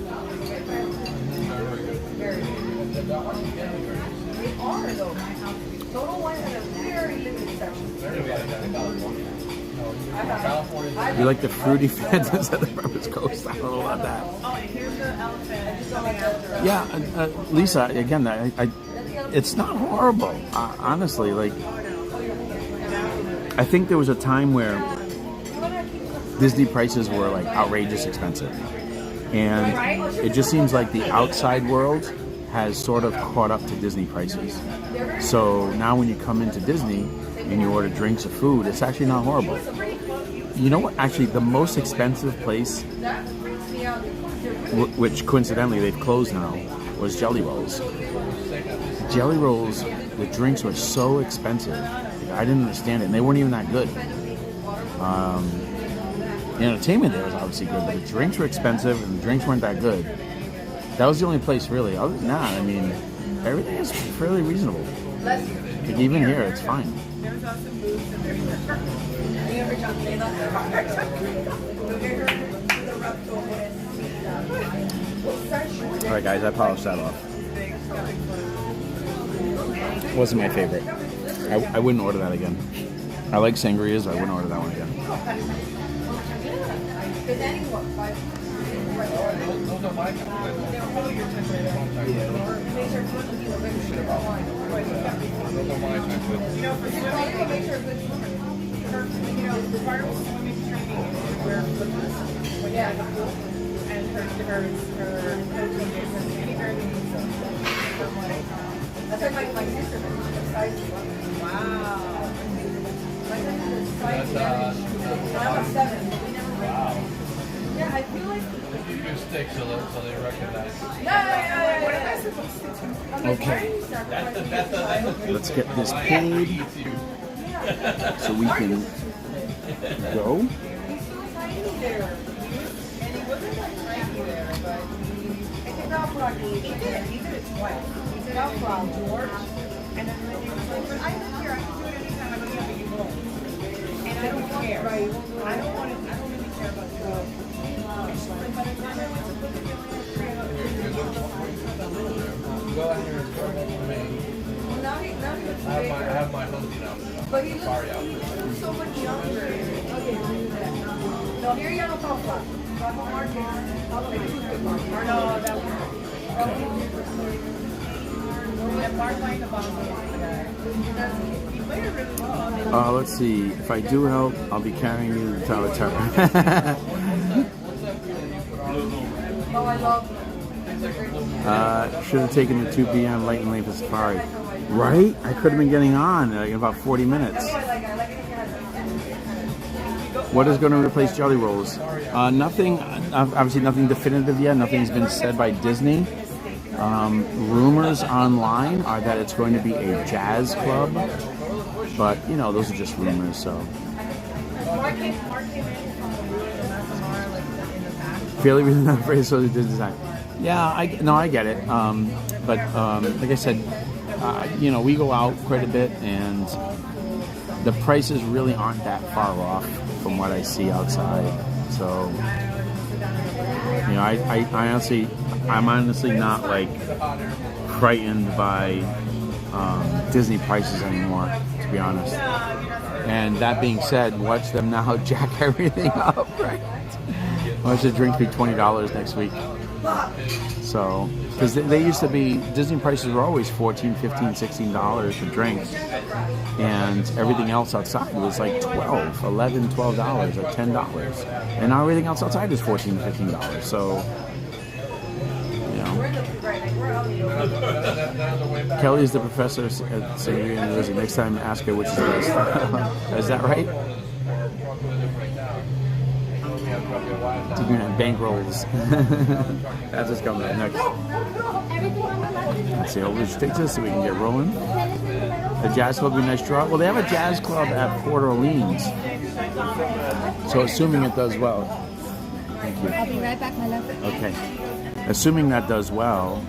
You like the fruity Fantas at the Purpose Coast? I don't know about that. Yeah, Lisa. Again, it's not horrible. Honestly, like I think there was a time where Disney prices were like outrageous expensive, and it just seems like the outside world has sort of caught up to Disney prices. So now when you come into Disney and you order drinks or food, it's actually not horrible. You know what? Actually, the most expensive place, which coincidentally they've closed now, was Jelly Rolls. Jelly Rolls, the drinks were so expensive. I didn't understand it, and they weren't even that good. The entertainment there was obviously good, but the drinks were expensive, and the drinks weren't that good. That was the only place, really. Other than that, I mean, everything is fairly reasonable. Like, even here, it's fine. Alright guys, I polished that off. Wasn't my favorite. I wouldn't order that again. I like sangrias, but I wouldn't order that one again. So they recognize. Okay. Let's get this paid so we can go. Go out here and start with me. I have my hunting outfit. Sorry outfit. So much younger. Okay, no, here you go. No, that Let's see. If I do help, I'll be carrying you to the Tower Terror. Oh, I love should have taken the 2 p.m. Light and Lane for Safari. Right? I could have been getting on in about 40 minutes. What is going to replace Jelly Rolls? Nothing, obviously nothing definitive yet. Nothing's been said by Disney. Rumors online are that it's going to be a jazz club. But, you know, those are just rumors, so. Fairly reason not afraid, so they did design. Yeah, I get it. But like I said, you know, we go out quite a bit, and the prices really aren't that far off from what I see outside. So, you know, I'm honestly not like frightened by Disney prices anymore, to be honest. And that being said, watch them now jack everything up, right? Watch the drinks be $20 next week. So, because they used to be, Disney prices were always $14, $15, $16 for drinks, and everything else outside was like $12, $11, $12, or $10, and now everything else outside is $14, $15. So, you know, Kelly is the professor at St. University. Next time, ask her which is best. Is that right? Bankrolls. That's what's coming up next. Let's see how we should take this so we can get rolling. A jazz club would be a nice draw. Well, they have a jazz club at Port Orleans. So assuming it does well. Thank you. I'll be right back, my love. Okay. Assuming that does well,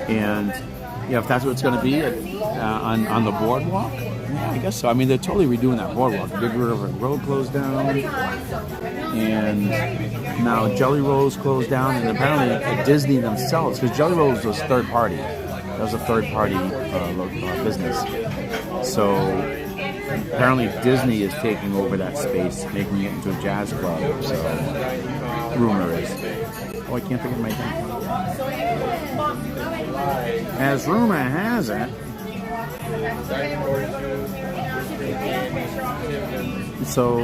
and yeah, if that's what it's going to be on the boardwalk, yeah, I guess so. I mean, they're totally redoing that boardwalk. Big River Road closed down, and now Jelly Rolls closed down, and apparently at Disney themselves, because Jelly Rolls was third party. That was a third party business. So apparently Disney is taking over that space, making it into a jazz club. So rumor is. Oh, I can't think of my thing. As rumor has it. So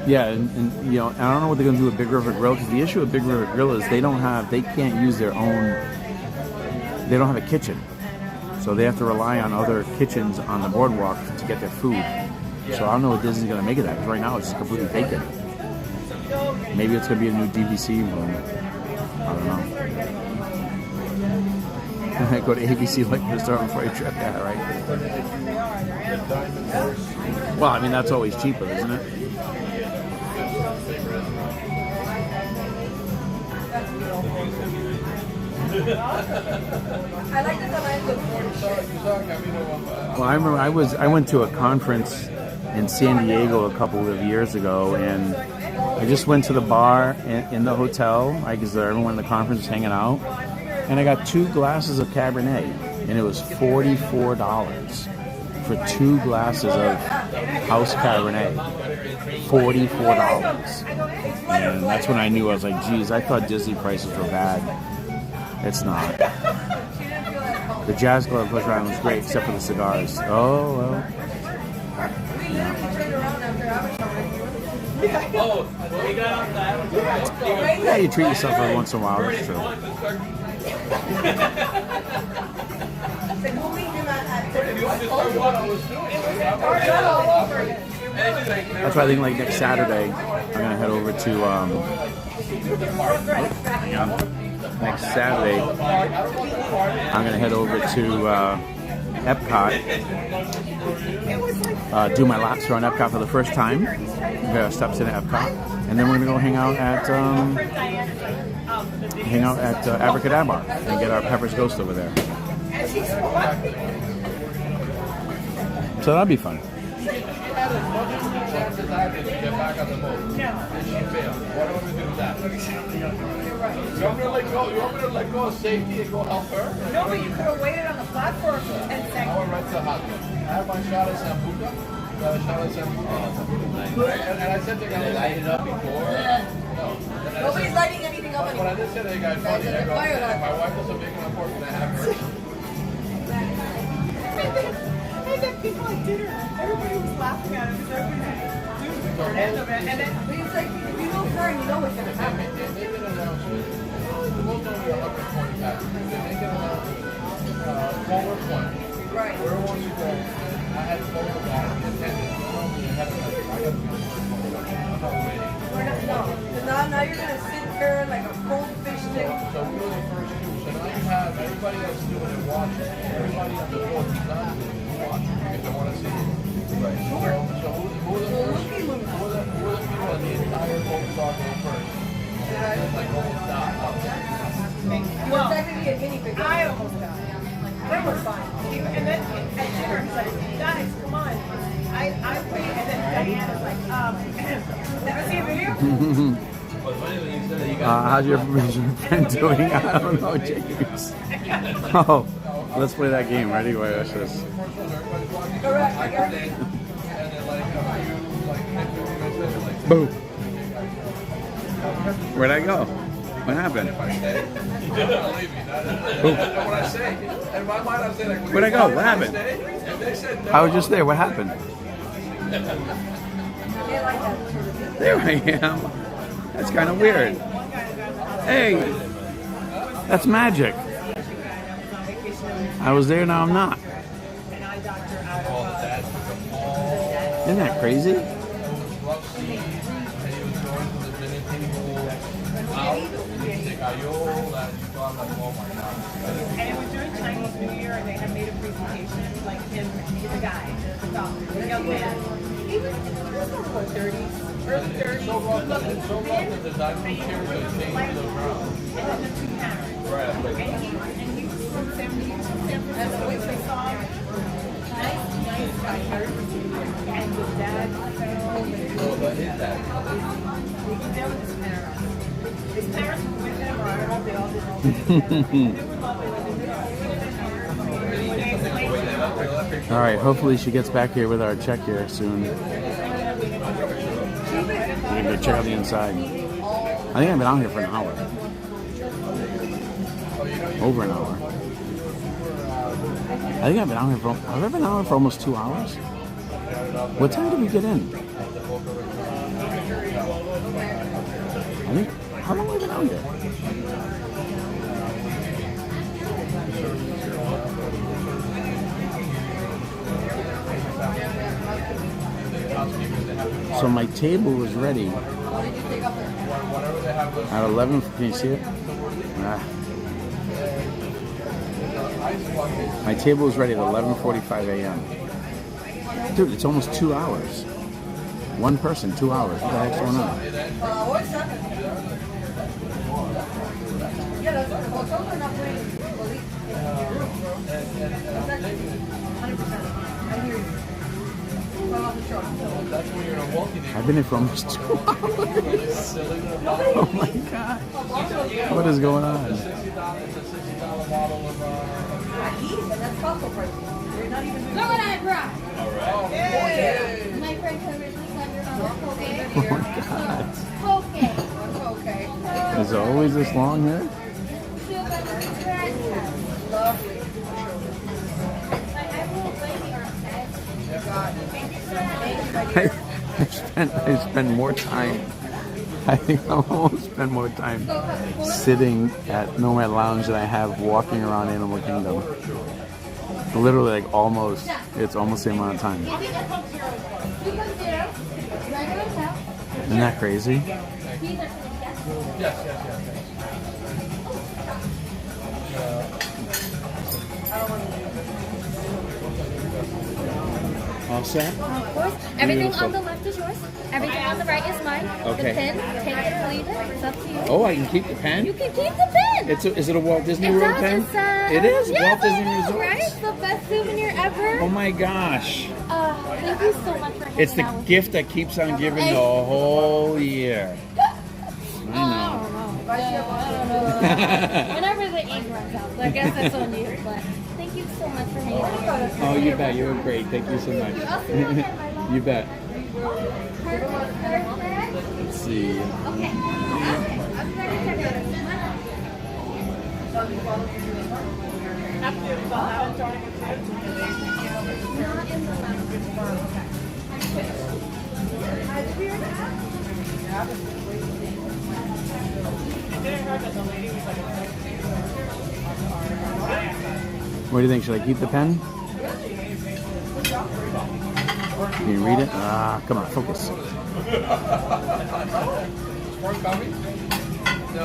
yeah, and you know, I don't know what they're going to do with Big River Grill, because the issue with Big River Grill is they can't use their own. They don't have a kitchen, so they have to rely on other kitchens on the boardwalk to get their food. So I don't know what Disney's going to make of that, because right now it's just completely vacant. Maybe it's going to be a new DVC room. I don't know. Go to ABC like the start before you trip. Yeah, right. Well, I mean, that's always cheaper, isn't it? Well, I remember I went to a conference in San Diego a couple of years ago, and I just went to the bar in the hotel, because everyone in the conference was hanging out, and I got 2 glasses of Cabernet, and it was $44 for 2 glasses of house Cabernet. $44. And that's when I knew. I was like, geez, I thought Disney prices were bad. It's not. The Jazz Club push around was great, except for the cigars. Oh, well. Yeah, you treat yourself every once in a while, that's true. That's why I think like next Saturday I'm gonna head over to next Saturday I'm gonna head over to Epcot, do my laps around Epcot for the first time. I'm gonna steps in at Epcot, and then we're gonna go hang out at Abracadabra and get our Pepper's Ghost over there. So that'll be fun. You want me to let go of safety and go help her? No, but you could have waited on the platform and said, I went right to the hospital. I have my shot of Sambuca. And I said they're going to light it up before. No. nobody's lighting anything up When I anymore. just said, hey guys, funny, I go, my wife doesn't make enough work when I have her. And then people at dinner, everybody was laughing at him because everybody was doing the end of it. And then he's like, if you know her, you know what's going to happen. They make an announcement. The most only 120 packs. They make an announcement. Forward point. Right. Where won't you go? I had to go to that. The attendant told me ahead of time. I got to be I'm not waiting. No. Now you're going to sit there like a cold fish stick. So we were the first two. So now you have everybody that's doing it watching. Everybody on the board is not doing it watching because they want to see it. Right. So who are the people in the entire boat talking first? It's like almost died. Well, technically a guinea pig. I almost died. That was fine. And then at dinner, he's like, guys, come on. I wait. And then Diana's like, never see a video? How's your friend doing? I don't know, James. Oh, let's play that game. Ready? Wait, watch this. Boom. Where'd I go? What happened? Where'd I go? What happened? I was just there. What happened? There I am. That's kind of weird. Hey, that's magic. I was there, now I'm not. Isn't that crazy? And it was during Chinese New Year. presentation, like him, he's a guy, a doctor, a young man. He was about 30s, early 30s, So rough good that looking. it's so rough that the diamond chairs are changed to the ground. And then the two parents. Right. And he was from San Francisco. That's always I saw him. Nice guy. And his dad Oh, but his dad. he was there with his parents. His parents were with him, or I don't know if they all did all this. They were lovely. All right, hopefully she gets back here with our check here soon. We're gonna go check out the inside. I think I've been out here for an hour. Over an hour. I think I've been out here for. Have I been out here for almost 2 hours? What time did we get in? I think. How long have we been out here? So my table was ready at 11. Can you see it? My table was ready at 11:45 a.m. Dude, it's almost 2 hours. One person, 2 hours. What the heck's going on? I've been here for almost 2 hours. Oh my god. What is going on? It's a $60 bottle of Look what I brought. Alright. My friend originally said you're on okay. Oh my god. Okay. Is it always this long here? I spend more time. I think I'll almost spend more time sitting at Nomad Lounge than I have walking around Animal Kingdom. Literally, like almost. It's almost the amount of time. Isn't that crazy? All set? Of course. Everything Beautiful. on the left is yours. Everything on the right is mine. Okay. The pin, take it or leave it. It's up to you. Oh, I can keep the pen? You can keep the pin. Is it a Walt Disney It World does. pen? It's, It is? yes, Walt Disney I know, Resort? right? It's the best souvenir ever. Oh my gosh. Thank you so much for hanging It's the out with gift that keeps on giving the whole year. I know. I don't know. Whenever the ink runs out, I guess that's on you. But thank you so much for hanging out with us. Oh, you bet. You were great. Thank you so much. I'll see you again, my love. You bet. Perfect. Let's see. Okay. I'll try to check it out. Not in the What do you think? Should I keep the pen? Can you read it? Ah, come on, focus. No,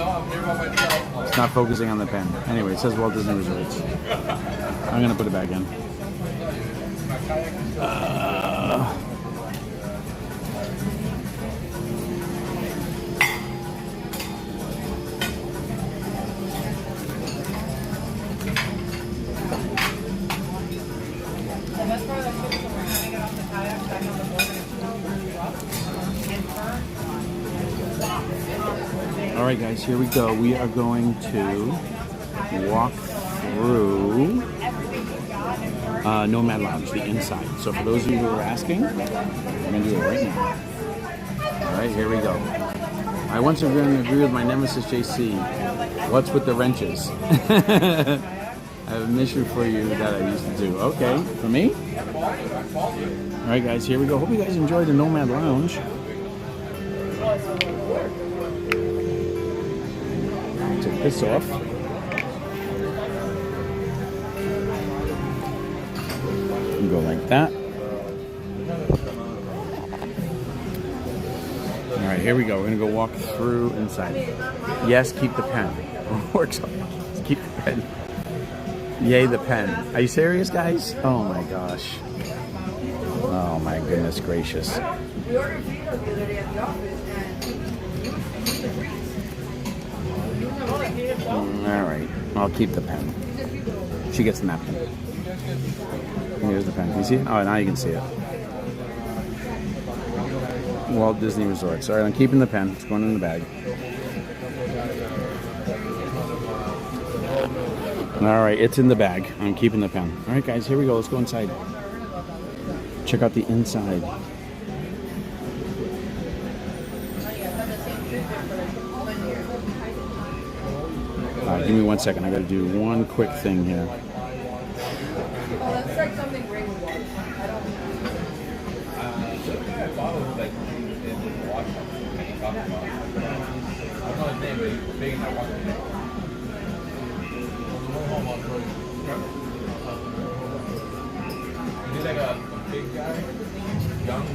I'm here by myself. It's not focusing on the pen. Anyway, it says Walt Disney Resorts. I'm gonna put it back in. All right, guys, here we go. We are going to walk through Nomad Lounge, the inside. So for those of you who are asking, I'm going to do it right now. All right, here we go. I once again agree with my nemesis, JC. What's with the wrenches? I have an issue for you that I used to do. Okay, for me? All right, guys, here we go. Hope you guys enjoyed the Nomad Lounge. Take this off. And go like that. All right, here we go. We're gonna go walk through inside. Yes, keep the pen. Works. Keep the pen. Yay, the pen. Are you serious, guys? Oh my gosh. Oh my goodness gracious. We ordered Vito the other day at the office, and he was the freeze. All right, I'll keep the pen. She gets the napkin. Here's the pen. Can you see it? Oh, now you can see it. Walt Disney Resorts. All right, I'm keeping the pen. It's going in the bag. All right, it's in the bag. I'm keeping the pen. All right, guys, here we go. Let's go inside. Check out the inside. Give me 1 second. I got to do one quick thing here. Let's start something great with water. He's like a big guy, young.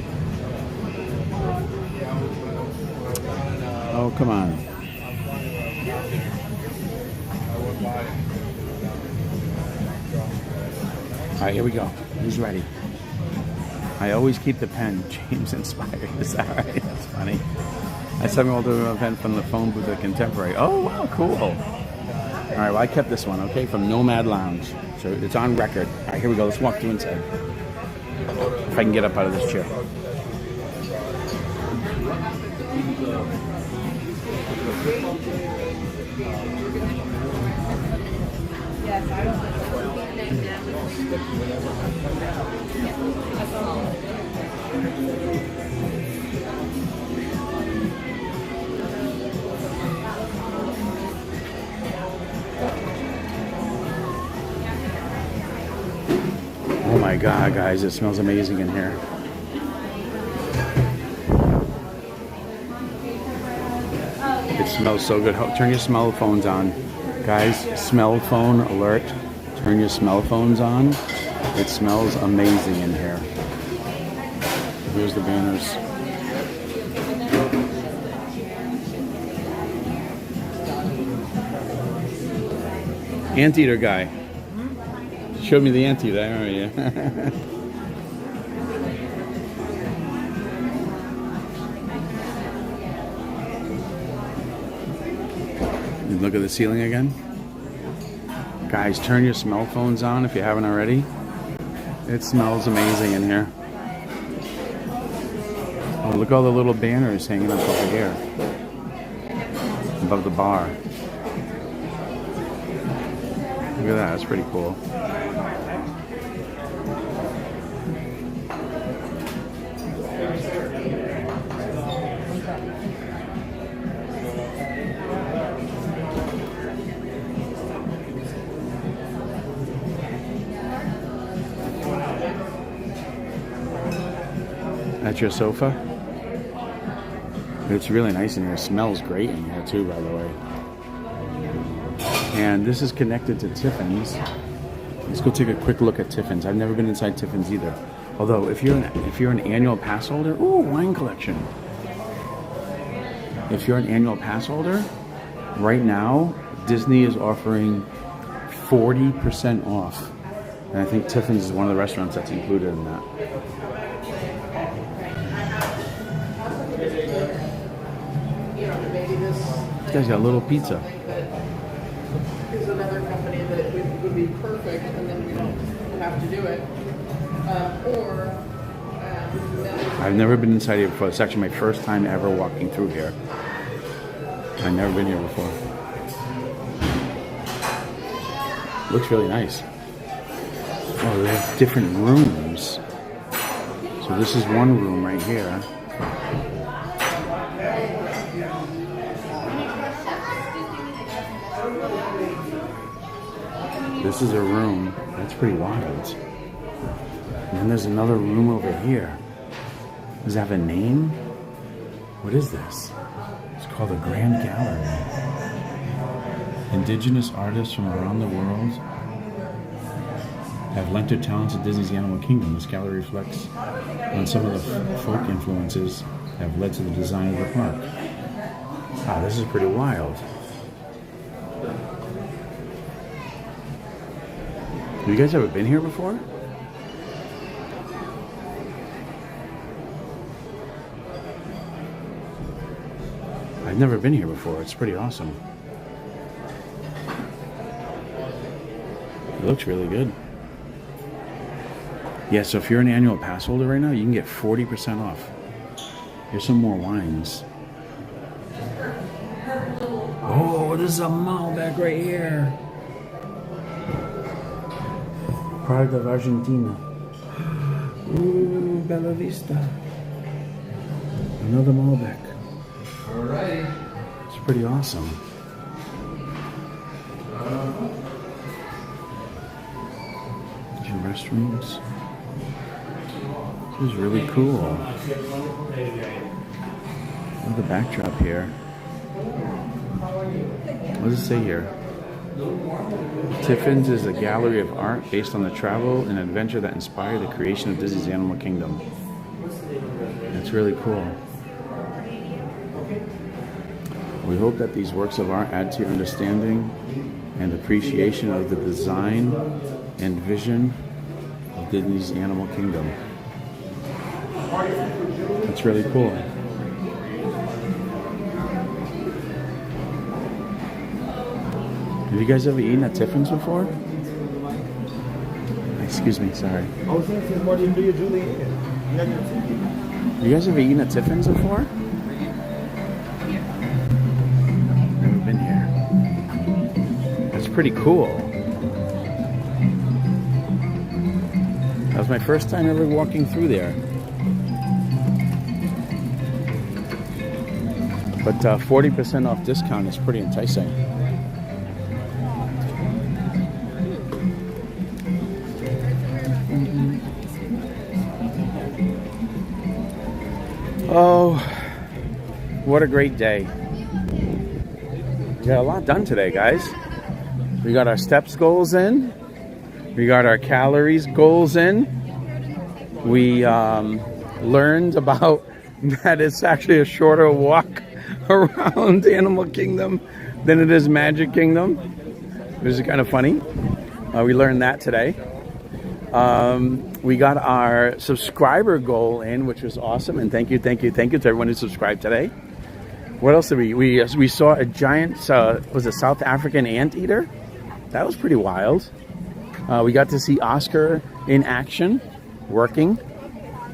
Oh, come on. All right, here we go. He's ready. I always keep the pen. James inspired. Is that right? That's funny. I saw him all do a pen from the phone booth at Contemporary. Oh, wow, cool. All right, well, I kept this one, okay, from Nomad Lounge. So it's on record. All right, here we go. Let's walk through inside. If I can get up out of this chair. Oh my God, guys, it smells amazing in here. It smells so good. Turn your smell phones on. Guys, smell phone alert. Turn your smell phones on. It smells amazing in here. Here's the banners. Anteater guy. Showed me the anteater, aren't you? Look at the ceiling again. Guys, turn your smell phones on if you haven't already. It smells amazing in here. Oh, look at all the little banners hanging up over here. Above the bar. Look at that, that's pretty cool. That's your sofa? It's really nice in here. It smells great in here too, by the way. And this is connected to Tiffens. Let's go take a quick look at Tiffens. I've never been inside Tiffens either. Although, if you're an annual pass holder, ooh, wine collection. If you're an annual pass holder, right now Disney is offering 40% off, and I think Tiffens is one of the restaurants that's included in that. This guy's got a little pizza. Here's another company that would be perfect, and then we don't have to do it. I've never been inside here before. It's actually my first time ever walking through here. I've never been here before. Looks really nice. Oh, they have different rooms. So this is one room right here. This is a room. That's pretty wild. And then there's another room over here. Does it have a name? What is this? It's called the Grand Gallery. Indigenous artists from around the world have lent their talents to Disney's Animal Kingdom. This gallery reflects on some of the folk influences that have led to the design of the park. Wow, this is pretty wild. Have you guys ever been here before? I've never been here before. It's pretty awesome. It looks really good. Yeah, so if you're an annual pass holder right now, you can get 40% off. Here's some more wines. Oh, this is a Malbec right here. Product of Argentina. Ooh, Bella Vista. Another Malbec. All right. It's pretty awesome. Gym restrooms. This is really cool. Look at the backdrop here. What does it say here? Tiffens is a gallery of art based on the travel and adventure that inspired the creation of Disney's Animal Kingdom. That's really cool. We hope that these works of art add to your understanding and appreciation of the design and vision of Disney's Animal Kingdom. That's really cool. Have you guys ever eaten at Tiffens before? Excuse me, sorry. You guys ever eaten at Tiffens before? Never been here. That's pretty cool. That was my first time ever walking through there. But 40% off discount is pretty enticing. Oh, what a great day. We got a lot done today, guys. We got our steps goals in. We got our calories goals in. We learned about that it's actually a shorter walk around Animal Kingdom than it is Magic Kingdom. Which is kind of funny. We learned that today. We got our subscriber goal in, which was awesome, and thank you to everyone who subscribed today. What else did we saw a giant was a South African anteater. That was pretty wild. We got to see Oscar in action, working.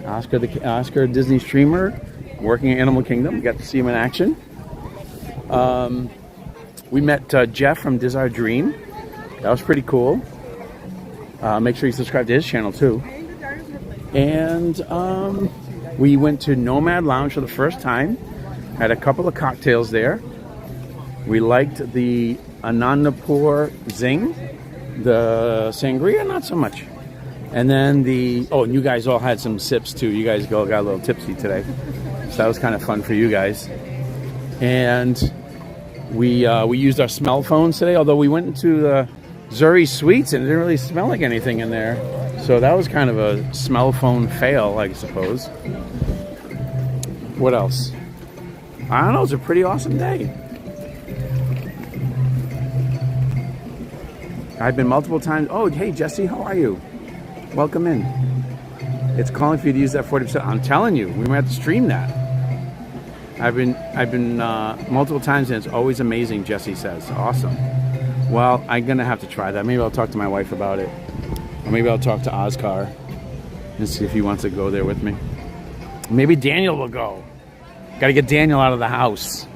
Oscar Disney streamer, working at Animal Kingdom. We got to see him in action. We met Jeff from Diz Dream. That was pretty cool. Make sure you subscribe to his channel too. And we went to Nomad Lounge for the first time. Had a couple of cocktails there. We liked the Anandapur Zing. The sangria, not so much. And then and you guys all had some sips too. You guys all got a little tipsy today. So that was kind of fun for you guys. And we used our smell phones today, although we went into the Zuri Suites and it didn't really smell like anything in there. So that was kind of a smell phone fail, I suppose. What else? I don't know, it was a pretty awesome day. I've been multiple times. Oh, hey Jesse, how are you? Welcome in. It's calling for you to use that 40%. I'm telling you, we might have to stream that. I've been multiple times and it's always amazing, Jesse says. Awesome. Well, I'm gonna have to try that. Maybe I'll talk to my wife about it. Or maybe I'll talk to Oscar and see if he wants to go there with me. Maybe Daniel will go. Gotta get Daniel out of the house.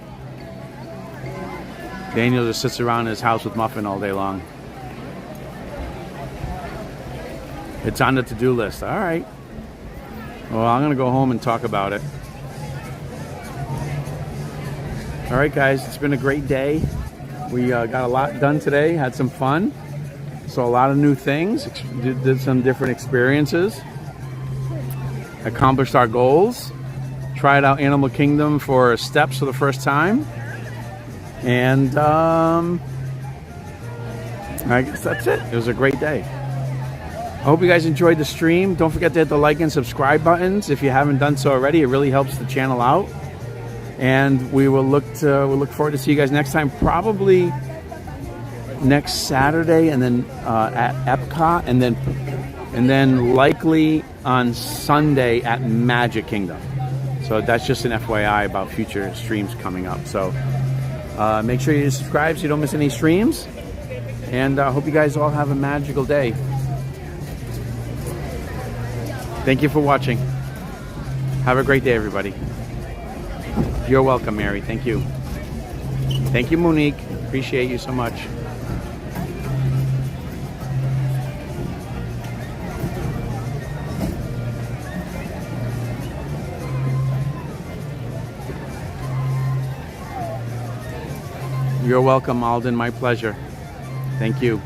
Daniel just sits around in his house with Muffin all day long. It's on the to-do list. All right. Well, I'm going to go home and talk about it. All right, guys. It's been a great day. We got a lot done today. Had some fun. Saw a lot of new things. Did some different experiences. Accomplished our goals. Tried out Animal Kingdom for steps for the first time. And I guess that's it. It was a great day. I hope you guys enjoyed the stream. Don't forget to hit the like and subscribe buttons if you haven't done so already. It really helps the channel out. And we'll look forward to see you guys next time. Probably next Saturday, and then at Epcot, and then likely on Sunday at Magic Kingdom. So that's just an FYI about future streams coming up. So make sure you subscribe so you don't miss any streams. And I hope you guys all have a magical day. Thank you for watching. Have a great day, everybody. You're welcome, Mary. Thank you. Thank you, Monique. Appreciate you so much. You're welcome, Alden. My pleasure. Thank you.